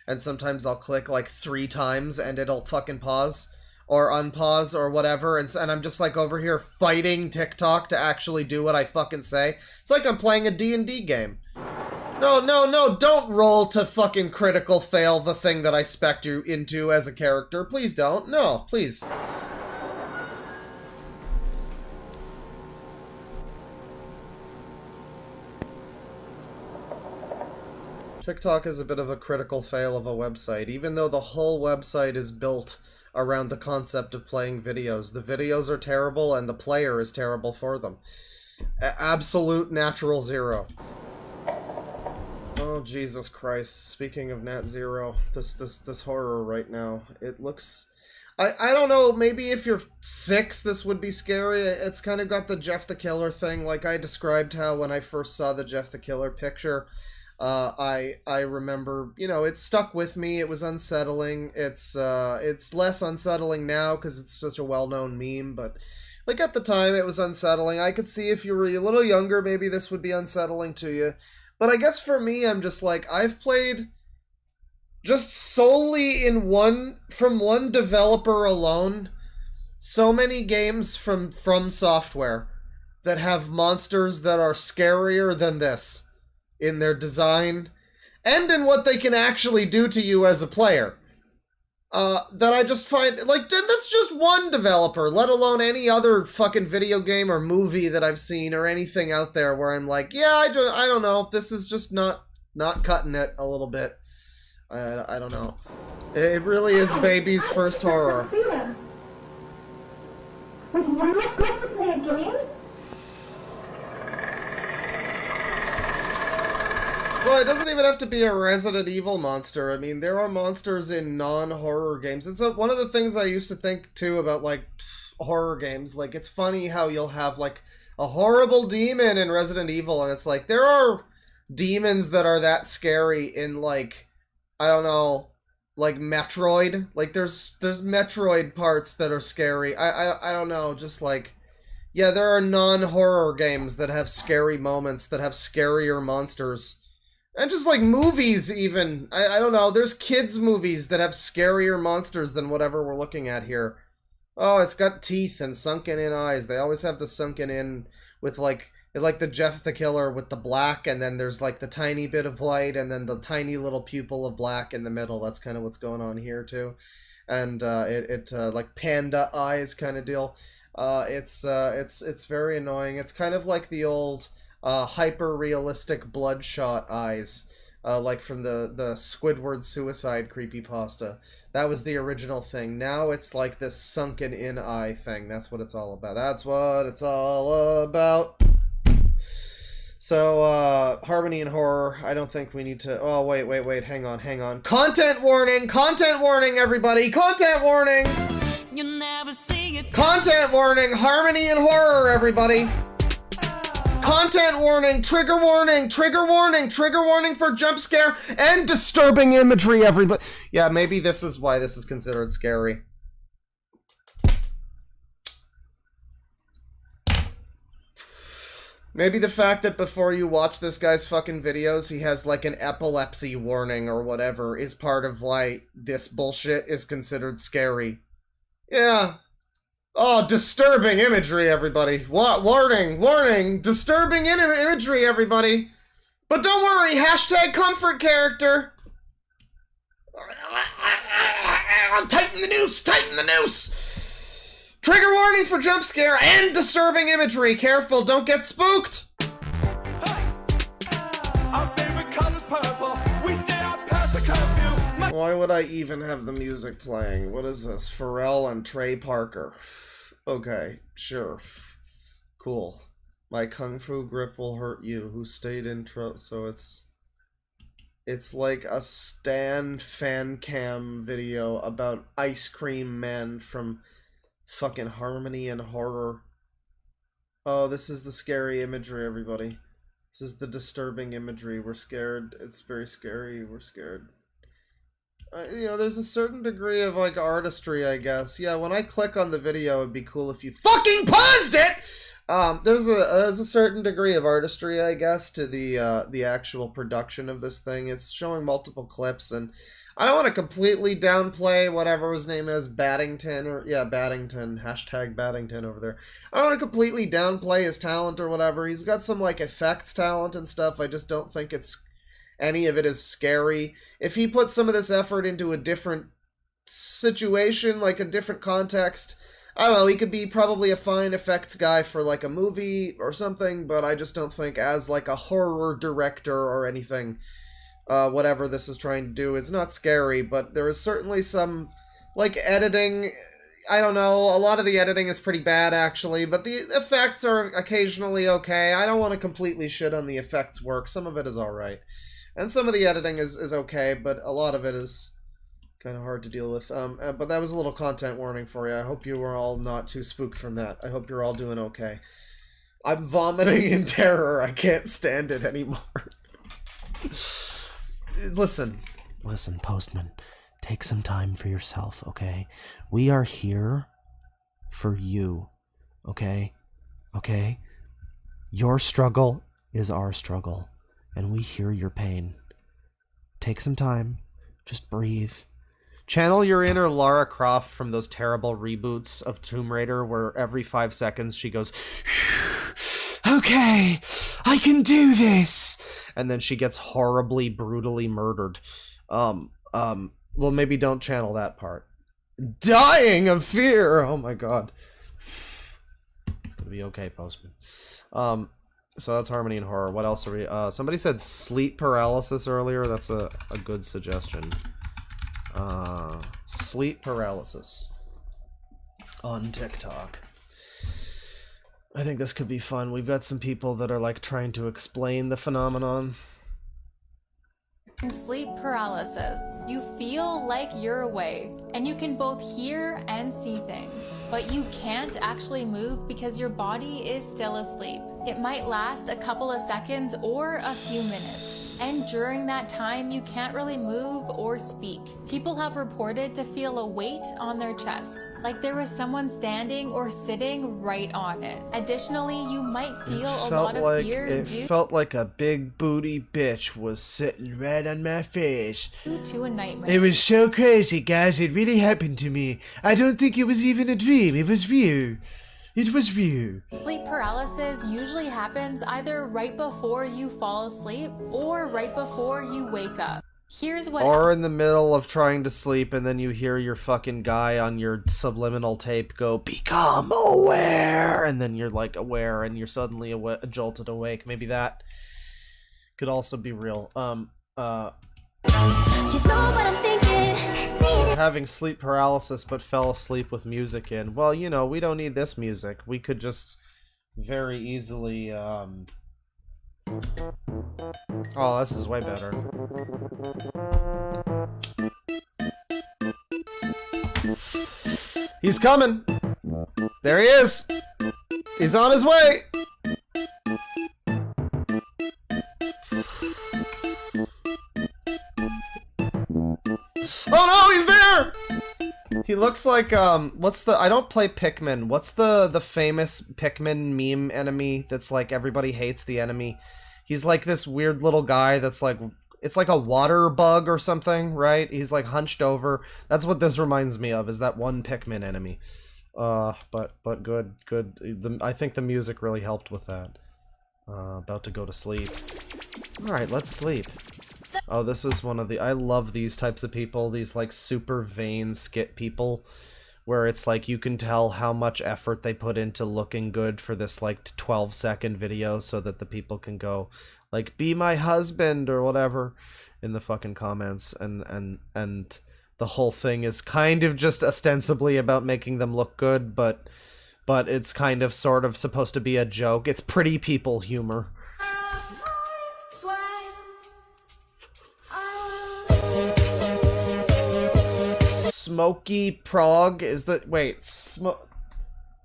And sometimes I'll click like 3 times and it'll fucking pause or unpause or whatever, and I'm just like over here fighting TikTok to actually do what I fucking say. It's like I'm playing a D&D game. No, don't roll to fucking critical fail the thing that I spec'd you into as a character. Please don't. No, please. TikTok is a bit of a critical fail of a website, even though the whole website is built around the concept of playing videos. The videos are terrible and the player is terrible for them. Absolute natural zero. Oh, Jesus Christ. Speaking of Nat Zero, this horror right now, it looks... I don't know, maybe if you're 6, this would be scary. It's kind of got the Jeff the Killer thing, like I described how when I first saw the Jeff the Killer picture, I remember, you know, it stuck with me. It was unsettling. It's less unsettling now because it's such a well-known meme, but like at the time it was unsettling. I could see if you were a little younger, maybe this would be unsettling to you. But I guess for me, I'm just like, I've played just solely from one developer alone, so many games from Software that have monsters that are scarier than this in their design and in what they can actually do to you as a player. That I just find, like, that's just one developer, let alone any other fucking video game or movie that I've seen or anything out there where I'm like, yeah, I don't know, this is just not cutting it a little bit. I don't know. It really is baby's first horror. Would you like to play a game? Well, it doesn't even have to be a Resident Evil monster. I mean, there are monsters in non-horror games. It's one of the things I used to think, too, about, like, horror games. Like, it's funny how you'll have, like, a horrible demon in Resident Evil, and it's like, there are demons that are that scary in, like, I don't know, like Metroid. Like, there's Metroid parts that are scary. I don't know, just like, yeah, there are non-horror games that have scary moments, that have scarier monsters. And just like movies even. I don't know, there's kids movies that have scarier monsters than whatever we're looking at here. Oh, it's got teeth and sunken in eyes. They always have the sunken in with like the Jeff the Killer with the black, and then there's like the tiny bit of light and then the tiny little pupil of black in the middle. That's kind of what's going on here too. And it like panda eyes kind of deal. It's very annoying. It's kind of like the old hyper-realistic Bloodshot eyes, like from the Squidward Suicide creepypasta. That was the original thing. Now it's like this sunken-in eye thing. That's what it's all about. That's what it's all about. So, Harmony and Horror, I don't think we need to... Oh, wait, hang on. Content warning, everybody! Content warning! You never see it. Content warning, Harmony and Horror, everybody! Content warning, trigger warning for jump scare and disturbing imagery, everybody. Yeah, maybe this is why this is considered scary. Maybe the fact that before you watch this guy's fucking videos, he has like an epilepsy warning or whatever is part of why this bullshit is considered scary. Yeah. Oh, disturbing imagery, everybody. What? Warning. Disturbing imagery, everybody. But don't worry, hashtag comfort character. Tighten the noose. Trigger warning for jump scare and disturbing imagery. Careful, don't get spooked. Our favorite color's purple. We stay out past the curfew. Why would I even have the music playing? What is this? Pharrell and Trey Parker. Okay, sure. Cool. My kung fu grip will hurt you. Who stayed intro? So it's like a Stan fan cam video about Ice Cream Man from fucking Harmony and Horror. Oh, this is the scary imagery, everybody. This is the disturbing imagery. We're scared. It's very scary. We're scared. You know, there's a certain degree of, like, artistry, I guess. Yeah, when I click on the video, it'd be cool if you fucking paused it! There's a certain degree of artistry, I guess, to the actual production of this thing. It's showing multiple clips, and I don't want to completely downplay whatever his name is, Baddington, or, yeah, Baddington, hashtag Baddington over there. I don't want to completely downplay his talent or whatever. He's got some, like, effects talent and stuff. I just don't think any of it is scary. If he put some of this effort into a different situation, like a different context, I don't know, he could be probably a fine effects guy for like a movie or something, but I just don't think as like a horror director or anything, whatever this is trying to do is not scary, but there is certainly some, like, editing. I don't know, a lot of the editing is pretty bad actually, but the effects are occasionally okay. I don't want to completely shit on the effects work. Some of it is alright. And some of the editing is okay, but a lot of it is kind of hard to deal with. But that was a little content warning for you. I hope you were all not too spooked from that. I hope you're all doing okay. I'm vomiting in terror. I can't stand it anymore. Listen, Postman. Take some time for yourself, okay? We are here for you, okay? Okay? Your struggle is our struggle, and we hear your pain. Take some time. Just breathe. Channel your inner Lara Croft from those terrible reboots of Tomb Raider where every 5 seconds she goes, okay, I can do this! And then she gets horribly, brutally murdered. Well, maybe don't channel that part. Dying of fear! Oh my god. It's gonna be okay, Postman. So that's Harmony and Horror. What else are we... somebody said sleep paralysis earlier. That's a good suggestion. Sleep paralysis. On TikTok. I think this could be fun. We've got some people that are, like, trying to explain the phenomenon. Sleep paralysis. You feel like you're awake, and you can both hear and see things, but you can't actually move because your body is still asleep. It might last a couple of seconds or a few minutes. And during that time, you can't really move or speak. People have reported to feel a weight on their chest, like there was someone standing or sitting right on it. Additionally, you might feel a lot of fear. It felt like a big booty bitch was sitting right on my face. Due to a nightmare. It was so crazy, guys. It really happened to me. I don't think it was even a dream. It was real. It was real. Sleep paralysis usually happens either right before you fall asleep or right before you wake up. Here's what— Or in the middle of trying to sleep and then you hear your fucking guy on your subliminal tape go, become aware! And then you're like aware and you're suddenly jolted awake. Maybe that could also be real. You know what I'm thinking. Having sleep paralysis but fell asleep with music in. Well, you know, we don't need this music. We could just very easily, Oh, this is way better. He's coming! There he is! He's on his way! Oh no, he's there! He looks like, what's the— I don't play Pikmin. What's the famous Pikmin meme enemy that's like everybody hates the enemy? He's like this weird little guy that's like, it's like a water bug or something, right? He's like hunched over. That's what this reminds me of, is that one Pikmin enemy. But good. I think the music really helped with that. About to go to sleep. Alright, let's sleep. Oh, this is one of the— I love these types of people, these like super vain skit people, where it's like you can tell how much effort they put into looking good for this like 12-second video so that the people can go like, be my husband or whatever in the fucking comments, and the whole thing is kind of just ostensibly about making them look good, but it's kind of sort of supposed to be a joke. It's pretty people humor. Smoky Prog is the— wait,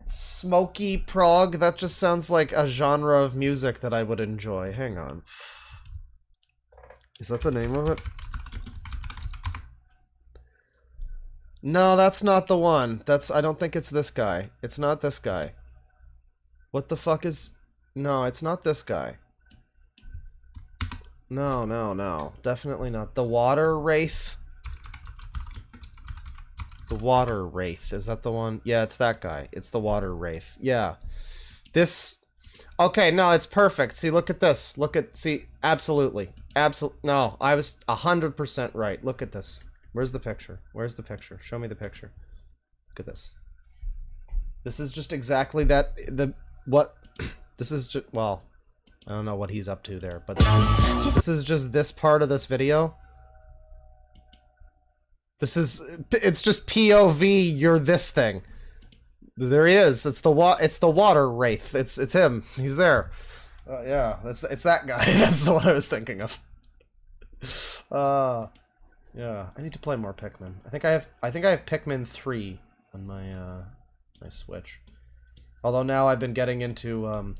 Smoky Prog? That just sounds like a genre of music that I would enjoy. Hang on. Is that the name of it? No, that's not the one. I don't think it's this guy. It's not this guy. What the fuck is— no, it's not this guy. No. Definitely not. The Water Wraith? The Water Wraith. Is that the one? Yeah, it's that guy. It's the Water Wraith. Yeah. This— okay, no, it's perfect. See, look at this. See, absolutely. No, I was 100% right. Look at this. Where's the picture? Where's the picture? Show me the picture. Look at this. This is just exactly that— this is just— well, I don't know what he's up to there, but this is just this part of this video. It's just POV, you're this thing. There he is. It's the Water Wraith. It's him. He's there. Yeah, it's that guy. That's the one I was thinking of. Yeah, I need to play more Pikmin. I think I have Pikmin 3 on my my Switch. Although now I've been getting into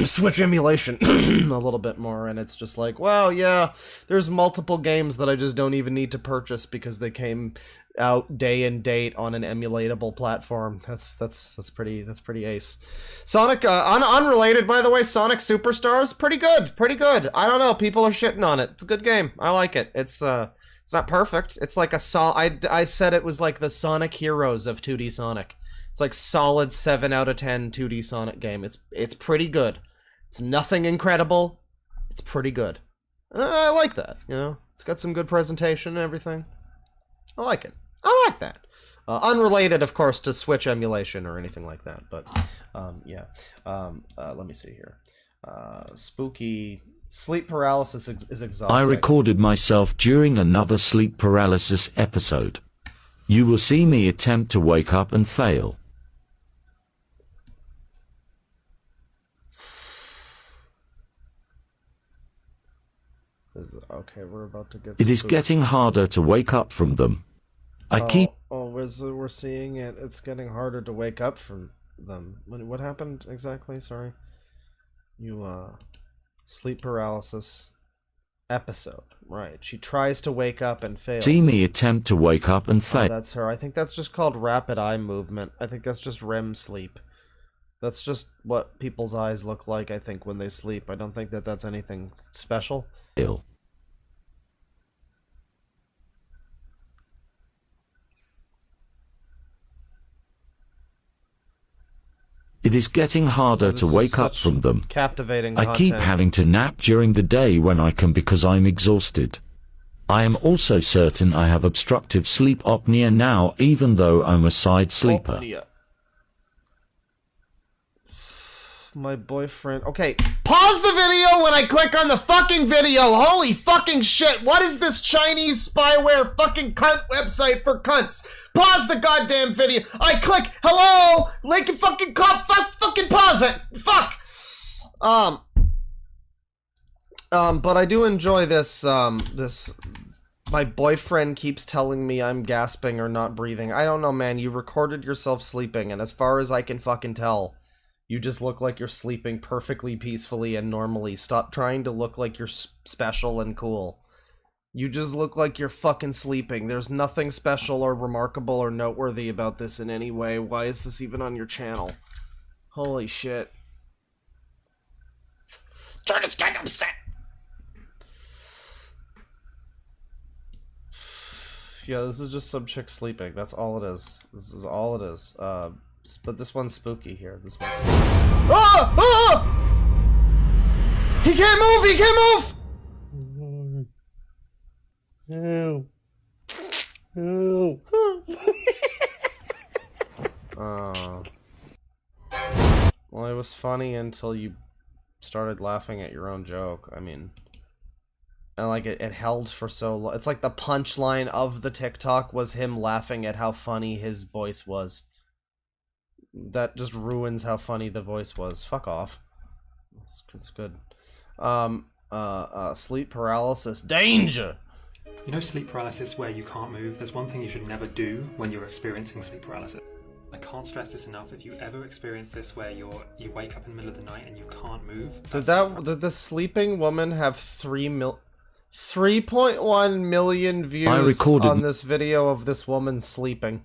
Switch emulation a little bit more, and it's just like, well, yeah, there's multiple games that I just don't even need to purchase because they came out day and date on an emulatable platform. That's pretty ace. Sonic, unrelated, by the way, Sonic Superstars, pretty good. I don't know, people are shitting on it. It's a good game. I like it. It's not perfect. It's like I said it was like the Sonic Heroes of 2D Sonic. It's like solid 7 out of 10 2D Sonic game. It's pretty good. It's nothing incredible. It's pretty good. I like that, you know? It's got some good presentation and everything. I like it. I like that. Unrelated, of course, to Switch emulation or anything like that, but yeah. Let me see here. Spooky sleep paralysis is exhausting. I recorded myself during another sleep paralysis episode. You will see me attempt to wake up and fail. Okay, we're about to get. It is getting harder to wake up from them. We're seeing it. It's getting harder to wake up from them. What happened exactly? Sorry. Sleep paralysis episode. Right. She tries to wake up and fails. See me attempt to wake up and fail. That's her. I think that's just called rapid eye movement. I think that's just REM sleep. That's just what people's eyes look like, I think, when they sleep. I don't think that that's anything special. Fail. It is getting harder to wake up from them. Captivating I keep content. having to nap during the day when I can because I'm exhausted. I am also certain I have obstructive sleep apnea now, even though I'm a side sleeper. Apnea. My boyfriend. Okay, pause the video when I click on the fucking video. Holy fucking shit! What is this Chinese spyware fucking cunt website for cunts? Pause the goddamn video. I click hello. Link and fucking fucking pause it. Fuck. But I do enjoy this. My boyfriend keeps telling me I'm gasping or not breathing. I don't know, man. You recorded yourself sleeping, and as far as I can fucking tell, you just look like you're sleeping perfectly peacefully and normally. Stop trying to look like you're special and cool. You just look like you're fucking sleeping. There's nothing special or remarkable or noteworthy about this in any way. Why is this even on your channel? Holy shit. Turn this guy upset. Yeah, this is just some chick sleeping. That's all it is. This is all it is. But this one's spooky here. This one's spooky. Ah! Ah! He can't move! He can't move! Oh. Well, it was funny until you started laughing at your own joke. I mean, and like it held for so long. It's like the punchline of the TikTok was him laughing at how funny his voice was. That just ruins how funny the voice was. Fuck off. It's good. Sleep paralysis. Danger! You know sleep paralysis where you can't move? There's one thing you should never do when you're experiencing sleep paralysis. I can't stress this enough. If you ever experience this where you wake up in the middle of the night and you can't move. Did the sleeping woman have 3.1 million views on this video of this woman sleeping?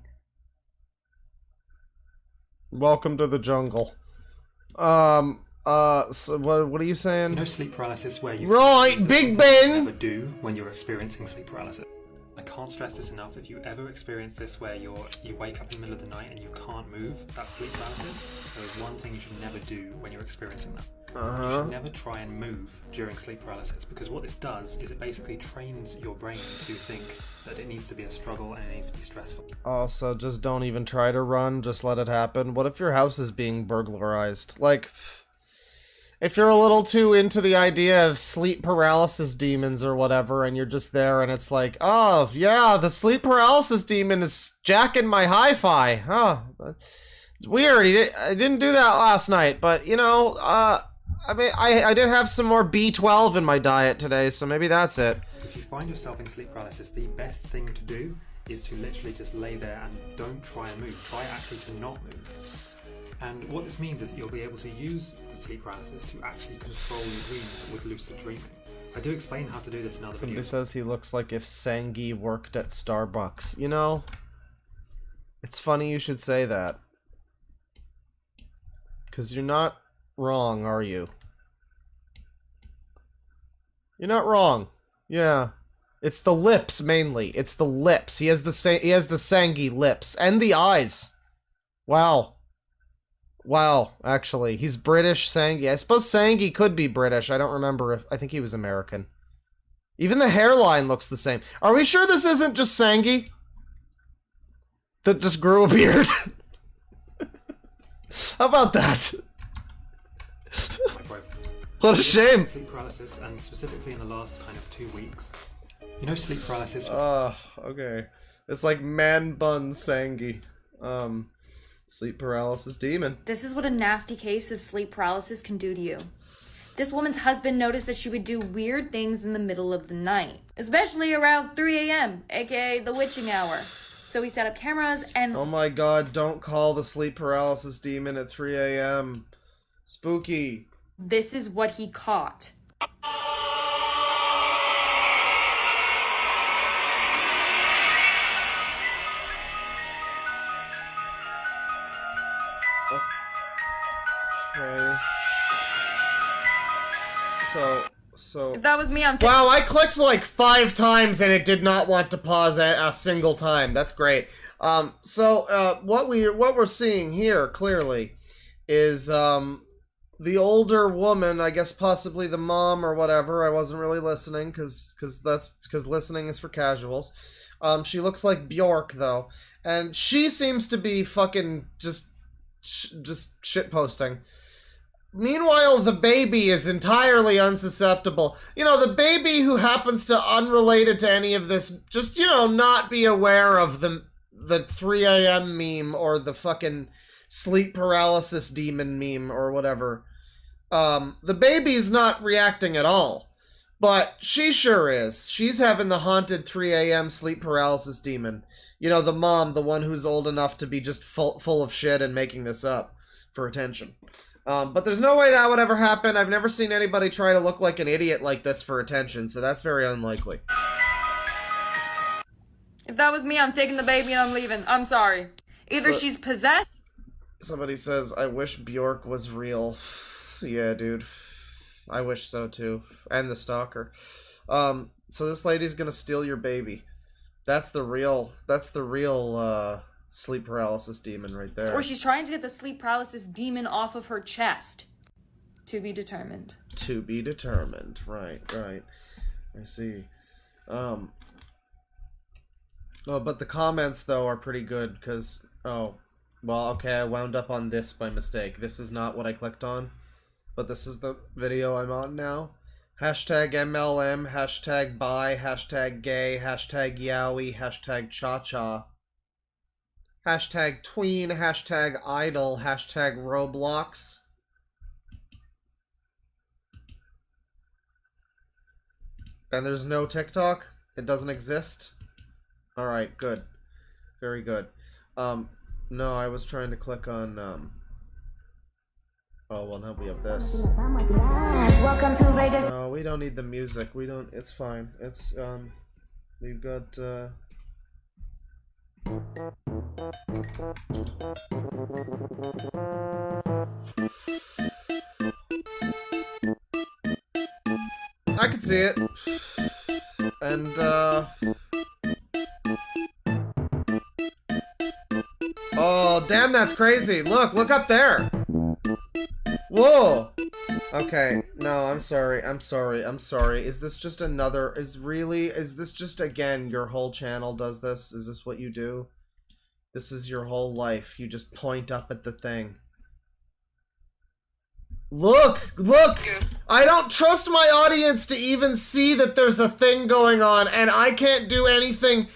Welcome to the jungle. So what are you saying? No sleep paralysis where you Big Ben never do when you're experiencing sleep paralysis. I can't stress this enough. If you ever experience this where you wake up in the middle of the night and you can't move, that's sleep paralysis. There is one thing you should never do when you're experiencing that. You should never try and move during sleep paralysis, because what this does is it basically trains your brain to think that it needs to be a struggle and it needs to be stressful. Also, just don't even try to run, just let it happen. What if your house is being burglarized? Like, if you're a little too into the idea of sleep paralysis demons or whatever, and you're just there and it's like, oh, yeah, the sleep paralysis demon is jacking my hi-fi. Oh, it's weird. I didn't do that last night, but, you know, I mean, I did have some more B12 in my diet today, so maybe that's it. If you find yourself in sleep paralysis, the best thing to do is to literally just lay there and don't try and move. Try actually to not move. And what this means is that you'll be able to use the sleep paralysis to actually control your dreams with lucid dreaming. I do explain how to do this in other Somebody videos. says he looks like if Sangi worked at Starbucks. You know, it's funny you should say that. Because you're not wrong, are you? You're not wrong. Yeah. It's the lips, mainly. It's the lips. He has the Sangi lips. And the eyes. Wow. Wow, actually. He's British, Sangi. I suppose Sangi could be British. I don't remember if... I think he was American. Even the hairline looks the same. Are we sure this isn't just Sangi? That just grew a beard? How about that? What a shame! Sleep paralysis, and specifically in the last kind of 2 weeks. You know sleep paralysis... okay. It's like man bun Sangi. Sleep paralysis demon. This is what a nasty case of sleep paralysis can do to you. This woman's husband noticed that she would do weird things in the middle of the night, especially around 3 a.m., aka the witching hour. So he set up cameras and... Oh my god, don't call the sleep paralysis demon at 3 a.m. Spooky. This is what he caught. Okay. So... If that was me, wow, I clicked like 5 times and it did not want to pause at a single time. That's great. What we're seeing here, clearly, is, the older woman, I guess possibly the mom or whatever, I wasn't really listening, because listening is for casuals. She looks like Bjork, though, and she seems to be fucking just shitposting. Meanwhile, the baby is entirely unsusceptible. You know, the baby who happens to, unrelated to any of this, just, you know, not be aware of the 3 a.m. meme or the fucking sleep paralysis demon meme or whatever. The baby's not reacting at all. But she sure is. She's having the haunted 3 a.m. sleep paralysis demon. You know, the mom, the one who's old enough to be just full of shit and making this up for attention. But there's no way that would ever happen. I've never seen anybody try to look like an idiot like this for attention, so that's very unlikely. If that was me, I'm taking the baby and I'm leaving. I'm sorry. Either she's possessed... Somebody says, I wish Bjork was real. Yeah, dude. I wish so, too. And the stalker. So this lady's gonna steal your baby. That's the real, sleep paralysis demon right there. Or she's trying to get the sleep paralysis demon off of her chest. To be determined. To be determined. Right. I see. Oh, but the comments, though, are pretty good, because... Oh. Well, okay, I wound up on this by mistake. This is not what I clicked on. But this is the video I'm on now. Hashtag MLM, hashtag bi, hashtag gay, hashtag yaoi, hashtag cha-cha. Hashtag tween, hashtag idol, hashtag Roblox. And there's no TikTok? It doesn't exist? Alright, good. Very good. No, I was trying to click on, Oh, well, now we have this. Welcome to Vegas. No, we don't need the music. We don't... It's fine. It's, we've got, I can see it. And, oh, damn, that's crazy. Look up there. Whoa. Okay, no, I'm sorry. Is this just another... Is this just, again, your whole channel does this? Is this what you do? This is your whole life. You just point up at the thing. Look! I don't trust my audience to even see that there's a thing going on, and I can't do anything...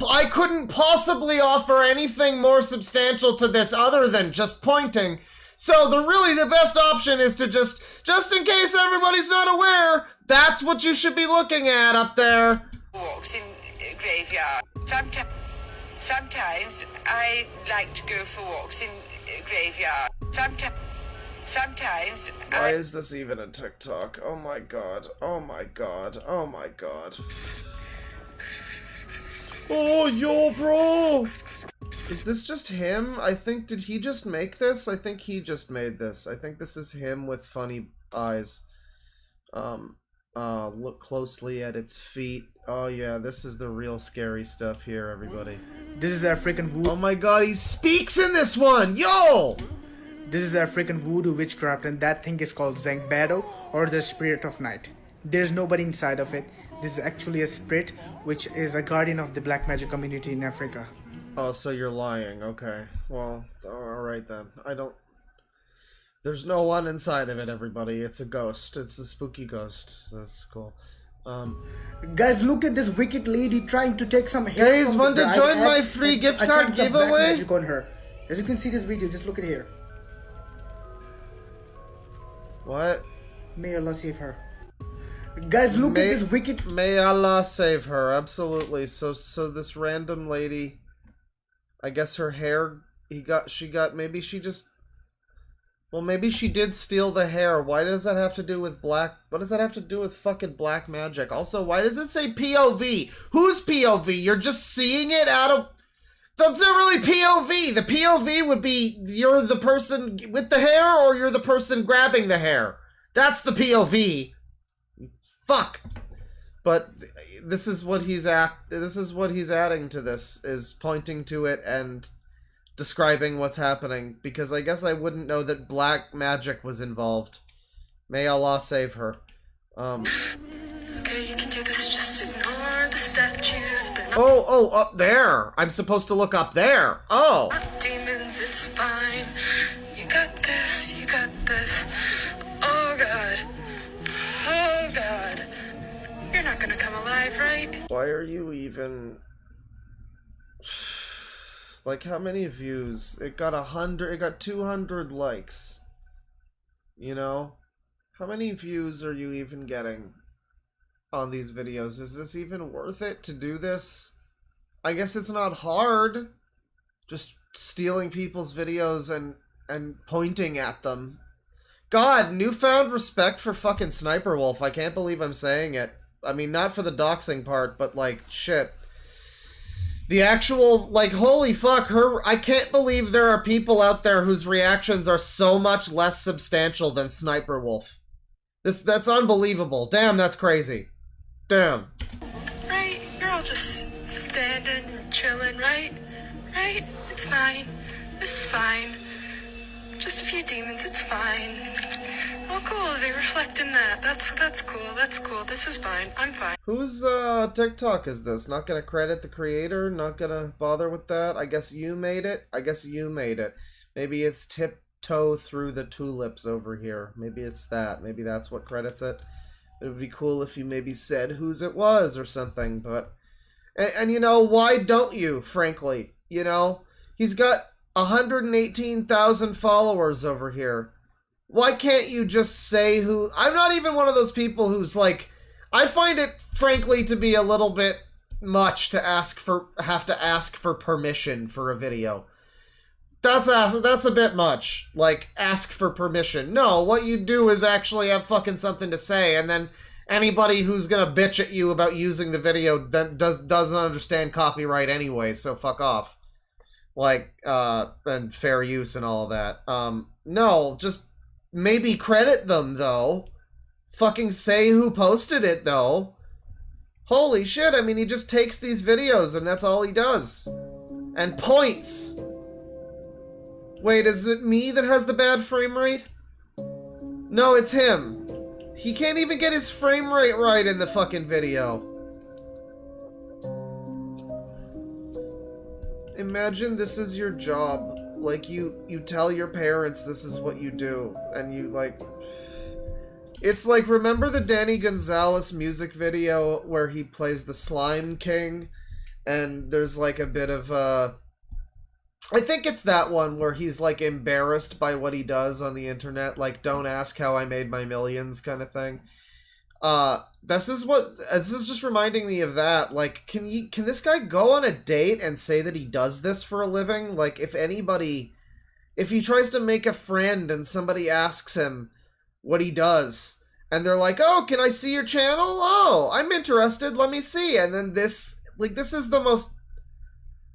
I couldn't possibly offer anything more substantial to this other than just pointing. So the best option is to just in case everybody's not aware, that's what you should be looking at up there. Walks in graveyard. Sometimes I like to go for walks in graveyard. Sometimes Why is this even a TikTok? Oh my god. Oh my god. Oh my god. Oh, yo, bro! Is this just him? I think, did he just make this? I think he just made this. I think this is him with funny eyes. Look closely at its feet. Oh yeah, this is the real scary stuff here, everybody. This is African voodoo. Oh my god, he speaks in this one! Yo! This is African voodoo witchcraft, and that thing is called Zangbado, or the spirit of night. There's nobody inside of it. This is actually a spirit, which is a guardian of the black magic community in Africa. Oh, so you're lying. Okay. Well, alright then. There's no one inside of it, everybody. It's a ghost. It's a spooky ghost. That's cool. Guys, look at this wicked lady trying to take some hair. Guys, want to join my free gift card giveaway? Magic on her. As you can see this video, just look at here. What? May Allah save her. Guys, look at this wicked... May Allah save her, absolutely. So this random lady, I guess her hair, maybe she just... Well, maybe she did steal the hair. Why does that have to do with black... What does that have to do with fucking black magic? Also, why does it say POV? Who's POV? You're just seeing it out of... That's not really POV. The POV would be you're the person with the hair or you're the person grabbing the hair. That's the POV. Fuck. But this is what he's adding to this, is pointing to it and describing what's happening, because I guess I wouldn't know that black magic was involved. May Allah save her. Okay, you can do this, just ignore the statues. Oh, up there! I'm supposed to look up there! Oh! Demons, it's fine. You got this, you got this. Oh god. Oh god. You're not gonna come alive, right? Why are you even... Like, how many views? It got 200 likes. You know? How many views are you even getting on these videos? Is this even worth it to do this? I guess it's not hard. Just stealing people's videos and pointing at them. God, newfound respect for fucking Sniper Wolf. I can't believe I'm saying it. I mean, not for the doxing part, but like, shit. The actual, like, holy fuck, I can't believe there are people out there whose reactions are so much less substantial than Sniper Wolf. That's unbelievable. Damn, that's crazy. Damn. Right? You're all just standing and chilling, right? Right? It's fine. This is fine. Just a few demons, it's fine. Oh cool, they reflect in that. That's cool, that's cool. This is fine. I'm fine. Whose TikTok is this? Not gonna credit the creator? Not gonna bother with that? I guess you made it? I guess you made it. Maybe it's Tiptoe Through the Tulips over here. Maybe it's that. Maybe that's what credits it. It would be cool if you maybe said whose it was or something, but... And you know, why don't you, frankly? You know? He's got 118,000 followers over here. Why can't you just say who... I'm not even one of those people who's like... I find it, frankly, to be a little bit much to have to ask for permission for a video. That's a bit much. Like, ask for permission. No, what you do is actually have fucking something to say, and then anybody who's gonna bitch at you about using the video doesn't understand copyright anyway, so fuck off. Like, and fair use and all of that. No, just maybe credit them, though. Fucking say who posted it, though. Holy shit, I mean, he just takes these videos and that's all he does. And points. Wait, is it me that has the bad frame rate? No, it's him. He can't even get his frame rate right in the fucking video. Imagine this is your job. Like, you tell your parents this is what you do. And you, like... It's like, remember the Danny Gonzalez music video where he plays the Slime King? And there's, like, a bit of, I think it's that one where he's, like, embarrassed by what he does on the internet. Like, don't ask how I made my millions kind of thing. This is just reminding me of that. Like, can this guy go on a date and say that he does this for a living? Like, if anybody If he tries to make a friend and somebody asks him what he does, and they're like, oh, can I see your channel? Oh, I'm interested, let me see. And then this is the most...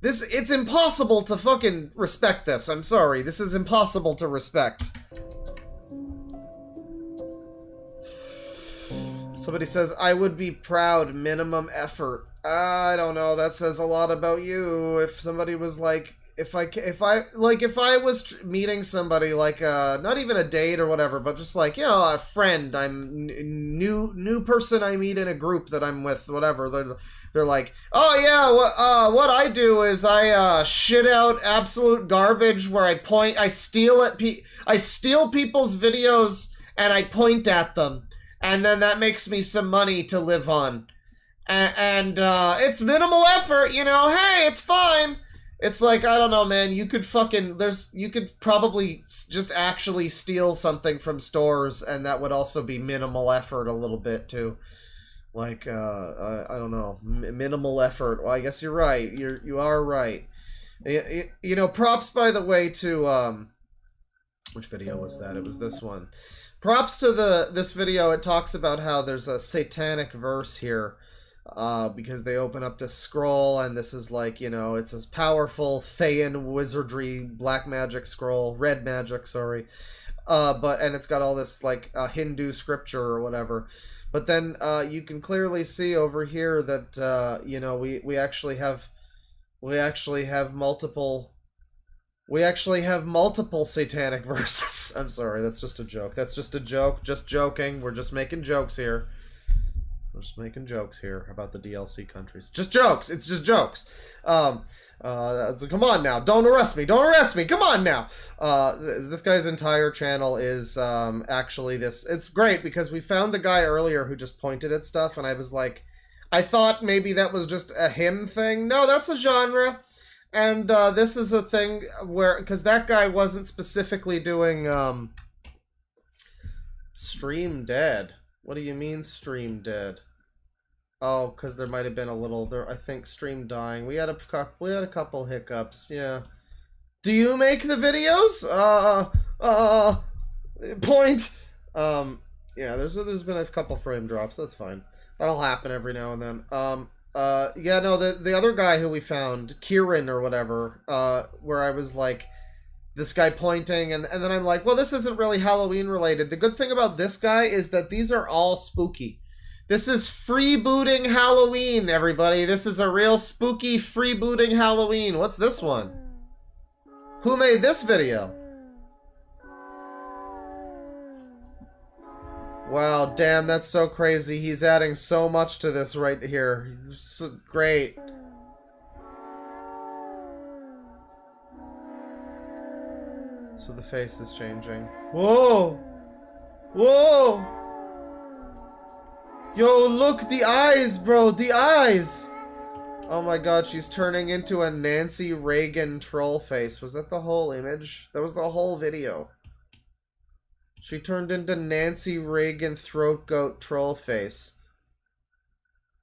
It's impossible to fucking respect this. I'm sorry. This is impossible to respect. Somebody says, I would be proud, minimum effort. I don't know, that says a lot about you. If somebody was like, if I was meeting somebody, like, not even a date or whatever, but just like, you know, a friend, I'm new person I meet in a group that I'm with, whatever, they're like, oh yeah, what I do is I shit out absolute garbage where I steal people's videos and I point at them, and then that makes me some money to live on. And it's minimal effort, you know, hey, it's fine. It's like, I don't know, man, you could probably just actually steal something from stores, and that would also be minimal effort a little bit, too. Like, I don't know, minimal effort. Well, I guess you're right. You are right. You know, props, by the way, to, which video was that? It was this one. Props to this video. It talks about how there's a satanic verse here. Because they open up this scroll, and this is like, you know, it's this powerful Thayan wizardry black magic scroll, red magic, sorry. And it's got all this like Hindu scripture or whatever. But then you can clearly see over here that you know, we actually have multiple satanic verses. I'm sorry, that's just a joke. That's just a joke. Just joking. We're just making jokes here. We're just making jokes here about the DLC countries. Just jokes. It's just jokes. Come on now. Don't arrest me. Don't arrest me. Come on now. This guy's entire channel is actually this. It's great because we found the guy earlier who just pointed at stuff, and I was like, I thought maybe that was just a him thing. No, that's a genre. And this is a thing where, because that guy wasn't specifically doing stream dead. What do you mean stream dead? Oh, because there might have been a little I think stream dying. We had a couple hiccups. Yeah. Do you make the videos? Point. Yeah. There's been a couple frame drops. That's fine. That'll happen every now and then. Yeah. No. The other guy who we found, Kieran or whatever. Where I was like, this guy pointing, and then I'm like, well, this isn't really Halloween related. The good thing about this guy is that these are all spooky. This is freebooting Halloween, everybody. This is a real spooky freebooting Halloween. What's this one? Who made this video? Wow, damn, that's so crazy. He's adding so much to this right here. So great. So the face is changing. Whoa! Whoa! Yo, look, the eyes, bro, the eyes! Oh my god, she's turning into a Nancy Reagan troll face. Was that the whole image? That was the whole video. She turned into Nancy Reagan throat goat troll face.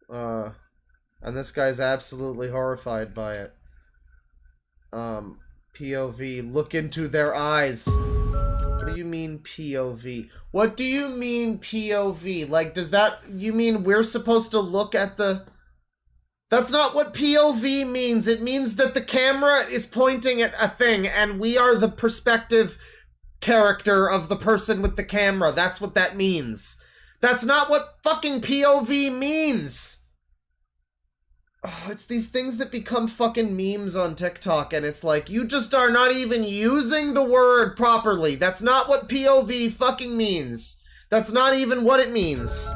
And this guy's absolutely horrified by it. POV, look into their eyes. What do you mean POV? What do you mean POV? Like, does that, you mean we're supposed to look at the... That's not what POV means. It means that the camera is pointing at a thing and we are the perspective character of the person with the camera. That's what that means. That's not what fucking POV means. Oh, it's these things that become fucking memes on TikTok, and it's like, you just are not even using the word properly. That's not what POV fucking means. That's not even what it means.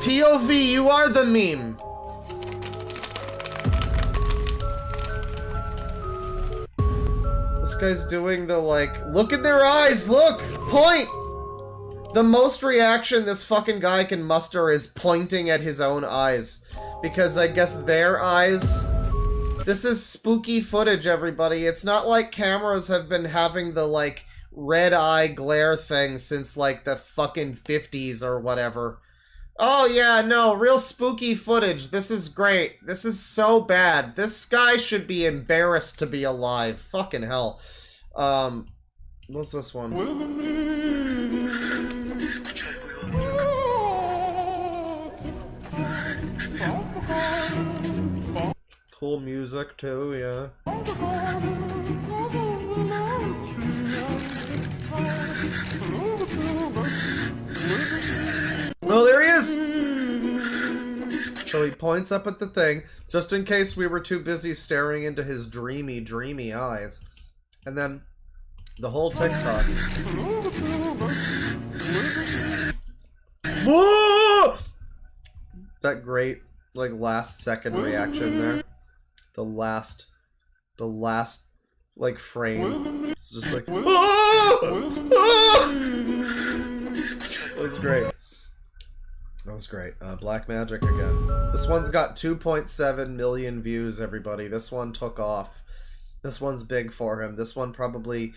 POV, you are the meme. This guy's doing the, like, look at their eyes, look! Point! The most reaction this fucking guy can muster is pointing at his own eyes. Because I guess their eyes... This is spooky footage, everybody. It's not like cameras have been having the, like, red eye glare thing since, like, the fucking 50s or whatever. Oh yeah, no, real spooky footage. This is great. This is so bad. This guy should be embarrassed to be alive. Fucking hell. What's this one? Cool music too, yeah. Oh, there he is! So he points up at the thing, just in case we were too busy staring into his dreamy, dreamy eyes. And then the whole TikTok. Whoa! That great, like, last second reaction there. The last, like, frame. It's just like, oh! Oh! That was great. That was great. Black Magic again. This one's got 2.7 million views, everybody. This one took off. This one's big for him. This one probably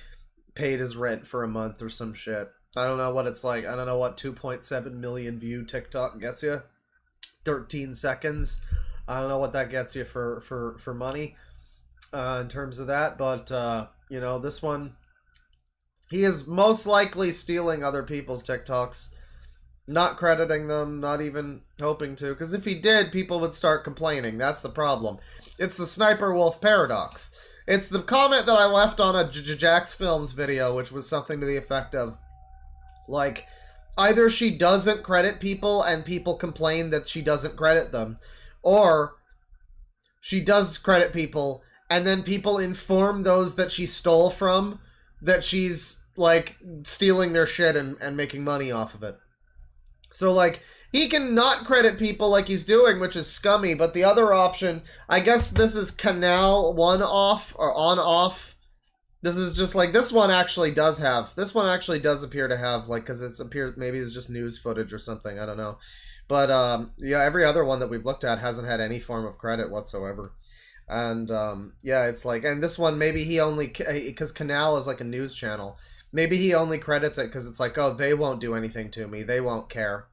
paid his rent for a month or some shit. I don't know what it's like. I don't know what 2.7 million view TikTok gets you. 13 seconds. I don't know what that gets you for money in terms of that. But, you know, this one, he is most likely stealing other people's TikToks. Not crediting them, not even hoping to. Because if he did, people would start complaining. That's the problem. It's the Sniper Wolf paradox. It's the comment that I left on a Jax Films video, which was something to the effect of, like, either she doesn't credit people and people complain that she doesn't credit them, or she does credit people and then people inform those that she stole from that she's, like, stealing their shit and making money off of it. So, like, he can not credit people like he's doing, which is scummy, but the other option, I guess this is canal one-off, or on-off. This is just, like, this one actually does appear to have, like, because maybe it's just news footage or something, I don't know. But, yeah, every other one that we've looked at hasn't had any form of credit whatsoever. And, yeah, it's like, and this one, maybe he only, because Canal is like a news channel. Maybe he only credits it because it's like, oh, they won't do anything to me. They won't care.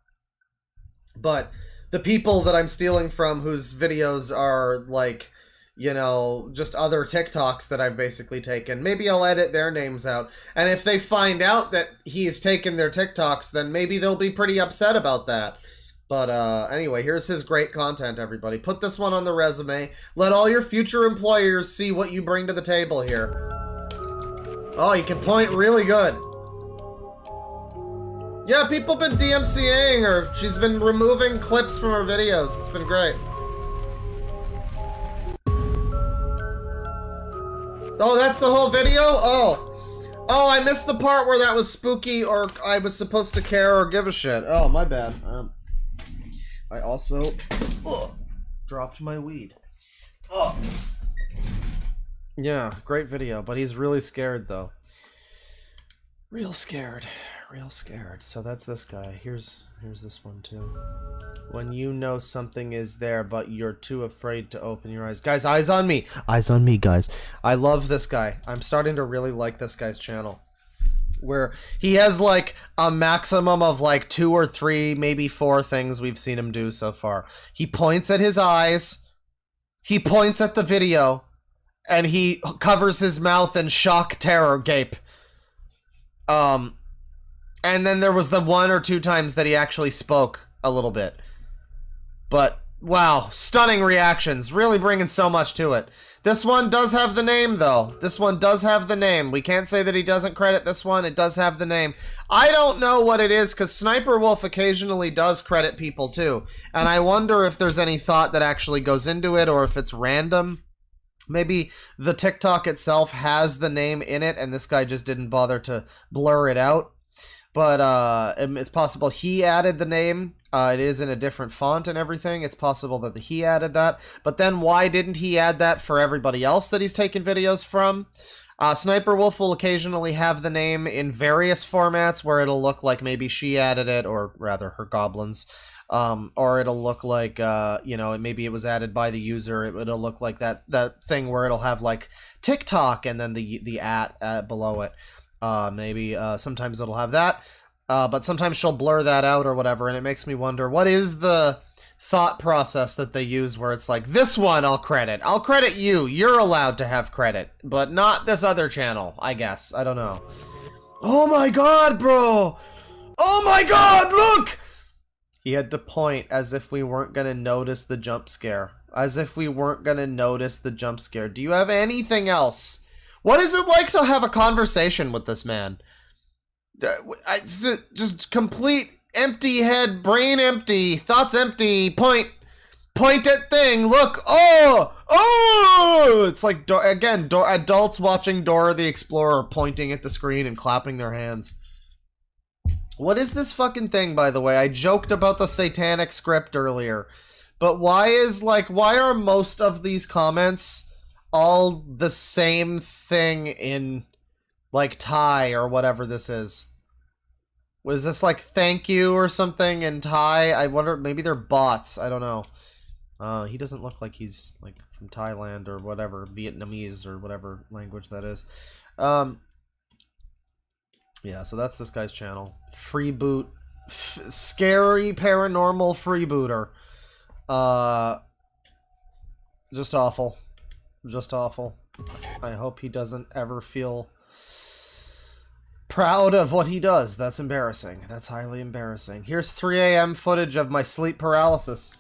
But the people that I'm stealing from whose videos are, like, you know, just other TikToks that I've basically taken, maybe I'll edit their names out. And if they find out that he's taken their TikToks, then maybe they'll be pretty upset about that. But anyway, here's his great content, everybody. Put this one on the resume. Let all your future employers see what you bring to the table here. Oh, you can point really good. Yeah, people been DMCAing her. She's been removing clips from her videos. It's been great. Oh, that's the whole video? Oh. Oh, I missed the part where that was spooky or I was supposed to care or give a shit. Oh, my bad. I also dropped my weed. Oh. Yeah, great video, but he's really scared though. Real scared. Real scared. So that's this guy. Here's this one too. When you know something is there, but you're too afraid to open your eyes. Guys, eyes on me! Eyes on me, guys. I love this guy. I'm starting to really like this guy's channel. Where he has like a maximum of like 2 or 3, maybe 4 things we've seen him do so far. He points at his eyes. He points at the video. And he covers his mouth in shock terror gape. And then there was the 1 or 2 times that he actually spoke a little bit. But, wow, stunning reactions. Really bringing so much to it. This one does have the name, though. This one does have the name. We can't say that he doesn't credit this one. It does have the name. I don't know what it is, because Sniper Wolf occasionally does credit people, too. And I wonder if there's any thought that actually goes into it, or if it's random. Maybe the TikTok itself has the name in it, and this guy just didn't bother to blur it out. But it's possible he added the name. It is in a different font and everything. It's possible that he added that. But then why didn't he add that for everybody else that he's taken videos from? Sniper Wolf will occasionally have the name in various formats where it'll look like maybe she added it, or rather her goblins. Or it'll look like, you know, maybe it was added by the user. It'll look like that thing where it'll have like TikTok and then the @ below it. Maybe sometimes it'll have that. But sometimes she'll blur that out or whatever, and it makes me wonder, what is the thought process that they use where it's like, this one I'll credit. I'll credit you. You're allowed to have credit, but not this other channel, I guess. I don't know. Oh my god, bro! Oh my god, look! He had to point as if we weren't gonna notice the jump scare. As if we weren't gonna notice the jump scare. Do you have anything else? What is it like to have a conversation with this man? Just complete empty head, brain empty, thoughts empty, point at thing, look, oh! It's like, adults watching Dora the Explorer pointing at the screen and clapping their hands. What is this fucking thing, by the way? I joked about the satanic script earlier, but why are most of these comments all the same thing in, like, Thai or whatever this is? Was this like thank you or something in Thai? I wonder, maybe they're bots. I don't know. He doesn't look like he's like from Thailand or whatever, Vietnamese or whatever language that is. Yeah, so that's this guy's channel. Freeboot. Scary paranormal freebooter. Just awful. Just awful. I hope he doesn't ever feel proud of what he does. That's embarrassing. That's highly embarrassing. Here's 3 a.m. footage of my sleep paralysis.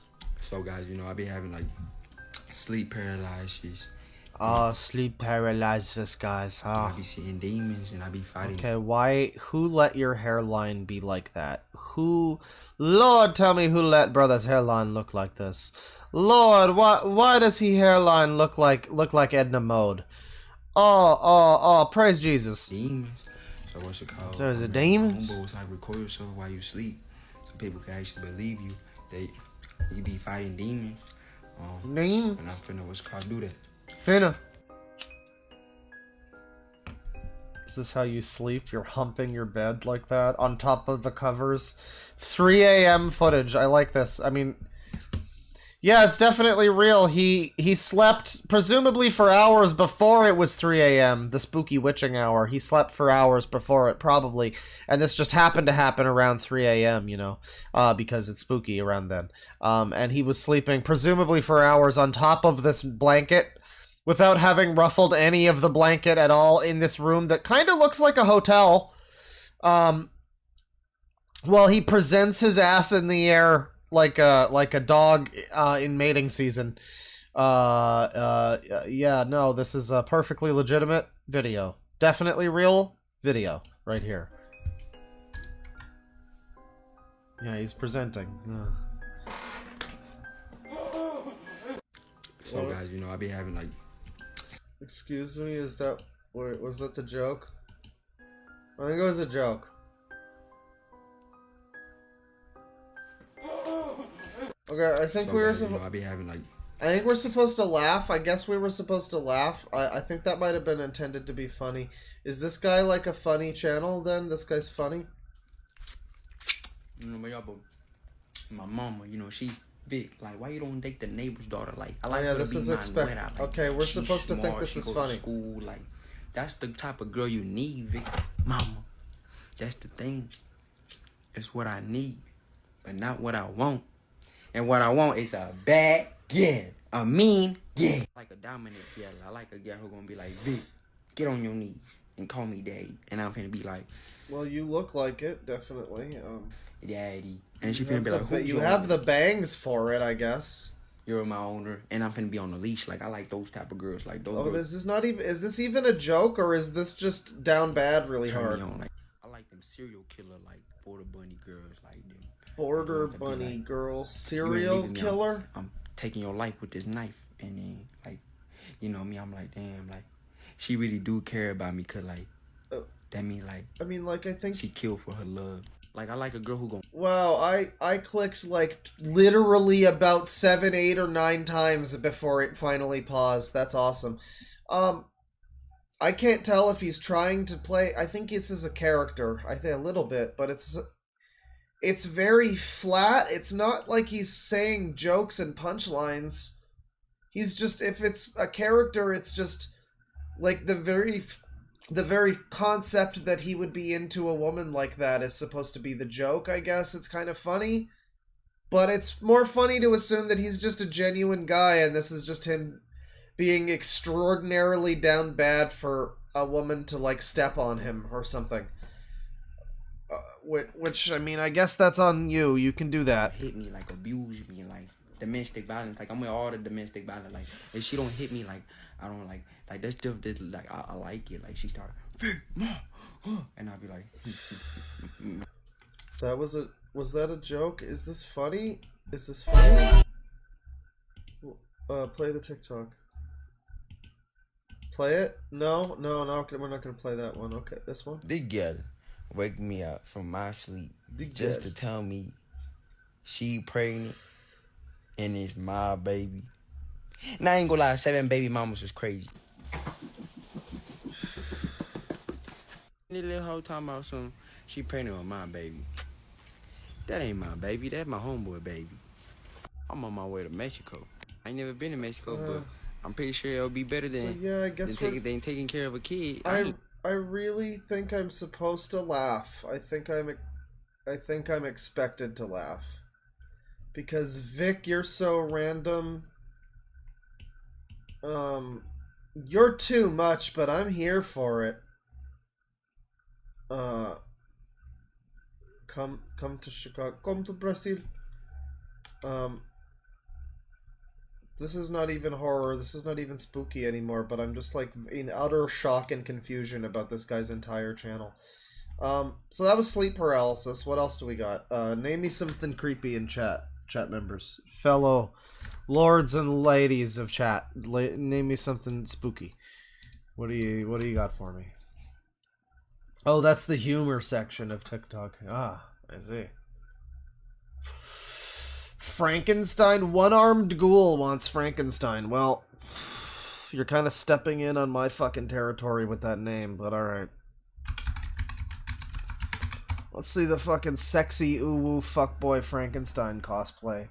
So guys, you know, I be having like sleep paralysis. Sleep paralysis, guys, huh? I be seeing demons and I be fighting. Okay, who let your hairline be like that? Lord, tell me who let brother's hairline look like this? Lord, why does he hairline look like Edna Mode? Oh, praise Jesus. Demons. So what's it called? So is it demons? It's like record yourself while you sleep, so people can actually believe you. You be fighting demons. Demons? And I'm finna what's called do that. Finna. Is this how you sleep? You're humping your bed like that on top of the covers? 3 a.m. footage. I like this. I mean, yeah, it's definitely real. He slept presumably for hours before it was 3 a.m., the spooky witching hour. He slept for hours before it, probably. And this just happened to happen around 3 a.m., you know, because it's spooky around then. And he was sleeping presumably for hours on top of this blanket without having ruffled any of the blanket at all in this room that kind of looks like a hotel. While he presents his ass in the air like a dog in mating season. Yeah, no, this is a perfectly legitimate video. Definitely real video right here. Yeah, he's presenting. So guys, you know, I be having like... Excuse me, was that the joke? I think it was a joke. Okay, I think I think we're supposed to laugh. I guess we were supposed to laugh. I think that might have been intended to be funny. Is this guy like a funny channel then? This guy's funny? You know, my mama, you know, she big. Like, why you don't date the neighbor's daughter? Like, I like her to be expected. Like, okay, we're supposed to think this is funny. School, like, that's the type of girl you need, Vic. Mama. That's the thing. It's what I need, but not what I want. And what I want is a bad girl, a mean girl. Like a dominant girl. I like a girl who's gonna be like, Vic, get on your knees and call me daddy. And I'm finna be like, well, you look like it, definitely. Daddy. And she finna be like, you have the bangs for it, I guess. You're my owner, and I'm finna be on the leash. Like, I like those type of girls. Like those. Oh, girls. Is this even a joke, or is this just down bad really hard? Like, I like them serial killer, like border bunny girls, like them. Border bunny like, girl, serial killer. I'm taking your life with this knife, and then like, you know me, I'm like, damn, like, she really do care about me, cause like, that mean like, I mean, like, I think she killed for her love. Like, I like a girl who gon'. Wow, I clicked like literally about 7, 8, or 9 times before it finally paused. That's awesome. I can't tell if he's trying to play. I think this is a character. I think a little bit, but it's very flat. It's not like he's saying jokes and punchlines. He's just, if it's a character, it's just like the very the very concept that he would be into a woman like that is supposed to be the joke, I guess. It's kind of funny. But it's more funny to assume that he's just a genuine guy and this is just him being extraordinarily down bad for a woman to, like, step on him or something. Which, I mean, I guess that's on you. You can do that. Hit me, like, abuse me, like, domestic violence. Like, I'm with all the domestic violence. Like, if she don't hit me, like, I don't, like, that's just, like, I like it. Like, she started, and I'll be like, That was a... Was that a joke? Is this funny? Is this funny? Play the TikTok. Play it? No, we're not gonna play that one. Okay, this one? this girl wake me up from my sleep just to tell me she pregnant and it's my baby. And I ain't gonna lie, 7 baby mamas was crazy. The little hoe talking about some, she pregnant with my baby. That ain't my baby, that's my homeboy baby. I'm on my way to Mexico. I ain't never been to Mexico, but I'm pretty sure it'll be better than, yeah, I guess than taking care of a kid. I really think I'm supposed to laugh. I think I'm expected to laugh. Because Vic, you're so random. You're too much, but I'm here for it. Come to Chicago. Come to Brazil. This is not even horror. This is not even spooky anymore, but I'm just like in utter shock and confusion about this guy's entire channel. So that was sleep paralysis. What else do we got? Name me something creepy in chat members. Fellow lords and ladies of chat. Name me something spooky. What do you got for me? Oh, that's the humor section of TikTok. Ah, I see. Frankenstein? One-armed ghoul wants Frankenstein. Well, you're kind of stepping in on my fucking territory with that name, but alright. Let's see the fucking sexy ooh-woo fuckboy Frankenstein cosplay.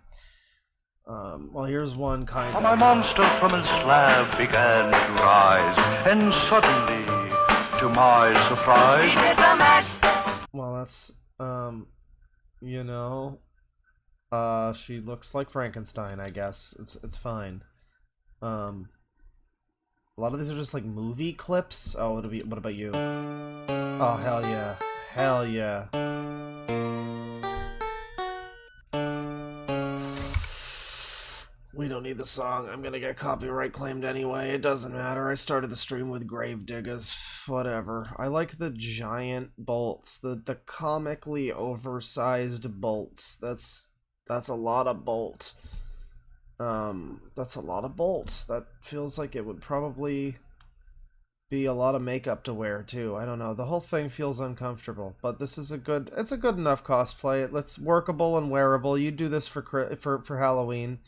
Well, here's one kind of... My monster from his slab began to rise, and suddenly, to my surprise... Well, that's, you know... she looks like Frankenstein, I guess. It's fine. A lot of these are just like movie clips. Oh, what about you? Oh, hell yeah. Hell yeah. We don't need the song. I'm gonna get copyright claimed anyway. It doesn't matter. I started the stream with grave diggers. Whatever. I like the giant bolts. The comically oversized bolts. That's a lot of bolt. That's a lot of bolts. That feels like it would probably be a lot of makeup to wear too. I don't know. The whole thing feels uncomfortable, but this is it's a good enough cosplay. It's workable and wearable. You do this for Halloween,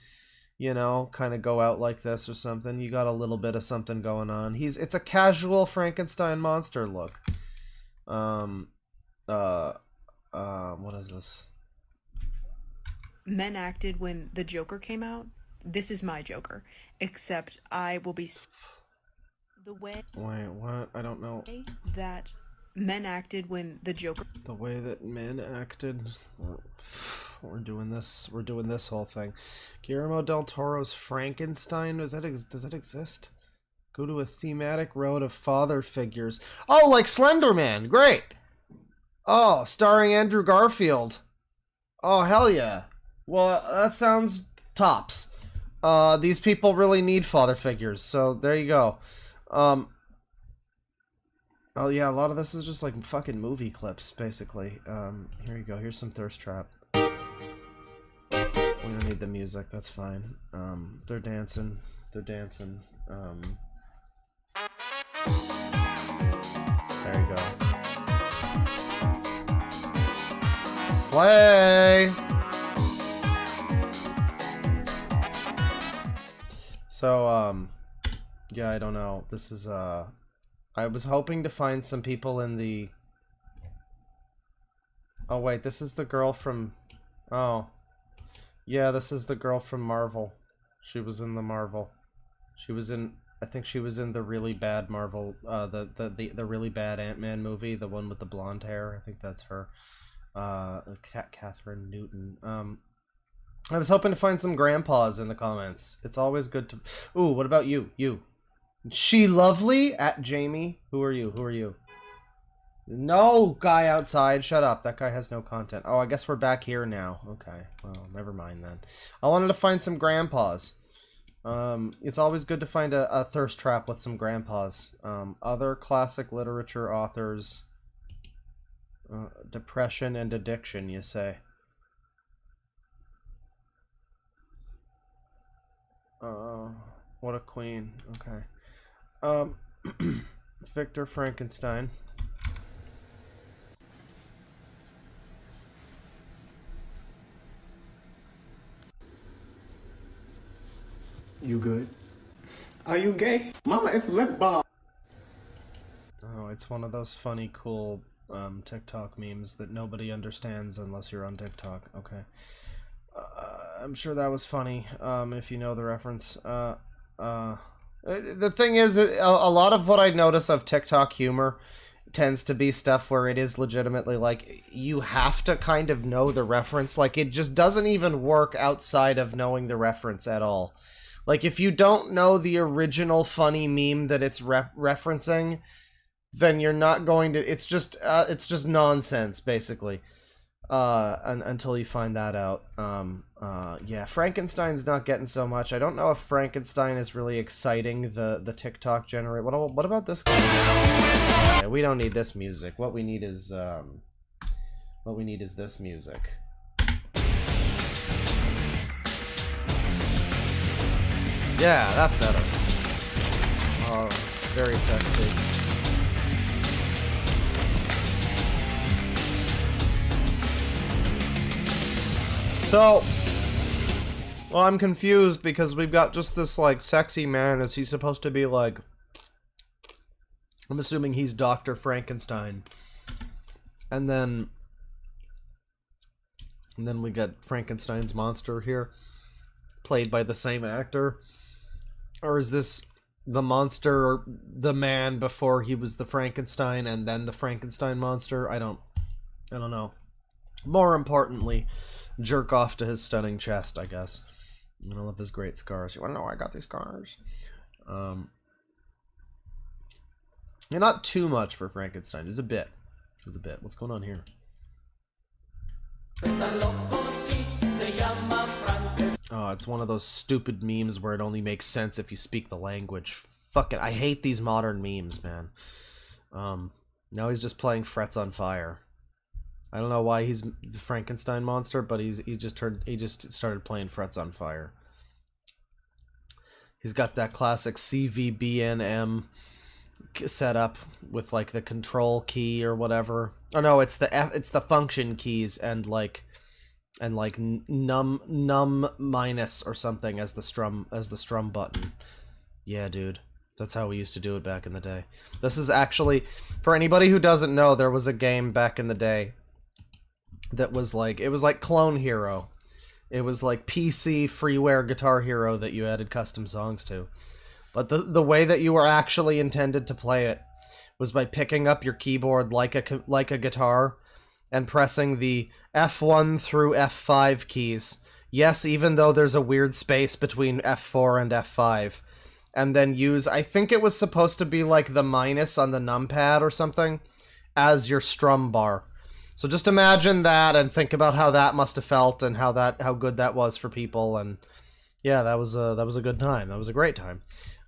you know, kind of go out like this or something. You got a little bit of something going on. It's a casual Frankenstein monster look. What is this? Men acted when the Joker came out. This is my Joker, except I will be the way. Wait, what? I don't know. That men acted when the Joker. The way that men acted. We're doing this. We're doing this whole thing. Guillermo del Toro's Frankenstein. Does that exist? Go to a thematic road of father figures. Oh, like Slender Man. Great. Oh, starring Andrew Garfield. Oh, hell yeah. Well, that sounds tops. These people really need father figures, so there you go. Oh yeah, a lot of this is just like fucking movie clips, basically. Here you go. Here's some Thirst Trap. We don't need the music. That's fine. They're dancing. They're dancing. There you go. Slay! So, yeah, I don't know. This is, I was hoping to find some people in the... Oh, wait, this is the girl from... Oh. Yeah, this is the girl from Marvel. She was in the Marvel. She was in I think she was in the really bad Marvel, the really bad Ant-Man movie, the one with the blonde hair. I think that's her. Catherine Newton. I was hoping to find some grandpas in the comments. It's always good to... Ooh, what about you? You. She Lovely at Jamie. Who are you? Who are you? No, guy outside. Shut up. That guy has no content. Oh, I guess we're back here now. Okay. Well, never mind then. I wanted to find some grandpas. It's always good to find a thirst trap with some grandpas. Other classic literature authors. Depression and addiction, you say? What a queen. Okay. Victor Frankenstein. You good? Are you gay? Mama, it's lip balm. Oh, it's one of those funny, cool TikTok memes that nobody understands unless you're on TikTok. Okay. I'm sure that was funny, if you know the reference. The thing is, that a lot of what I notice of TikTok humor tends to be stuff where it is legitimately, like, you have to kind of know the reference. Like, it just doesn't even work outside of knowing the reference at all. Like, if you don't know the original funny meme that it's referencing, then you're not going to... It's just nonsense, basically. Until you find that out. Yeah, Frankenstein's not getting so much. I don't know if Frankenstein is really exciting the TikTok generator. What about this guy? Yeah, we don't need this music. What we need is this music. Yeah, that's better. Oh, very sexy. So, well, I'm confused because we've got just this, like, sexy man. Is he supposed to be, like... I'm assuming he's Dr. Frankenstein. And then we got Frankenstein's monster here, played by the same actor. Or is this the monster, the man before he was the Frankenstein, and then the Frankenstein monster? I don't know. More importantly, jerk off to his stunning chest, I guess. And I love his great scars. You wanna know why I got these scars? Yeah, not too much for Frankenstein. There's a bit. What's going on here? Oh, it's one of those stupid memes where it only makes sense if you speak the language. Fuck it. I hate these modern memes, man. Now he's just playing Frets on Fire. I don't know why he's the Frankenstein monster, but he just started playing Frets on Fire. He's got that classic CVBNM setup with, like, the control key or whatever. Oh no, it's the function keys and like num minus or something as the strum button. Yeah, dude. That's how we used to do it back in the day. This is actually, for anybody who doesn't know, there was a game back in the day that was like, it was like Clone Hero. It was like PC freeware Guitar Hero that you added custom songs to. But the way that you were actually intended to play it was by picking up your keyboard like a guitar and pressing the F1 through F5 keys. Yes, even though there's a weird space between F4 and F5. And then use, I think it was supposed to be like the minus on the numpad or something, as your strum bar. So just imagine that and think about how that must have felt and how good that was for people. And yeah, that was a good time. That was a great time.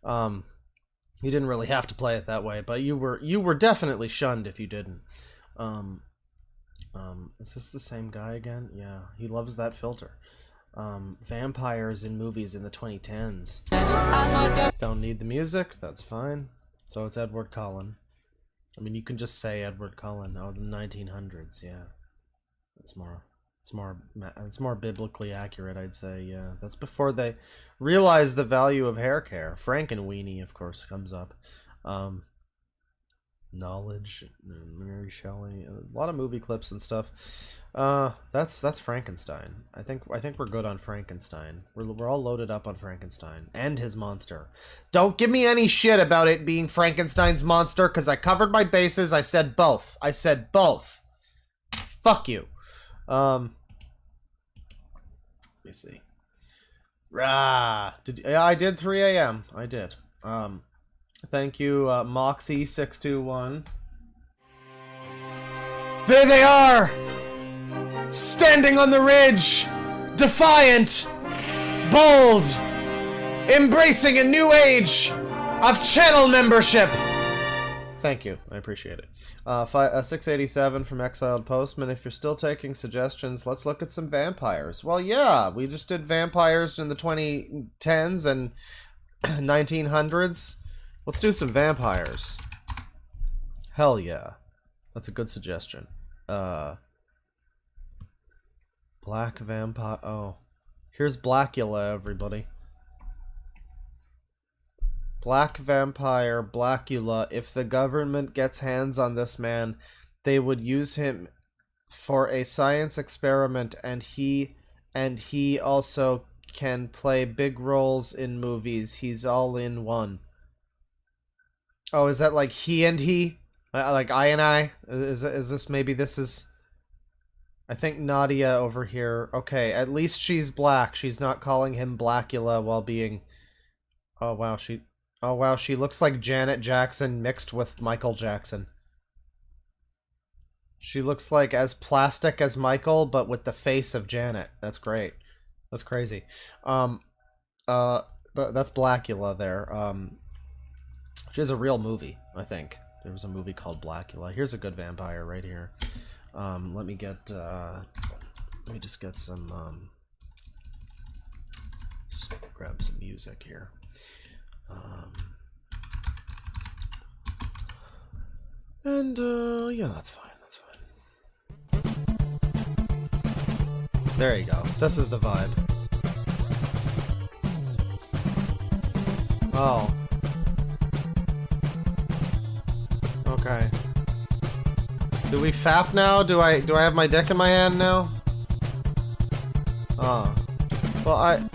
You didn't really have to play it that way, but you were definitely shunned if you didn't. Is this the same guy again? Yeah, he loves that filter. Vampires in movies in the 2010s. Don't need the music, that's fine. So it's Edward Cullen. I mean, you can just say Edward Cullen. Oh, the 1900s, yeah. It's more biblically accurate, I'd say. Yeah, that's before they realized the value of hair care. Frankenweenie, of course, comes up. Knowledge, Mary Shelley, a lot of movie clips and stuff. That's Frankenstein. I think we're good on Frankenstein. We're all loaded up on Frankenstein and his monster. Don't give me any shit about it being Frankenstein's monster, because I covered my bases. I said both. Fuck you. Let me see. I did 3 a.m. I did. Thank you, Moxie621. There they are! Standing on the ridge! Defiant! Bold! Embracing a new age of channel membership! Thank you. I appreciate it. 687 from Exiled Postman. If you're still taking suggestions, let's look at some vampires. Well, yeah, we just did vampires in the 2010s and 1900s. Let's do some vampires. Hell yeah. That's a good suggestion. Black vampire. Oh. Here's Blackula, everybody. Black vampire, Blackula. If the government gets hands on this man, they would use him for a science experiment, and he also can play big roles in movies. He's all in one. Oh, is that like he and he? Like I and I? Is this maybe this is... I think Nadia over here... Okay, at least she's black. She's not calling him Blackula while being... Oh wow, she looks like Janet Jackson mixed with Michael Jackson. She looks like as plastic as Michael, but with the face of Janet. That's great. That's crazy. But that's Blackula there. She has a real movie, I think. There was a movie called Blackula. Here's a good vampire right here. Let me just get some, just grab some music here. Yeah, that's fine, There you go. This is the vibe. Oh. Okay. Do we fap now? Do I have my dick in my hand now? Oh. Well,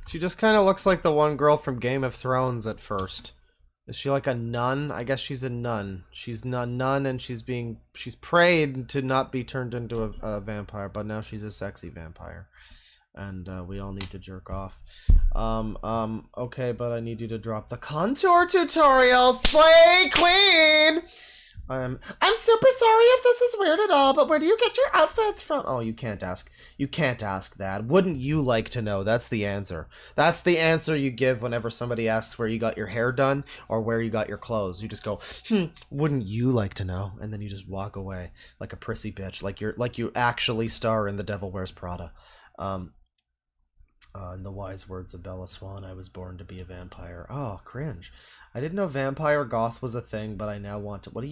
she just kind of looks like the one girl from Game of Thrones at first. Is she like a nun? I guess she's a nun. She's a nun, and she's prayed to not be turned into a vampire, but now she's a sexy vampire. And we all need to jerk off. Okay, but I need you to drop the contour tutorial. Slay queen! I'm super sorry if this is weird at all, but where do you get your outfits from? Oh, you can't ask. You can't ask that. Wouldn't you like to know? That's the answer. That's the answer you give whenever somebody asks where you got your hair done or where you got your clothes. You just go, wouldn't you like to know? And then you just walk away like a prissy bitch, like you actually star in The Devil Wears Prada. In the wise words of Bella Swan, I was born to be a vampire. Oh, cringe. I didn't know vampire goth was a thing, but I now want to. What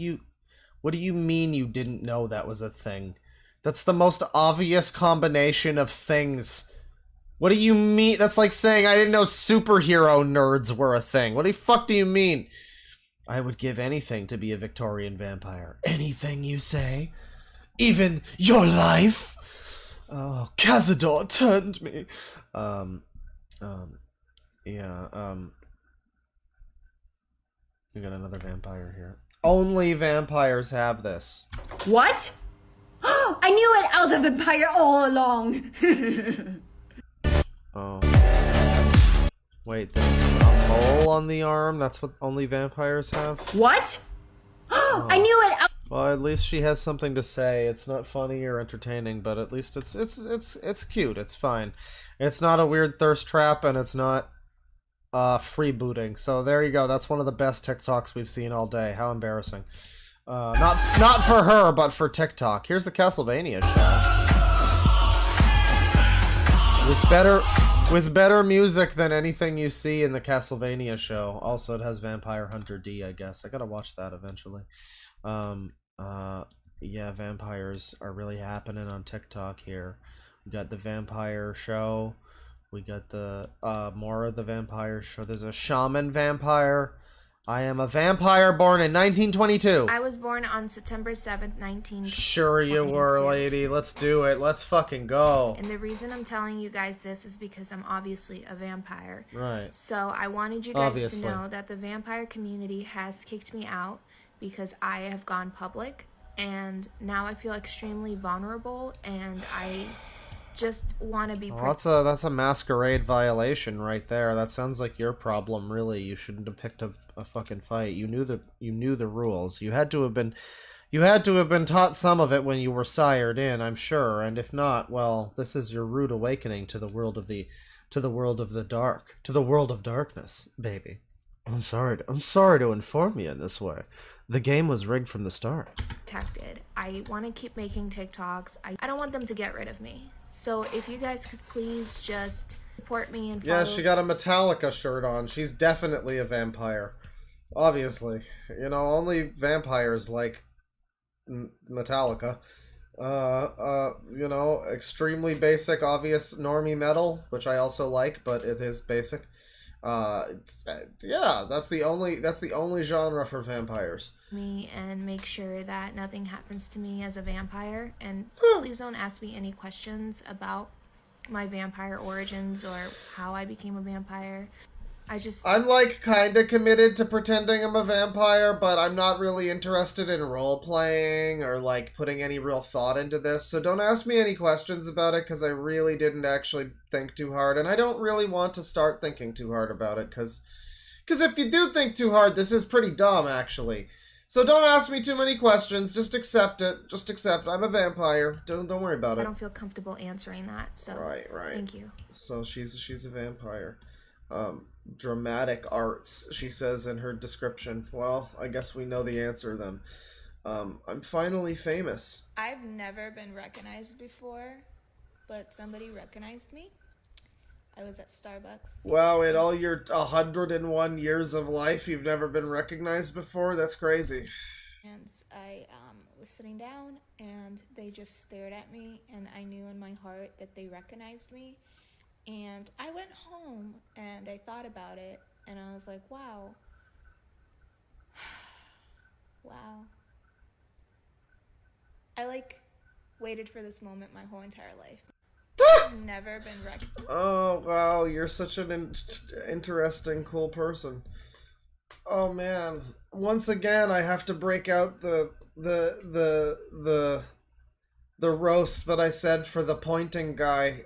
do you mean you didn't know that was a thing? That's the most obvious combination of things. What do you mean? That's like saying I didn't know superhero nerds were a thing. What the fuck do you mean? I would give anything to be a Victorian vampire. Anything, you say? Even your life? Oh, Cazador turned me. We got another vampire here. Only vampires have this. What? I knew it! I was a vampire all along! Oh. Wait, a mole on the arm? That's what only vampires have? What? Oh. I knew it! Well, at least she has something to say. It's not funny or entertaining, but at least it's cute. It's fine. It's not a weird thirst trap, and it's not freebooting. So there you go. That's one of the best TikToks we've seen all day. How embarrassing. Not for her, but for TikTok. Here's the Castlevania show. With better music than anything you see in the Castlevania show. Also, it has Vampire Hunter D, I guess. I gotta watch that eventually. Yeah, vampires are really happening on TikTok here. We got the vampire show. We got the more of the vampire show. There's a shaman vampire. I am a vampire born in 1922. I was born on September 7th, 1922. Sure you were, lady. Let's do it. Let's fucking go. And the reason I'm telling you guys this is because I'm obviously a vampire. Right. So I wanted you guys to know that the vampire community has kicked me out because I have gone public, and now I feel extremely vulnerable, and I just want to be that's a masquerade violation right there. That sounds like your problem, really. You shouldn't have picked a fucking fight. You knew the rules. You had to have been taught some of it when you were sired in, I'm sure. And if not, well, this is your rude awakening to the world of the dark, to the world of darkness, baby. I'm sorry to inform you in this way. The game was rigged from the start. Protected. I want to keep making TikToks. I don't want them to get rid of me. So if you guys could please just support me and follow... Yeah, she got a Metallica shirt on. She's definitely a vampire. Obviously. You know, only vampires like Metallica. You know, extremely basic, obvious normie metal, which I also like, but it is basic. Yeah, that's the only genre for vampires. Me and make sure that nothing happens to me as a vampire, and please don't ask me any questions about my vampire origins or how I became a vampire. I'm like kinda committed to pretending I'm a vampire, but I'm not really interested in role playing or like putting any real thought into this, so don't ask me any questions about it, because I really didn't actually think too hard, and I don't really want to start thinking too hard about it, because if you do think too hard, this is pretty dumb, actually. So don't ask me too many questions, just accept it. Just accept I'm a vampire. Don't worry about it. I don't feel comfortable answering that, so right. Thank you. So she's a vampire. Dramatic arts, she says in her description. Well, I guess we know the answer then. I'm finally famous. I've never been recognized before, but somebody recognized me. I was at Starbucks. Wow, in all your 101 years of life, you've never been recognized before? That's crazy. And I was sitting down, and they just stared at me, and I knew in my heart that they recognized me. And I went home, and I thought about it, and I was like, wow. Wow. I, waited for this moment my whole entire life. I've never been recognized. Oh, wow, you're such an interesting, cool person. Oh, man. Once again, I have to break out the roast that I said for the pointing guy.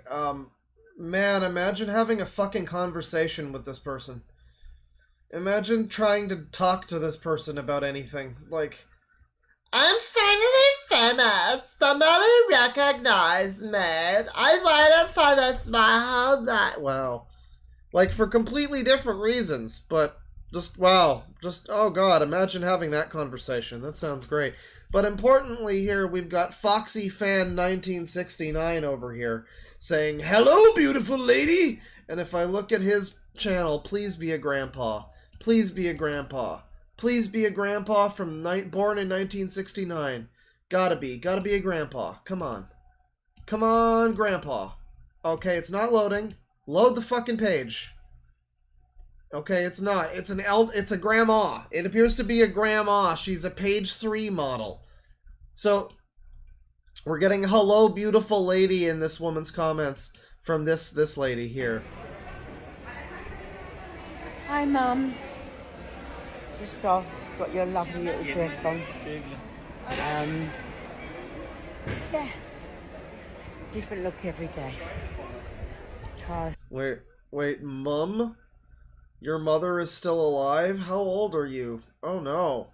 Man, imagine having a fucking conversation with this person. Imagine trying to talk to this person about anything. Like, I'm finally famous. Somebody recognize me. I waited for this my whole night. Wow. Like, for completely different reasons, but just, wow. Just, oh god, imagine having that conversation. That sounds great. But importantly here, we've got Foxy Fan 1969 over here saying, hello, beautiful lady! And if I look at his channel, please be a grandpa. Please be a grandpa. Please be a grandpa born in 1969. Gotta be a grandpa. Come on. Come on, grandpa. Okay, it's not loading. Load the fucking page. Okay, it's not. It's a grandma. It appears to be a grandma. She's a page 3 model. So, we're getting hello, beautiful lady in this woman's comments from this lady here. Hi, Mum. Just off, got your lovely little dress on. Yeah. Different look every day. Cars. Wait, Mum? Your mother is still alive? How old are you? Oh no.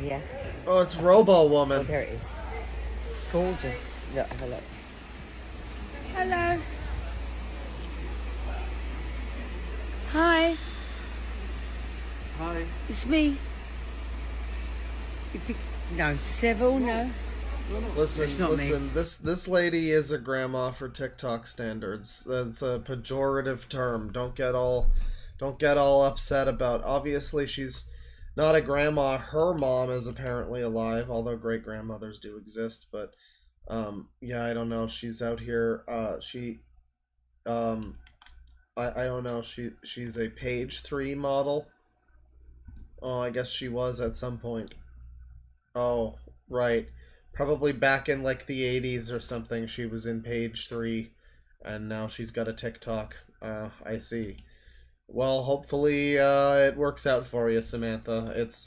Yeah. Oh, it's Robo Woman. Oh, there it is. Gorgeous. Look, have a look. Hello. Hi. Hi. It's me. No, Seville, no. Listen, this lady is a grandma for TikTok standards. That's a pejorative term. Don't get all upset about. Obviously, she's not a grandma. Her mom is apparently alive, although great grandmothers do exist. But yeah, I don't know. She's out here. I don't know. She's a page 3 model. Oh, I guess she was at some point. Oh, right. Probably back in like the 80s or something, she was in page 3, and now she's got a TikTok. I see. Well, hopefully it works out for you, Samantha. It's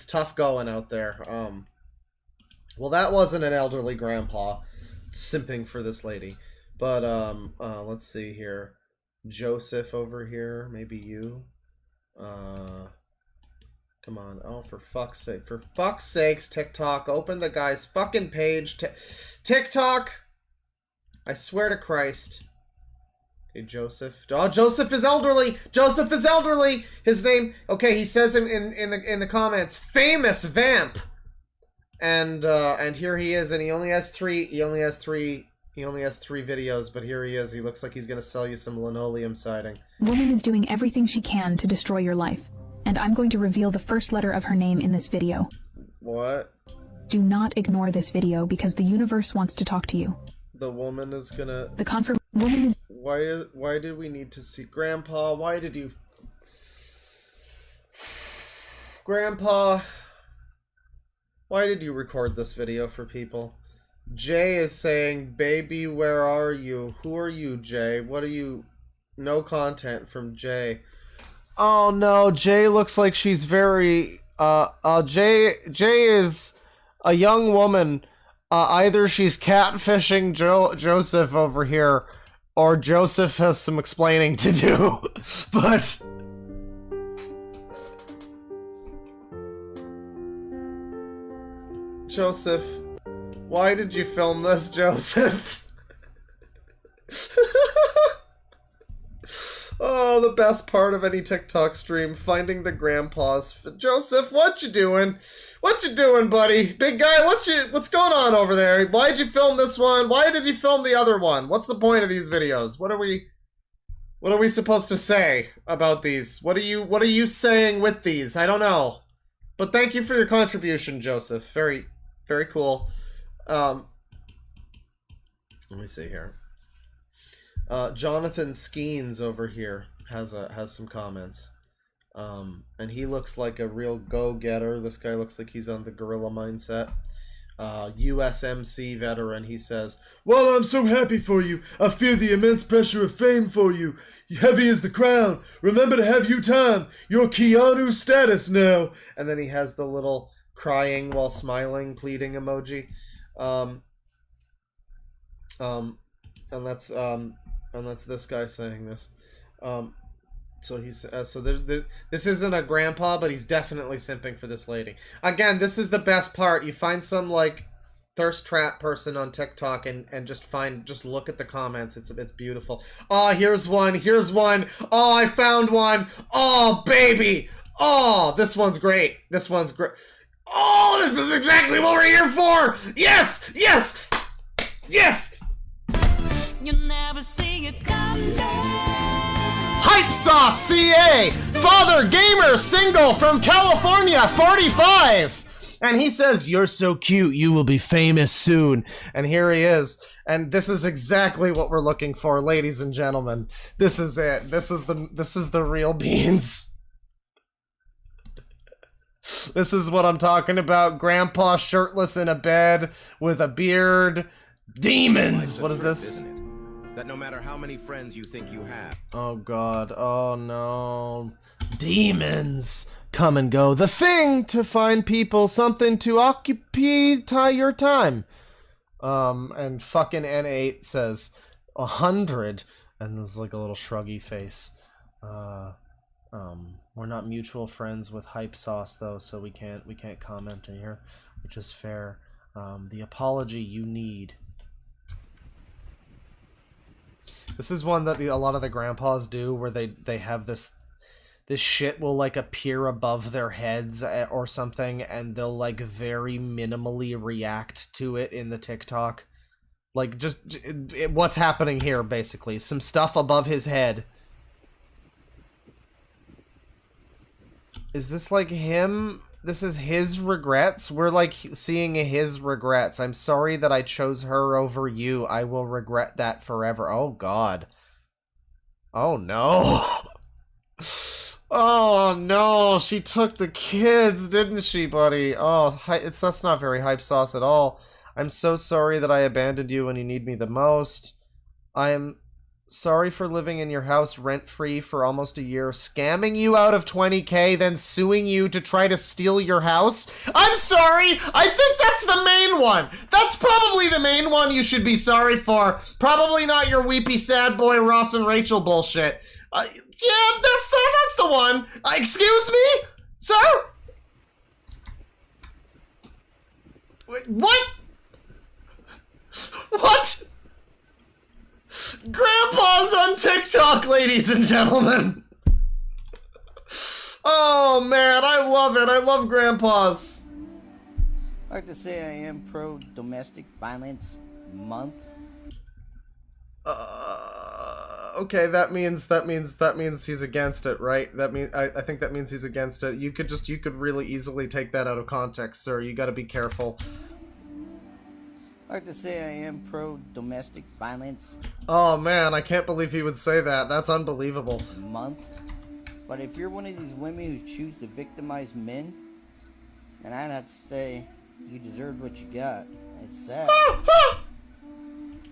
tough going out there. Well, that wasn't an elderly grandpa simping for this lady, but let's see here. Joseph over here, maybe you. Come on. Oh, for fuck's sake. For fuck's sakes, TikTok. Open the guy's fucking page. TikTok! I swear to Christ. Okay, Joseph. Oh, Joseph is elderly! Joseph is elderly! His name... Okay, he says in the comments, famous vamp! And here he is, and he only has three videos, but here he is. He looks like he's gonna sell you some linoleum siding. Woman is doing everything she can to destroy your life. And I'm going to reveal the first letter of her name in this video. What? Do not ignore this video because the universe wants to talk to you. The woman is gonna... The woman is... Why did we need to see... Grandpa, why did you... Grandpa... Why did you record this video for people? Jay is saying, baby, where are you? Who are you, Jay? What are you... No content from Jay. Oh no, Jay looks like she's very... Jay is a young woman. Either she's catfishing Joseph over here, or Joseph has some explaining to do. But... Joseph, why did you film this, Joseph? Oh, the best part of any TikTok stream, finding the grandpas. Joseph, what you doing? What you doing, buddy? Big guy, what's going on over there? Why'd you film this one? Why did you film the other one? What's the point of these videos? What are we supposed to say about these? What are you saying with these? I don't know. But thank you for your contribution, Joseph. Very, very cool. Let me see here. Jonathan Skeens over here has some comments. And he looks like a real go-getter. This guy looks like he's on the gorilla mindset. USMC veteran, he says, well, I'm so happy for you. I feel the immense pressure of fame for you. Heavy as the crown. Remember to have you time. You're Keanu status now. And then he has the little crying while smiling, pleading emoji. And that's this guy saying this. So he's this isn't a grandpa, but he's definitely simping for this lady. Again, this is the best part. You find some like thirst trap person on TikTok and just look at the comments. It's beautiful. Oh, here's one. Oh, I found one. Oh, baby. Oh, this one's great. Oh, this is exactly what we're here for. Yes. You never see it coming. Hype Sauce CA, father gamer, single from California, 45. And he says, you're so cute, you will be famous soon. And here he is. And this is exactly what we're looking for, ladies and gentlemen. This is it. This is the real beans. This is what I'm talking about. Grandpa shirtless in a bed with a beard. Demons. What is this? That no matter how many friends you think you have. Oh god, oh no. Demons come and go. The thing to find people something to occupy your time. And fucking N8 says 100, and there's like a little shruggy face. We're not mutual friends with Hype Sauce though, so we can't comment in here, which is fair. The apology you need. This is one that a lot of the grandpas do, where they have this shit will like appear above their heads or something, and they'll like very minimally react to it in the TikTok. Like just what's happening here, basically. Some stuff above his head. Is this like him? This is his regrets? We're like seeing his regrets. I'm sorry that I chose her over you. I will regret that forever. Oh god. Oh no. Oh no, she took the kids, didn't she, buddy? Oh, that's not very hype sauce at all. I'm so sorry that I abandoned you when you need me the most. I am sorry for living in your house rent-free for almost a year, scamming you out of 20K, then suing you to try to steal your house. I'm sorry! I think that's the main one! That's probably the main one you should be sorry for. Probably not your weepy sad boy Ross and Rachel bullshit. Yeah, that's the one. Excuse me? Sir? Wait, what? What? Grandpa's on TikTok, ladies and gentlemen. Oh man, I love it. I love Grandpa's. I'd like to say I am pro domestic violence month. Okay, that means he's against it, right? I think that means he's against it. You could really easily take that out of context, sir. You gotta be careful. I'd like to say I am pro domestic violence. Oh man, I can't believe he would say that. That's unbelievable. Month. But if you're one of these women who choose to victimize men, then I'd have to say you deserved what you got. It's sad.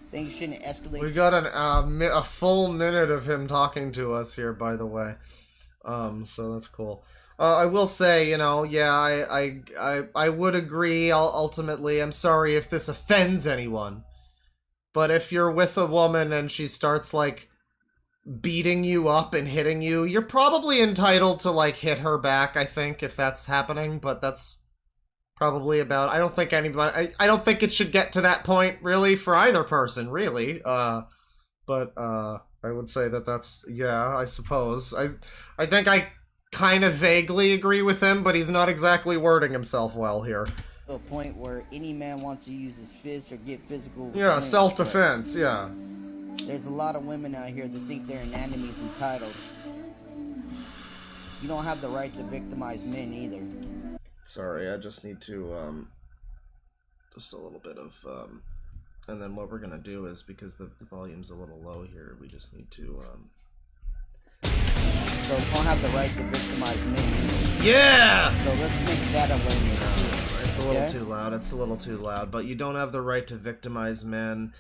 Things shouldn't escalate. We got a full minute of him talking to us here, by the way. So that's cool. I will say, you know, yeah, I would agree. Ultimately, I'm sorry if this offends anyone, but if you're with a woman and she starts like beating you up and hitting you, you're probably entitled to like hit her back. I think if that's happening, but that's probably about. I don't think anybody. I don't think it should get to that point really for either person, really. But I would say that's yeah. I suppose I think I kind of vaguely agree with him, but he's not exactly wording himself well here. To a point where any man wants to use his fist or get physical. Yeah, self-defense. Yeah. There's a lot of women out here that think they're enemies entitled. You don't have the right to victimize men either. Sorry, I just need to just a little bit of and then what we're gonna do is, because the volume's a little low here, we just need to So you don't have the right to victimize men. Yeah! So let's make that awareness too. It's a little too loud. It's a little too loud. But you don't have the right to victimize men.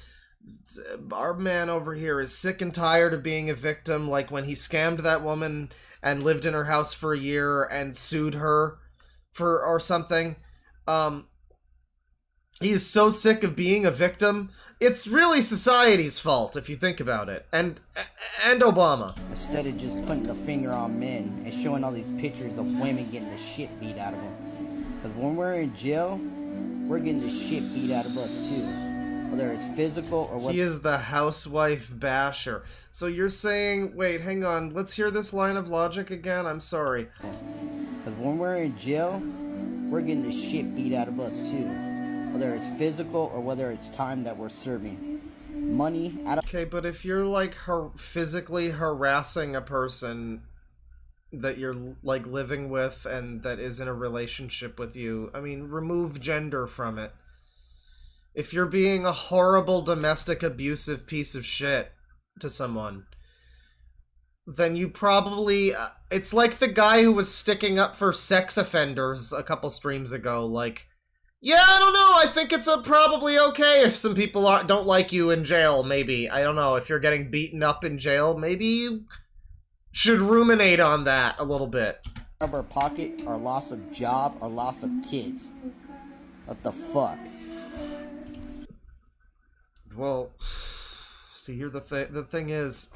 Our man over here is sick and tired of being a victim, like when he scammed that woman and lived in her house for a year and sued her for or something. He is so sick of being a victim. It's really society's fault if you think about it, and Obama. Instead of just putting the finger on men and showing all these pictures of women getting the shit beat out of them, because when we're in jail, we're getting the shit beat out of us too, whether it's physical or what. He is the housewife basher. So you're saying, wait, hang on, let's hear this line of logic again. I'm sorry. Because when we're in jail, we're getting the shit beat out of us too, whether it's physical or whether it's time that we're serving. Money out of. Okay, but if you're like physically harassing a person that you're like living with and that is in a relationship with you, I mean, remove gender from it. If you're being a horrible domestic abusive piece of shit to someone, then you probably it's like the guy who was sticking up for sex offenders a couple streams ago, like, yeah, I don't know. I think it's probably okay if some people don't like you in jail, maybe. I don't know. If you're getting beaten up in jail, maybe you should ruminate on that a little bit. Out of our pocket, or loss of job, or loss of kids. What the fuck? Well, see, here the thing is...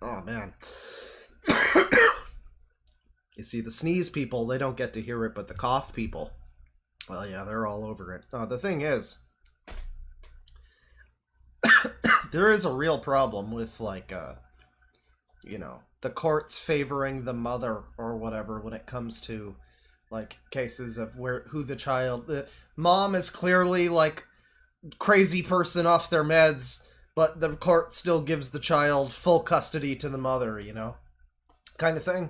Oh, man. You see, the sneeze people, they don't get to hear it, but the cough people, well, yeah, they're all over it. The thing is, there is a real problem with, like, you know, the courts favoring the mother or whatever when it comes to, like, cases of who the child... The mom is clearly, like, crazy person off their meds, but the court still gives the child full custody to the mother, you know? Kind of thing.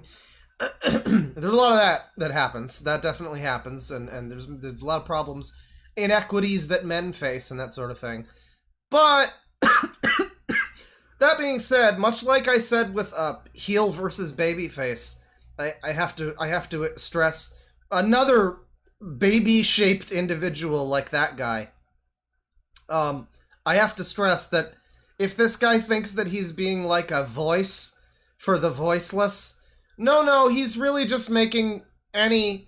There's a lot of that happens. That definitely happens, and there's a lot of problems, inequities that men face and that sort of thing. But That being said, much like I said with heel versus babyface, I have to stress another baby-shaped individual like that guy. I have to stress that if this guy thinks that he's being like a voice for the voiceless, no, he's really just making any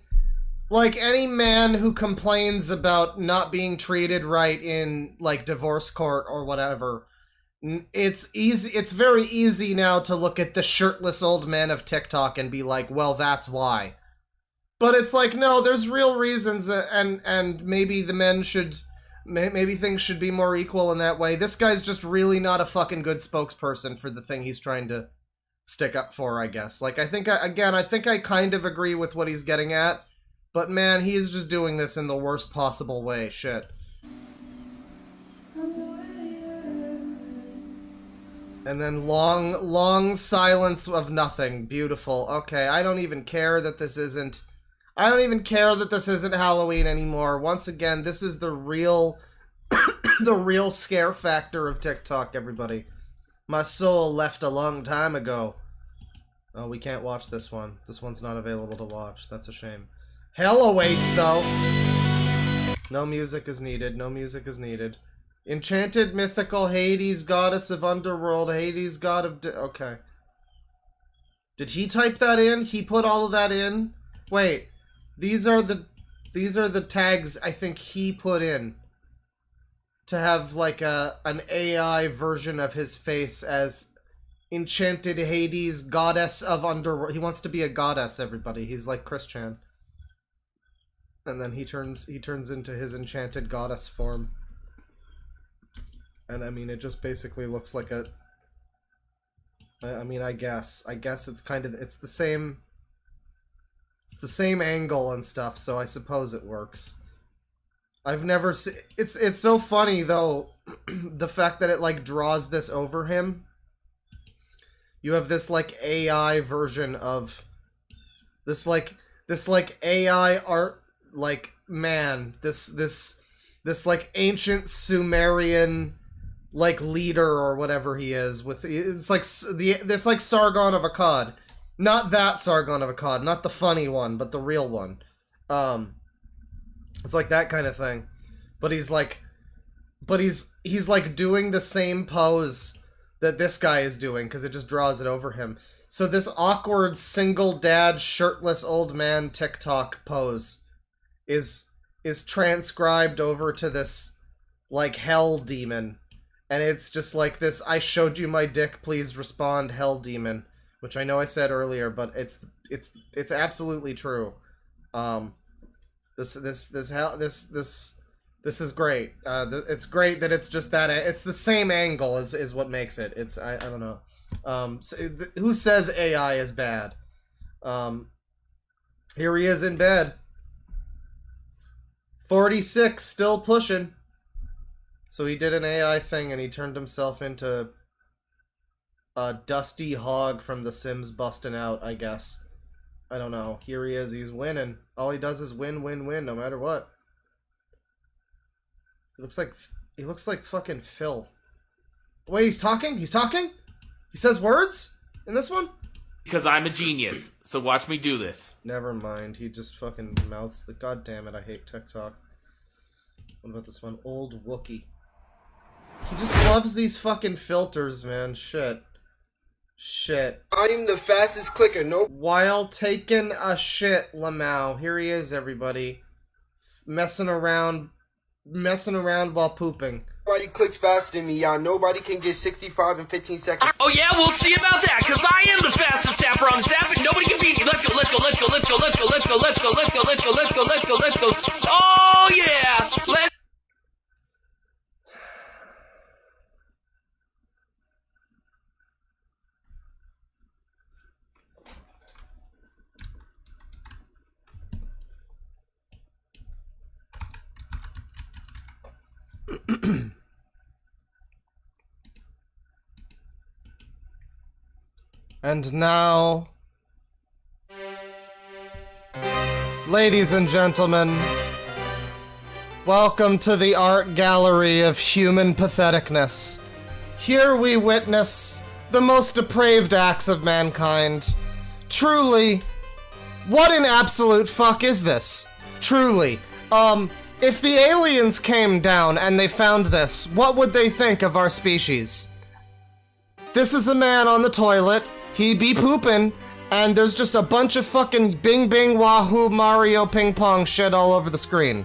man who complains about not being treated right in like divorce court or whatever. It's very easy now to look at the shirtless old man of TikTok and be like, well, that's why. But it's like, no, there's real reasons, and maybe the men should, maybe things should be more equal in that way. This guy's just really not a fucking good spokesperson for the thing he's trying to stick up for, I guess. Like, I think I kind of agree with what he's getting at, but man, he's just doing this in the worst possible way. Shit. And then long silence of nothing. Beautiful. Okay, I don't even care that this isn't Halloween anymore. Once again, this is the real the real scare factor of TikTok, everybody. My soul left a long time ago. Oh, we can't watch this one. This one's not available to watch. That's a shame. Hell awaits, though. No music is needed. No music is needed. Enchanted, mythical, Hades, goddess of underworld, Hades, god of... Okay. Did he type that in? He put all of that in? Wait. These are the tags I think he put in to have like an AI version of his face as Enchanted Hades, goddess of underworld. He wants to be a goddess, everybody. He's like Christian. And then he turns into his enchanted goddess form. And I mean, it just basically looks like a... I mean, I guess it's kind of... It's the same angle and stuff, so I suppose it works. I've never seen... It's so funny, though, the fact that it, like, draws this over him. You have this, like, AI version of... This AI art, like, man. This, like, ancient Sumerian... like leader or whatever he is with it's like Sargon of Akkad, not that Sargon of Akkad, not the funny one, but the real one. It's like that kind of thing, but he's like doing the same pose that this guy is doing because it just draws it over him. So this awkward single dad shirtless old man TikTok pose is transcribed over to this like hell demon. And it's just like this, I showed you my dick, please respond, hell demon. Which I know I said earlier, but it's absolutely true. This is great. It's great that it's just that, it's the same angle is what makes it. It's, I don't know. Who says AI is bad? Here he is in bed. 46, still pushing. So he did an AI thing and he turned himself into a dusty hog from The Sims busting out, I guess. I don't know. Here he is. He's winning. All he does is win, win, win, no matter what. He looks like fucking Phil. Wait, he's talking? He's talking? He says words in this one? Because I'm a genius. So watch me do this. Never mind. He just fucking mouths the... God damn it, I hate TikTok. What about this one? Old Wookie. He just loves these fucking filters, man. Shit. I'm the fastest clicker, no. While taking a shit, Lamau. Here he is, everybody. Messing around while pooping. Nobody clicks faster than me, y'all. Nobody can get 65 in 15 seconds. Oh yeah, we'll see about that, because I am the fastest tapper on the sap, and nobody can beat me. Let's go. Oh yeah! And now, ladies and gentlemen, welcome to the art gallery of human patheticness. Here we witness the most depraved acts of mankind. Truly, what an absolute fuck is this? Truly. If the aliens came down and they found this, what would they think of our species? This is a man on the toilet, he be pooping, and there's just a bunch of fucking bing bing wahoo Mario ping pong shit all over the screen.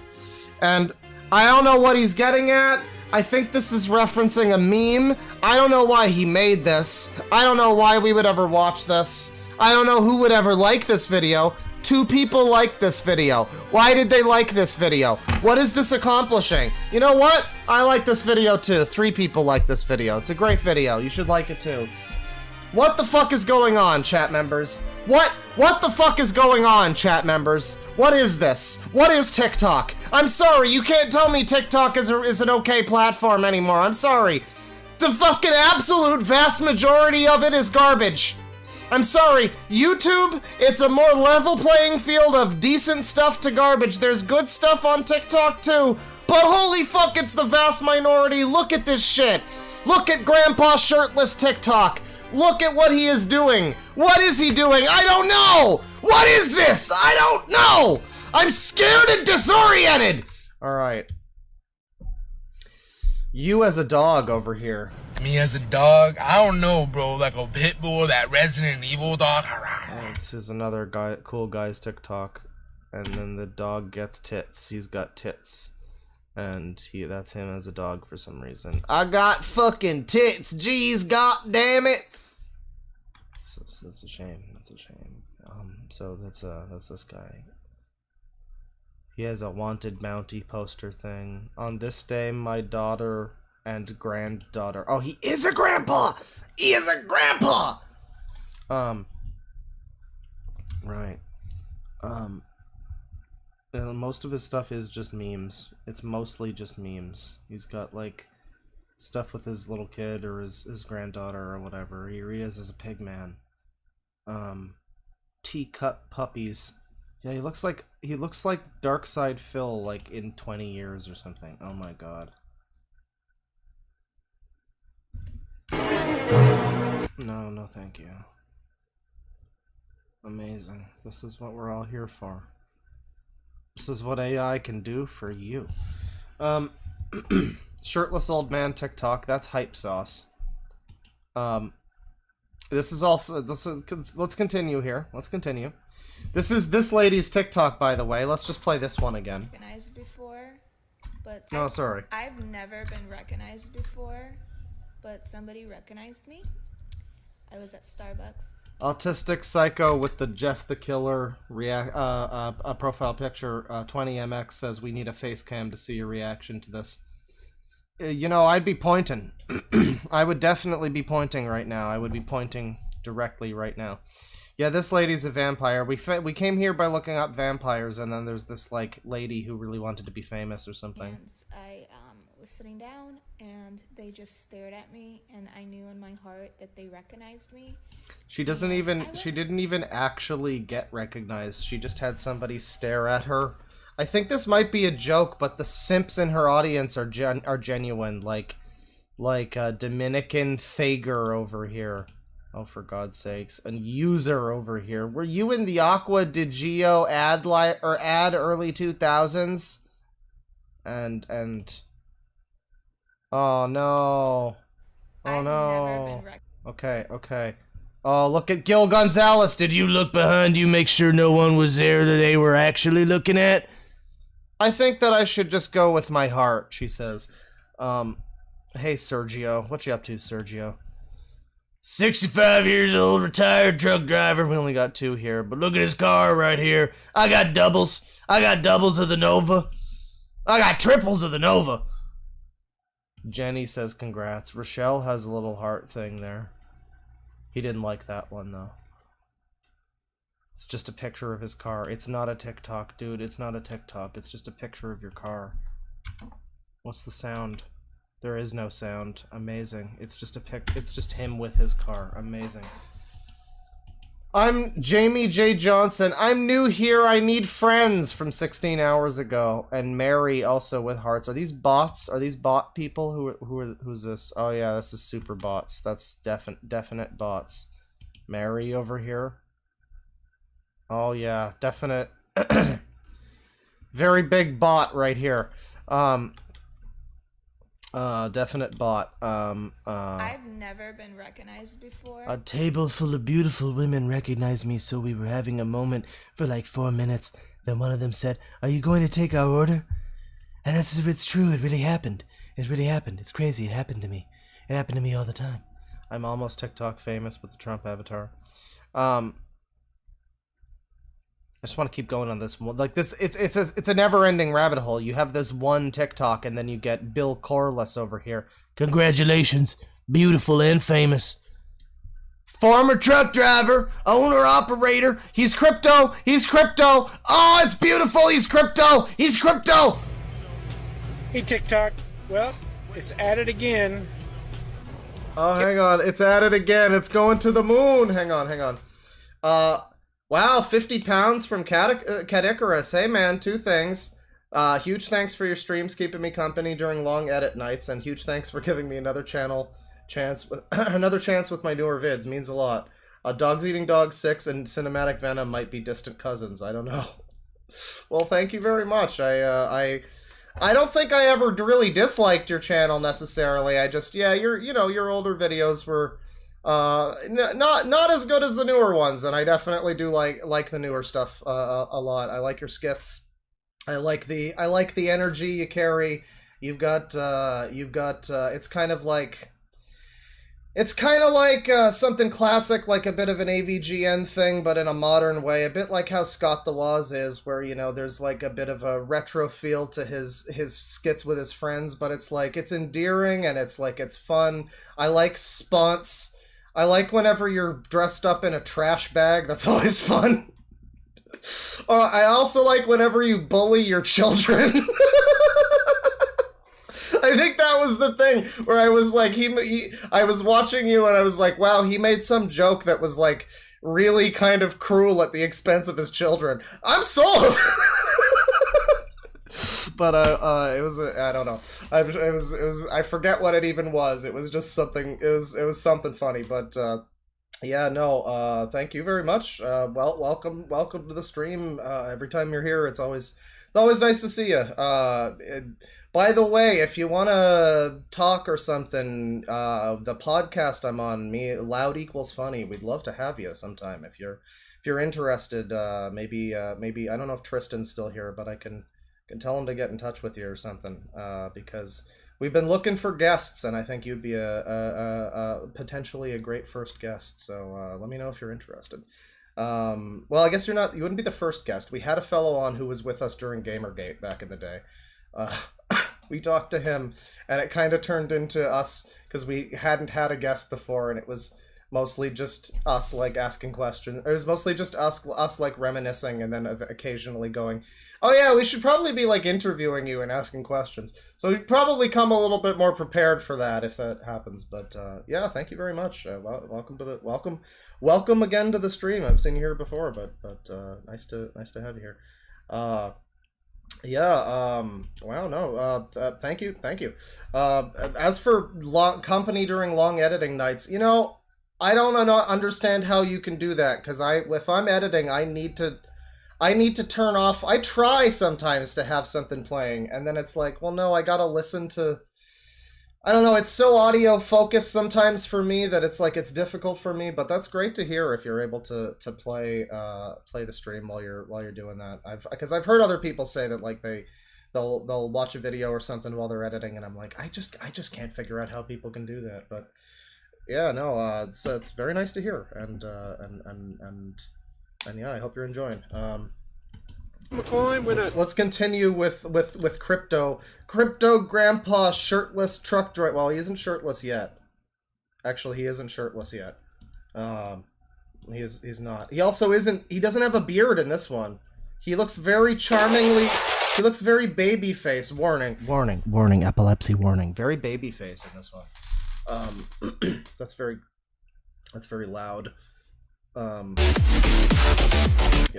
And I don't know what he's getting at. I think this is referencing a meme. I don't know why he made this. I don't know why we would ever watch this. I don't know who would ever like this video. 2 people liked this video. Why did they like this video? What is this accomplishing? You know what? I like this video too. 3 people like this video. It's a great video. You should like it too. What the fuck is going on, chat members? What the fuck is going on, chat members? What is this? What is TikTok? I'm sorry, you can't tell me TikTok is an okay platform anymore. I'm sorry. The fucking absolute vast majority of it is garbage. I'm sorry, YouTube, it's a more level playing field of decent stuff to garbage. There's good stuff on TikTok too, but holy fuck, it's the vast minority. Look at this shit. Look at Grandpa Shirtless TikTok. Look at what he is doing. What is he doing? I don't know. What is this? I don't know. I'm scared and disoriented. All right. You as a dog over here. Me as a dog? I don't know, bro. Like a pit bull, that Resident Evil dog. This is another guy, cool guy's TikTok. And then the dog gets tits. He's got tits. And that's him as a dog for some reason. I got fucking tits. Jeez, god damn it. That's a shame. That's a shame. So that's this guy. He has a wanted Mountie poster thing. On this day, my daughter and granddaughter. Oh, he is a grandpa. He is a grandpa. Right. Most of his stuff is just memes. It's mostly just memes. He's got like stuff with his little kid or his granddaughter or whatever. Here he is as a pig man. Teacup puppies. Yeah, he looks like Darkside Phil like in 20 years or something. Oh my god. No, thank you. Amazing. This is what we're all here for. This is what AI can do for you. Shirtless old man TikTok. That's hype sauce. This is all. Let's continue here. Let's continue. This is this lady's TikTok, by the way. Let's just play this one again. Recognized before, but no, sorry. I've never been recognized before, but somebody recognized me. I was at Starbucks. Autistic psycho with the Jeff the Killer profile picture. 20MX says we need a face cam to see your reaction to this. You know, I'd be pointing. I would definitely be pointing right now. I would be pointing directly right now. Yeah, this lady's a vampire. We came here by looking up vampires, and then there's this like lady who really wanted to be famous or something. And I was sitting down, and they just stared at me, and I knew in my heart that they recognized me. She didn't even actually get recognized. She just had somebody stare at her. I think this might be a joke, but the simps in her audience are genuine, like Dominican Fager over here. Oh, for God's sakes, a user over here. Were you in the Aqua di Gio ad early 2000s? And oh no, oh no. Okay. Oh, look at Gil Gonzalez. Did you look behind you, make sure no one was there that they were actually looking at? I think that I should just go with my heart, she says. Hey, Sergio. What you up to, Sergio? 65 years old, retired truck driver. We only got 2 here, but look at his car right here. I got doubles. I got doubles of the Nova. I got triples of the Nova. Jenny says congrats. Rochelle has a little heart thing there. He didn't like that one, though. It's just a picture of his car. It's not a TikTok, dude. It's not a TikTok. It's just a picture of your car. What's the sound? There is no sound. Amazing. It's just it's just him with his car. Amazing. I'm Jamie J. Johnson. I'm new here. I need friends from 16 hours ago. And Mary also with hearts. Are these bots? Are these bot people? Who's this? Oh yeah, this is super bots. That's definite bots. Mary over here. Oh yeah, definite. Very big bot right here. Definite bot. I've never been recognized before. A table full of beautiful women recognized me, so we were having a moment for like 4 minutes. Then one of them said, "Are you going to take our order?" And it's true, it really happened. It really happened. It's crazy, it happened to me. It happened to me all the time. I'm almost TikTok famous with the Trump avatar. I just want to keep going on this one. Like this, it's a never-ending rabbit hole. You have this one TikTok, and then you get Bill Corliss over here. Congratulations, beautiful and famous. Former truck driver, owner, operator. He's crypto. He's crypto. Oh, it's beautiful. He's crypto. He's crypto. Hey, TikTok. Well, it's at it again. Oh, hang on. It's at it again. It's going to the moon. Hang on. Wow, 50 pounds from Cat Icarus. Hey man, 2 things. Huge thanks for your streams, keeping me company during long edit nights, and huge thanks for giving me another chance with my newer vids. Means a lot. Dogs Eating Dogs 6 and Cinematic Venom might be distant cousins. I don't know. Well, thank you very much. I don't think I ever really disliked your channel necessarily. I just, yeah, your older videos were not as good as the newer ones, and I definitely do like the newer stuff a lot. I like your skits. I like the energy you carry. You've got it's kind of like something classic, like a bit of an AVGN thing, but in a modern way, a bit like how Scott the Woz is, where, you know, there's like a bit of a retro feel to his skits with his friends, but it's like, it's endearing and it's fun. I like sponts. I like whenever you're dressed up in a trash bag. That's always fun. I also like whenever you bully your children. I think that was the thing where I was like, I was watching you and I was like, wow, he made some joke that was like really kind of cruel at the expense of his children. I'm sold. But it was I don't know. I forget what it even was. It was just something. It was something funny. But yeah, no. Thank you very much. Well, welcome to the stream. Every time you're here, it's always nice to see you. By the way, if you want to talk or something, the podcast I'm on, me Loud Equals Funny, we'd love to have you sometime if you're interested. Maybe I don't know if Tristan's still here, but I can tell him to get in touch with you or something, because we've been looking for guests, and I think you'd be a potentially a great first guest. So let me know if you're interested. Well, I guess you wouldn't be the first guest. We had a fellow on who was with us during Gamergate back in the day. We talked to him, and it kind of turned into us, because we hadn't had a guest before, and it was mostly just us like asking questions. It was mostly just us like reminiscing, and then occasionally going, "Oh yeah, we should probably be like interviewing you and asking questions." So we'd probably come a little bit more prepared for that if that happens. But yeah, thank you very much. Welcome again to the stream. I've seen you here before, but nice to have you here. Yeah, wow, no, thank you. As for company during long editing nights, you know, I don't understand how you can do that, because if I'm editing, I need to turn off. I try sometimes to have something playing, and then it's like, well, no, I gotta listen to, I don't know, it's so audio focused sometimes for me that it's like, it's difficult for me, but that's great to hear if you're able to play the stream while you're doing that. Because I've heard other people say that like they'll watch a video or something while they're editing, and I'm like, I just can't figure out how people can do that. But yeah, no, it's very nice to hear, and yeah, I hope you're enjoying. McCoy, let's continue with crypto grandpa shirtless truck driver. Well, he isn't shirtless yet. Actually, he isn't shirtless yet. He's not. He also isn't. He doesn't have a beard in this one. He looks very charmingly. He looks very baby face. Warning. Epilepsy warning. Very baby face in this one. That's very loud. Yeah,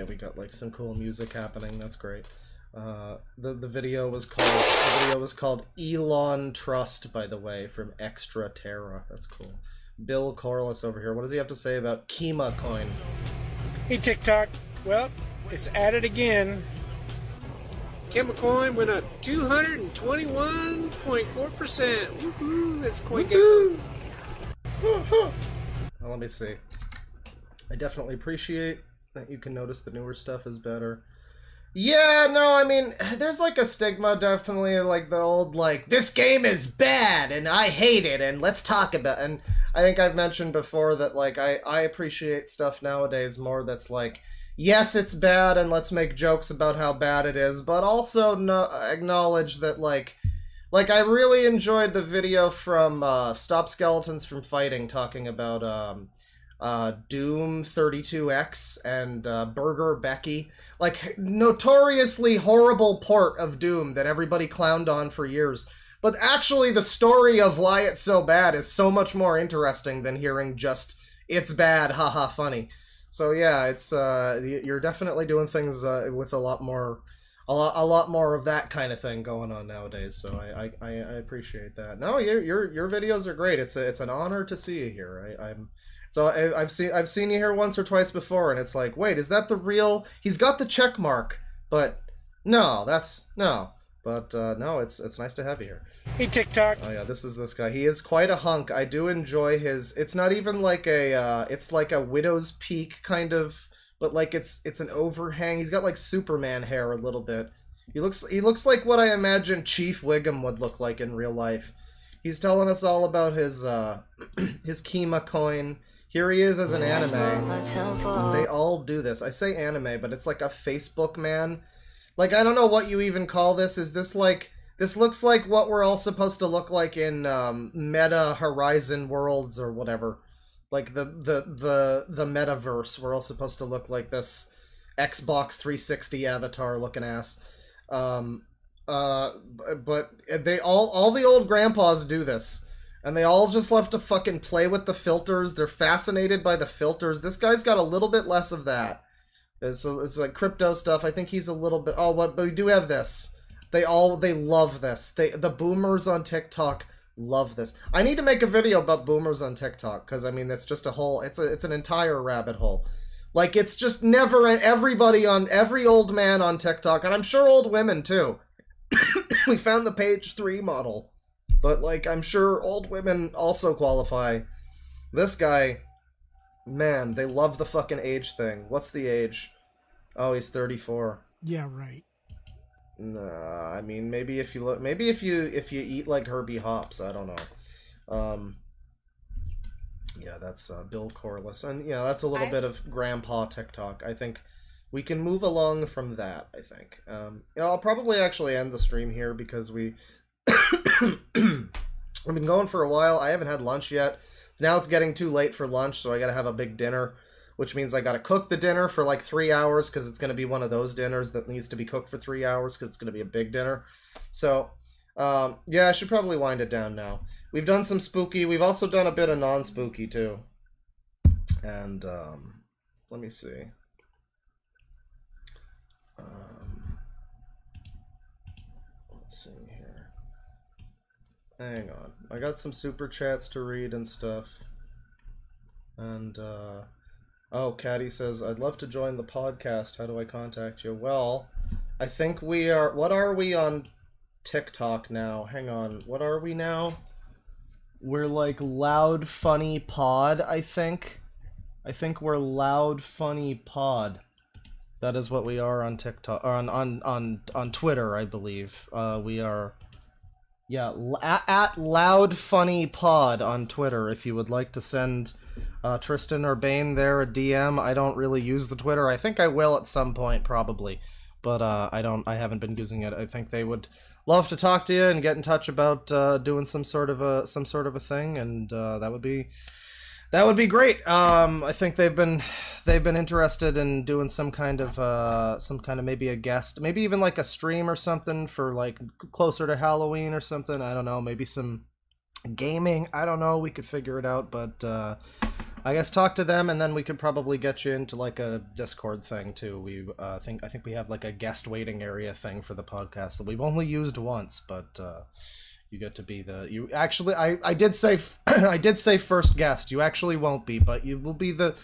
we got like some cool music happening. That's great. The video was called Elon Trust, by the way, from Extra Terra. That's cool. Bill Corliss over here. What does he have to say about Kima Coin? Hey TikTok, well, it's at it again. Coin went up 221.4%. Woohoo! That's CoinGecko. Well, let me see. I definitely appreciate that you can notice the newer stuff is better. Yeah, no, I mean, there's like a stigma, definitely, like the old, like, this game is bad and I hate it and let's talk about it. And I think I've mentioned before that, like, I appreciate stuff nowadays more that's like, yes, it's bad and let's make jokes about how bad it is, but also acknowledge that, like I really enjoyed the video from Stop Skeletons from Fighting talking about Doom 32X and Burger Becky. Like, notoriously horrible port of Doom that everybody clowned on for years. But actually, the story of why it's so bad is so much more interesting than hearing just, it's bad, haha, funny. So yeah, it's you're definitely doing things with a lot more of that kind of thing going on nowadays. So I appreciate that. No, your videos are great. It's an honor to see you here. I've seen you here once or twice before, and it's like, wait, is that the real? He's got the check mark, but no, no, it's nice to have you here. Hey TikTok. Oh yeah, this is this guy. He is quite a hunk. I do enjoy his. It's not even like a. It's like a widow's peak kind of, but like it's an overhang. He's got like Superman hair a little bit. He looks like what I imagine Chief Wiggum would look like in real life. He's telling us all about his his Kima coin. Here he is as an anime. They all do this. I say anime, but it's like a Facebook man. Like, I don't know what you even call this. Is this like... This looks like what we're all supposed to look like in Meta Horizon Worlds or whatever. Like the metaverse. We're all supposed to look like this Xbox 360 avatar looking ass. But they all the old grandpas do this. And they all just love to fucking play with the filters. They're fascinated by the filters. This guy's got a little bit less of that. It's like crypto stuff. I think he's a little bit... Oh, but we do have this. They love this. The boomers on TikTok love this. I need to make a video about boomers on TikTok, because, I mean, it's just a whole... It's an entire rabbit hole. Like, it's just never... Every old man on TikTok, and I'm sure old women, too. We found the page 3 model. But, like, I'm sure old women also qualify. This guy, man, they love the fucking age thing. What's the age? Oh, he's 34. Yeah, right. Nah, I mean, maybe if you eat like Herbie Hops, I don't know. Yeah, that's Bill Corliss, and yeah, that's a little bit of Grandpa TikTok. I think we can move along from that. I think. I'll probably actually end the stream here because we've been going for a while. I haven't had lunch yet. Now it's getting too late for lunch, so I gotta have a big dinner, which means I gotta cook the dinner for like 3 hours, because it's gonna be one of those dinners that needs to be cooked for 3 hours, because it's gonna be a big dinner. So, yeah, I should probably wind it down now. We've done some spooky. We've also done a bit of non-spooky, too. And, let me see. Let's see here. Hang on. I got some super chats to read and stuff. And, oh, Caddy says, I'd love to join the podcast. How do I contact you? Well, I think we are... What are we on TikTok now? Hang on. What are we now? We're like Loud Funny Pod, I think. I think we're Loud Funny Pod. That is what we are on TikTok, or on Twitter, I believe. We are, yeah, at Loud Funny Pod on Twitter. If you would like to send Tristan or Bane there a DM, I don't really use the Twitter. I think I will at some point, probably, but I haven't been using it. I think they would love to talk to you and get in touch about doing some sort of a thing, and that would be great. I think they've been interested in doing some kind of maybe a guest, maybe even like a stream or something for like closer to Halloween or something. I don't know, maybe some gaming. I don't know. We could figure it out, but I guess talk to them, and then we could probably get you into like a Discord thing too. We I think we have like a guest waiting area thing for the podcast that we've only used once, but you get to be the you actually I did say I did say first guest. You actually won't be, but you will be the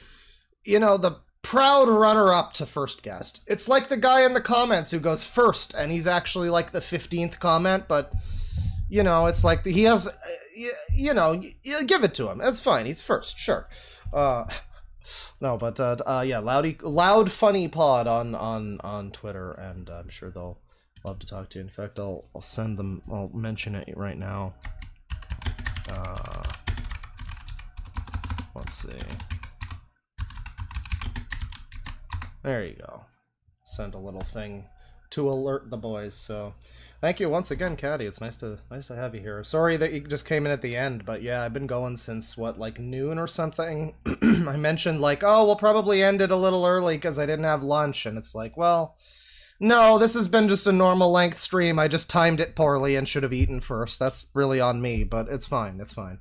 the proud runner-up to first guest. It's like the guy in the comments who goes first, and he's actually like the 15th comment, but it's like he has, you give it to him. That's fine. He's first, sure. No, but yeah, loud funny pod on Twitter, and I'm sure they'll love to talk to you. In fact, I'll send them. I'll mention it right now. Let's see. There you go. Send a little thing to alert the boys. So, thank you once again, Caddy. It's nice to have you here. Sorry that you just came in at the end, but yeah, I've been going since like noon or something. I mentioned like, oh, we'll probably end it a little early because I didn't have lunch, and it's like, well, no, this has been just a normal length stream. I just timed it poorly and should have eaten first. That's really on me, but it's fine. It's fine.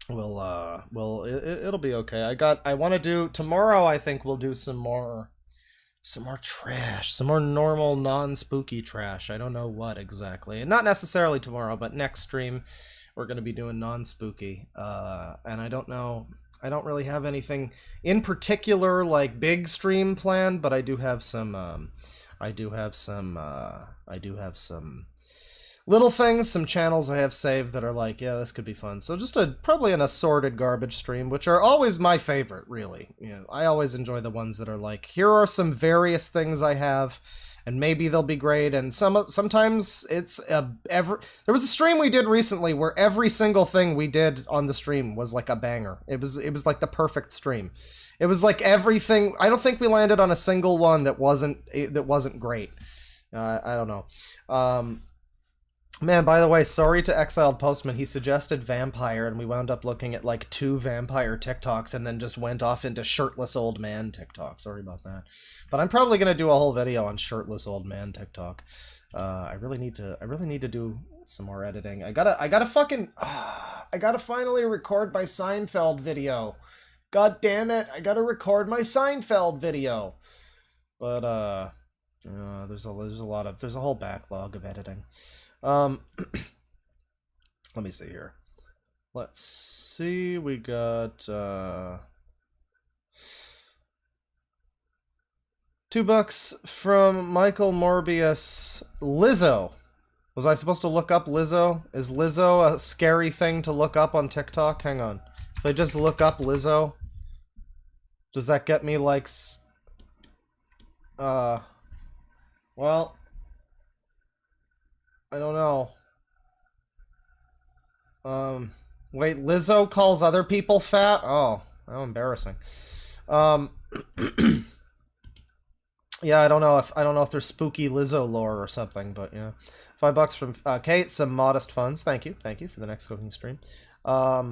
It'll be okay. I want to do tomorrow. I think we'll do some more trash, some more normal non-spooky trash. I don't know what exactly, and not necessarily tomorrow, but next stream we're going to be doing non-spooky. And I don't know. I don't really have anything in particular like big stream planned, but I do have some. I do have some little things, some channels I have saved that are like, yeah, this could be fun. So just probably an assorted garbage stream, which are always my favorite, really. I always enjoy the ones that are like, here are some various things I have, and maybe they'll be great. And sometimes it's there was a stream we did recently where every single thing we did on the stream was like a banger. It was like the perfect stream. It was like everything. I don't think we landed on a single one that wasn't great. I don't know. Man, by the way, sorry to Exiled Postman. He suggested vampire, and we wound up looking at like 2 vampire TikToks, and then just went off into shirtless old man TikTok. Sorry about that. But I'm probably gonna do a whole video on shirtless old man TikTok. I really need to do some more editing. I gotta finally record my Seinfeld video. God damn it! I gotta record my Seinfeld video. But there's a whole backlog of editing. Let me see here. Let's see, we got $2 from Michael Morbius. Lizzo. Was I supposed to look up Lizzo? Is Lizzo a scary thing to look up on TikTok? Hang on. If I just look up Lizzo, does that get me like well, I don't know. Wait, Lizzo calls other people fat? Oh, how embarrassing. Yeah, I don't know if there's spooky Lizzo lore or something, but yeah. $5 from Kate, some modest funds. Thank you for the next cooking stream. I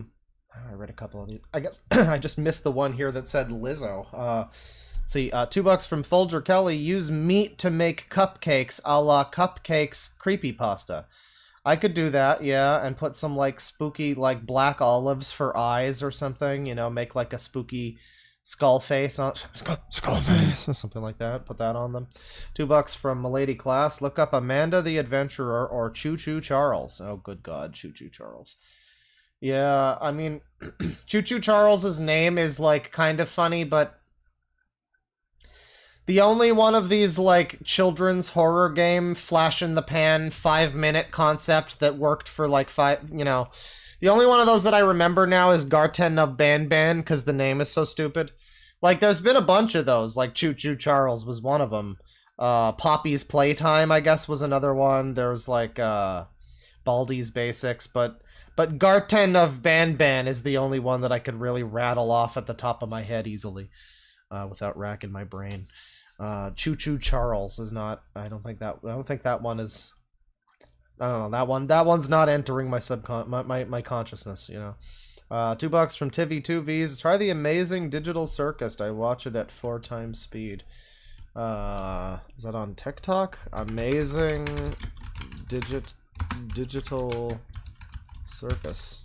read a couple of these. I guess I just missed the one here that said Lizzo. Let's see, $2 from Folger Kelly. Use meat to make cupcakes a la Cupcakes Creepypasta. I could do that, yeah, and put some like spooky like black olives for eyes or something. Make like a spooky skull face on skull face or something like that. Put that on them. $2 from Milady Class. Look up Amanda the Adventurer or Choo Choo Charles. Oh, good God, Choo Choo Charles. Yeah, I mean, Choo Choo Charles's name is like kind of funny, but the only one of these, like, children's horror game, flash-in-the-pan, 5-minute concept that worked for, like, the only one of those that I remember now is Garten of Ban Ban, because the name is so stupid. Like, there's been a bunch of those, like, Choo Choo Charles was one of them. Poppy's Playtime, I guess, was another one. There's, like, Baldi's Basics, but Garten of Ban Ban is the only one that I could really rattle off at the top of my head easily, without racking my brain. Choo Choo Charles is not. I don't think that one is. I don't know, that one's not entering my my consciousness. $2 from Tivy2Vs. Try the Amazing Digital Circus. I watch it at 4 times speed. Is that on TikTok? Amazing Digital Circus.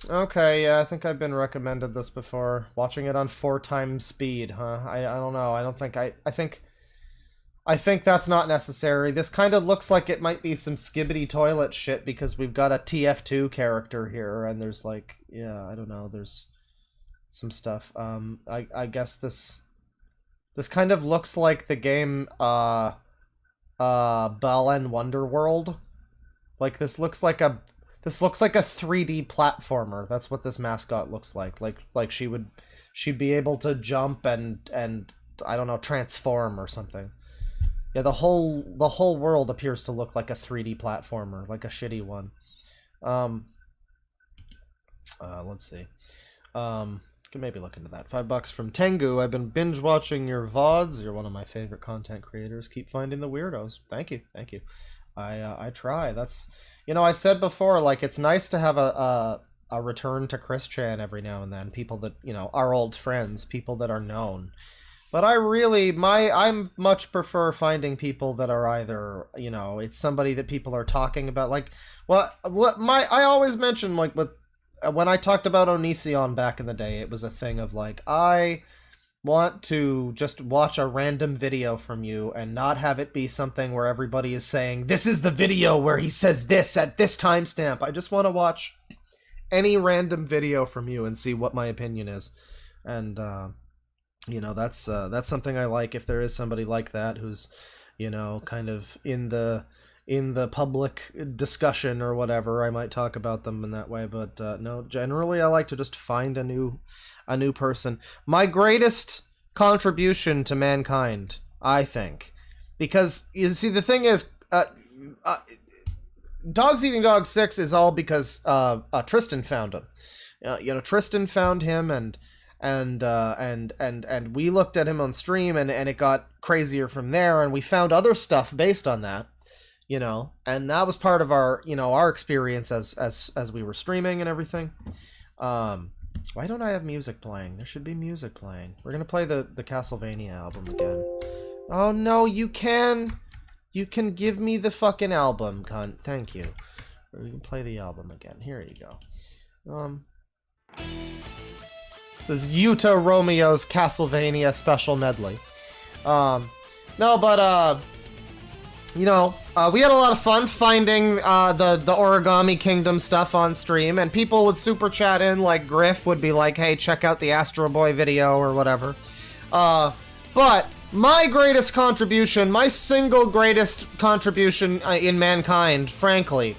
Okay, yeah, I think I've been recommended this before. Watching it on 4 times speed, huh? I don't know. I don't think I think that's not necessary. This kind of looks like it might be some skibbity toilet shit because we've got a TF2 character here, and there's like, yeah, I don't know, there's some stuff. I guess this kind of looks like the game Bell and Wonderworld. Like this looks like a 3D platformer. That's what this mascot looks like. Like she'd be able to jump and I don't know, transform or something. Yeah, the whole world appears to look like a 3D platformer, like a shitty one. Let's see. Can maybe look into that. $5 from Tengu. I've been binge watching your VODs. You're one of my favorite content creators. Keep finding the weirdos. Thank you. I try. That's, you know, I said before, like, it's nice to have a return to Chris Chan every now and then. People that, you know, are old friends, people that are known. But I much prefer finding people that are either, you know, it's somebody that people are talking about. Like, I always mention, like, when I talked about Onision back in the day, it was a thing of, like, I want to just watch a random video from you and not have it be something where everybody is saying, this is the video where he says this at this timestamp. I just want to watch any random video from you and see what my opinion is. And, you know, that's something I like. If there is somebody like that who's, you know, kind of in the public discussion or whatever, I might talk about them in that way. But no, generally I like to just find a new person. My greatest contribution to mankind, I think, because you see, the thing is, Dogs Eating Dogs 6 is all because Tristan found him. You know, Tristan found him, and we looked at him on stream, and it got crazier from there, and we found other stuff based on that. You know, and that was part of our, you know, our experience as we were streaming and everything. Why don't I have music playing? There should be music playing. We're gonna play the Castlevania album again. Oh no, you can give me the fucking album, cunt. Thank you. We can play the album again. Here you go. This is Yuta Romeo's Castlevania Special Medley. No, but you know, we had a lot of fun finding the Origami Kingdom stuff on stream, and people would super chat in, like Griff would be like, hey, check out the Astro Boy video or whatever. But my greatest contribution, my single greatest contribution in mankind, frankly,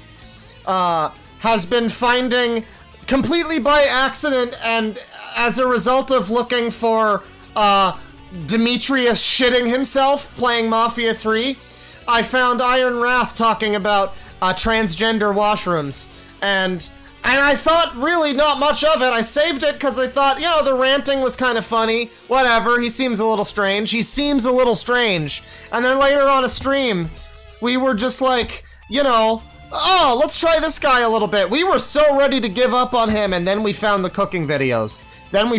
has been finding, completely by accident and as a result of looking for Demetrius shitting himself playing Mafia 3, I found Iron Wrath talking about transgender washrooms, and I thought really not much of it. I saved it because I thought, you know, the ranting was kind of funny. Whatever, he seems a little strange. And then later on a stream, we were just like, you know, oh, let's try this guy a little bit. We were so ready to give up on him, and then we found the cooking videos. Then we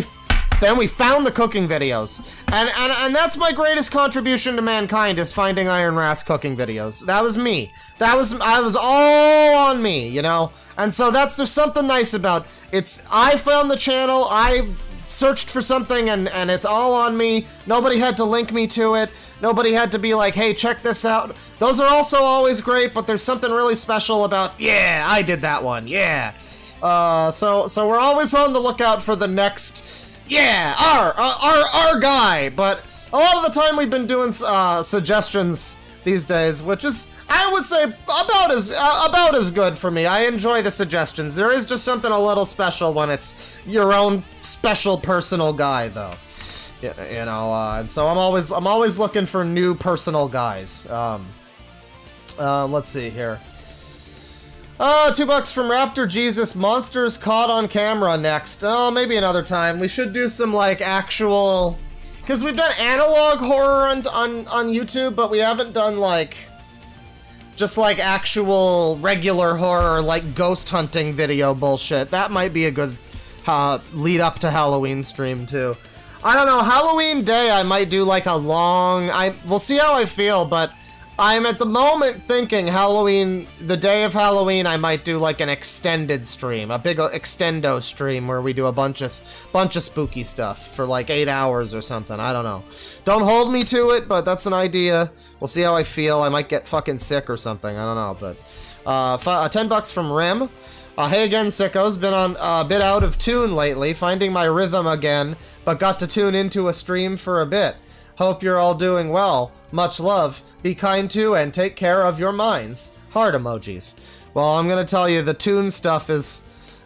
found the cooking videos. And that's my greatest contribution to mankind, is finding Iron Rat's cooking videos. That was me. I was all on me, you know? And so there's something nice about it's, I found the channel, I searched for something, and it's all on me. Nobody had to link me to it. Nobody had to be like, hey, check this out. Those are also always great, but there's something really special about, yeah, I did that one, yeah. So we're always on the lookout for the next, yeah, our guy. But a lot of the time we've been doing suggestions these days, which is, I would say, about as good for me. I enjoy the suggestions. There is just something a little special when it's your own special personal guy, though. You know, and so I'm always looking for new personal guys. Let's see here. $2 from Raptor Jesus. Monsters caught on camera next. Oh, maybe another time. We should do some, like, actual, because we've done analog horror on YouTube, but we haven't done, like, just like actual regular horror, like ghost hunting video bullshit. That might be a good lead up to Halloween stream too. I don't know, Halloween day I might do like a long, we'll see how I feel, but I'm at the moment thinking Halloween, the day of Halloween, I might do like an extended stream, a big extendo stream where we do a bunch of spooky stuff for like 8 hours or something. I don't know. Don't hold me to it, but that's an idea. We'll see how I feel. I might get fucking sick or something. I don't know, but $10 from Rim. Hey again, sickos. Been on a bit out of tune lately, finding my rhythm again, but got to tune into a stream for a bit. Hope you're all doing well. Much love. Be kind to and take care of your minds. Heart emojis. Well, I'm gonna tell you, the tune stuff is,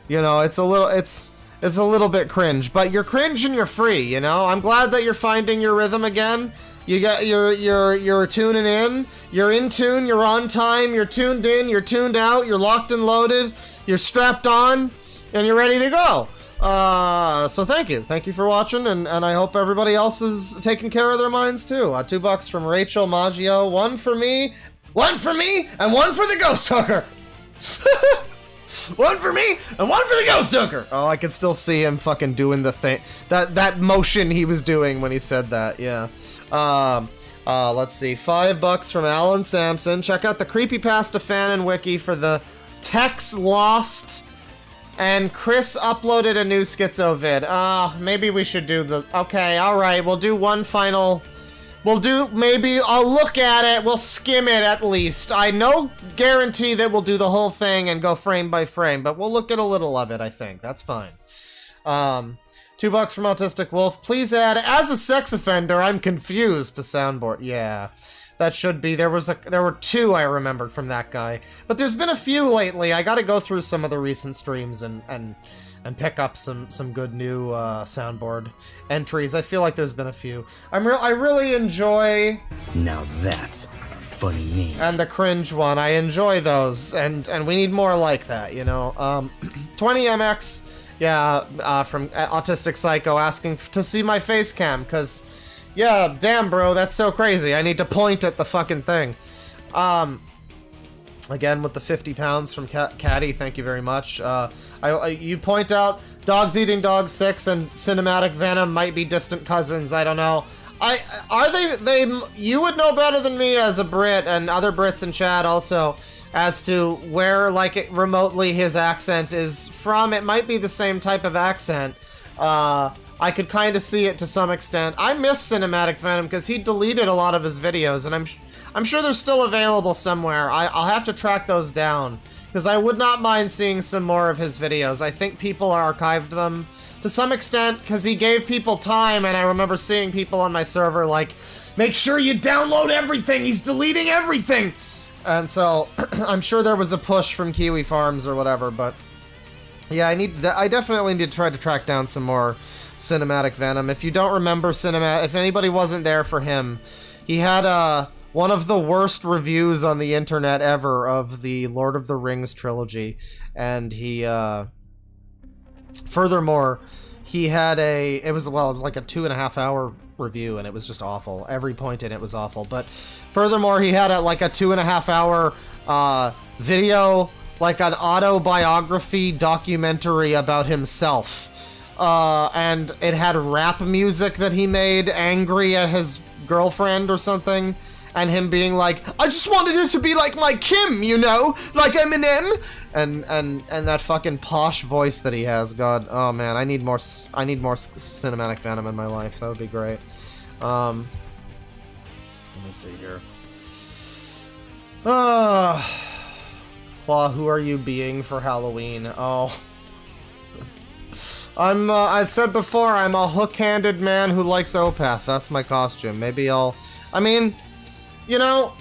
you know, it's a little bit cringe, but you're cringe and you're free, you know? I'm glad that you're finding your rhythm again. You're tuning in. You're in tune, you're on time, you're tuned in, you're tuned out, you're locked and loaded, you're strapped on, and you're ready to go. So thank you. Thank you for watching, and I hope everybody else is taking care of their minds too. $2 from Rachel Maggio. One for me, and one for the ghost hooker. One for me, and one for the ghost hooker. Oh, I can still see him fucking doing the thing, that motion he was doing when he said that, yeah. Let's see, $5 from Alan Sampson. Check out the Creepypasta fan and wiki for the Tex Lost. And Chris uploaded a new schizo vid. Maybe we should do the... Okay, alright, we'll do one final... Maybe I'll look at it, we'll skim it at least. I no guarantee that we'll do the whole thing and go frame by frame, but we'll look at a little of it, I think. That's fine. $2 from Autistic Wolf. Please add, as a sex offender, I'm confused to soundboard. Yeah. That should be. There were 2 I remembered from that guy. But there's been a few lately. I gotta go through some of the recent streams and pick up some good new soundboard entries. I feel like there's been a few. I really enjoy... Now that's a funny name. And the cringe one. I enjoy those. And we need more like that, you know? 20MX, yeah, from Autistic Psycho asking to see my face cam, because... Yeah, damn, bro, that's so crazy. I need to point at the fucking thing. Again, with the 50 pounds from Caddy, thank you very much. You point out Dogs Eating Dogs 6 and Cinematic Venom might be distant cousins. I don't know. You would know better than me as a Brit, and other Brits in chat also, as to where, like, remotely his accent is from. It might be the same type of accent. I could kind of see it to some extent. I miss Cinematic Venom because he deleted a lot of his videos, and I'm sure they're still available somewhere. I'll have to track those down, because I would not mind seeing some more of his videos. I think people archived them to some extent, because he gave people time, and I remember seeing people on my server like, make sure you download everything, he's deleting everything! And so, I'm sure there was a push from Kiwi Farms or whatever, but... Yeah, I definitely need to try to track down some more Cinematic Venom. If you don't remember if anybody wasn't there for him, he had one of the worst reviews on the internet ever of the Lord of the Rings trilogy, and he furthermore, he had it was like a 2.5 hour review, and it was just awful. Every point in it was awful. But furthermore, he had like a 2.5 hour video, like an autobiography documentary about himself. And it had rap music that he made, angry at his girlfriend or something, and him being like, I just wanted it to be like my Kim, you know, like Eminem, and that fucking posh voice that he has. God, oh man, I need more Cinematic Venom in my life. That would be great. Let me see here. Claw, who are you being for Halloween? Oh. I said before, I'm a hook-handed man who likes Opeth. That's my costume. Maybe I mean, you know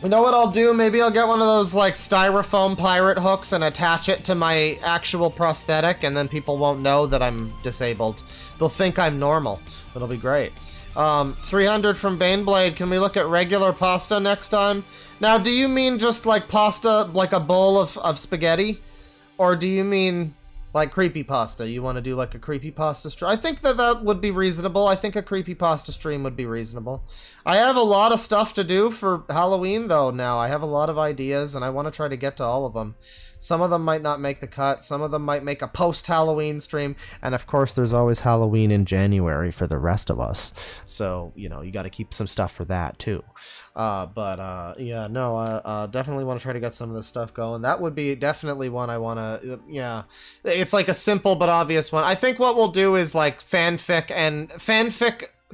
what I'll do? Maybe I'll get one of those, like, styrofoam pirate hooks and attach it to my actual prosthetic, and then people won't know that I'm disabled. They'll think I'm normal. It'll be great. 300 from Baneblade. Can we look at regular pasta next time? Now, do you mean just, like, pasta, like a bowl of spaghetti? Or do you mean... like creepypasta? You want to do like a creepypasta stream? I think that would be reasonable. I think a creepypasta stream would be reasonable. I have a lot of stuff to do for Halloween though now. I have a lot of ideas and I want to try to get to all of them. Some of them might not make the cut. Some of them might make a post-Halloween stream. And of course, there's always Halloween in January for the rest of us. So, you know, you got to keep some stuff for that too. Yeah, no, definitely want to try to get some of this stuff going. That would be definitely one I want to, yeah. It's like a simple but obvious one. I think what we'll do is like fanfic,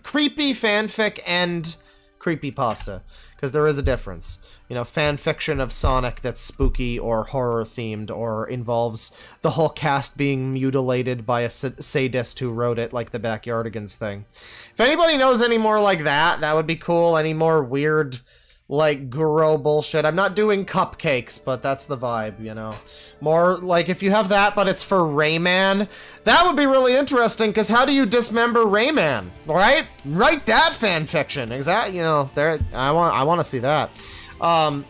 creepy fanfic and creepypasta. Because there is a difference. You know, fan fiction of Sonic that's spooky or horror themed or involves the whole cast being mutilated by a sadist who wrote it, like the Backyardigans thing. If anybody knows any more like that, that would be cool. Any more weird, like, Guro bullshit. I'm not doing cupcakes, but that's the vibe, you know. More, like, if you have that, but it's for Rayman, that would be really interesting, because how do you dismember Rayman, right? Write that fan fiction. Exactly, you know, there, I want to see that. $5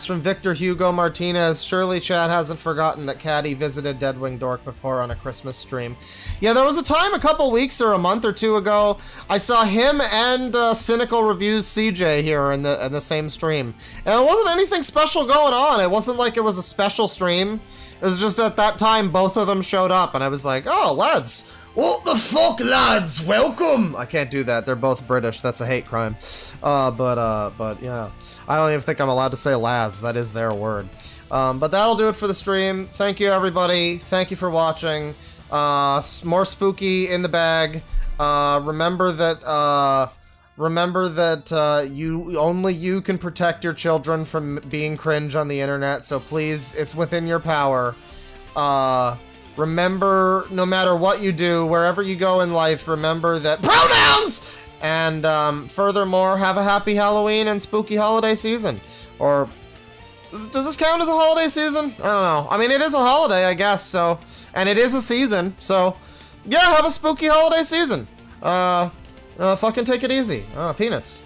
from Victor Hugo Martinez. Surely Chad hasn't forgotten that Caddy visited DeadwingDork before on a Christmas stream. Yeah, there was a time a couple weeks or a month or two ago, I saw him and Cynical Reviews CJ here in the same stream. And it wasn't anything special going on. It wasn't like it was a special stream. It was just at that time both of them showed up and I was like, oh, lads. What the fuck, lads? Welcome! I can't do that. They're both British. That's a hate crime. But yeah. I don't even think I'm allowed to say lads. That is their word. But that'll do it for the stream. Thank you, everybody. Thank you for watching. More spooky in the bag. Remember that only you can protect your children from being cringe on the internet. So please, it's within your power. Remember, no matter what you do, wherever you go in life, remember that pronouns! And furthermore, have a happy Halloween and spooky holiday season. Or, does this count as a holiday season? I don't know. I mean, it is a holiday, I guess, so. And it is a season, so. Yeah, have a spooky holiday season. Fucking take it easy. Penis.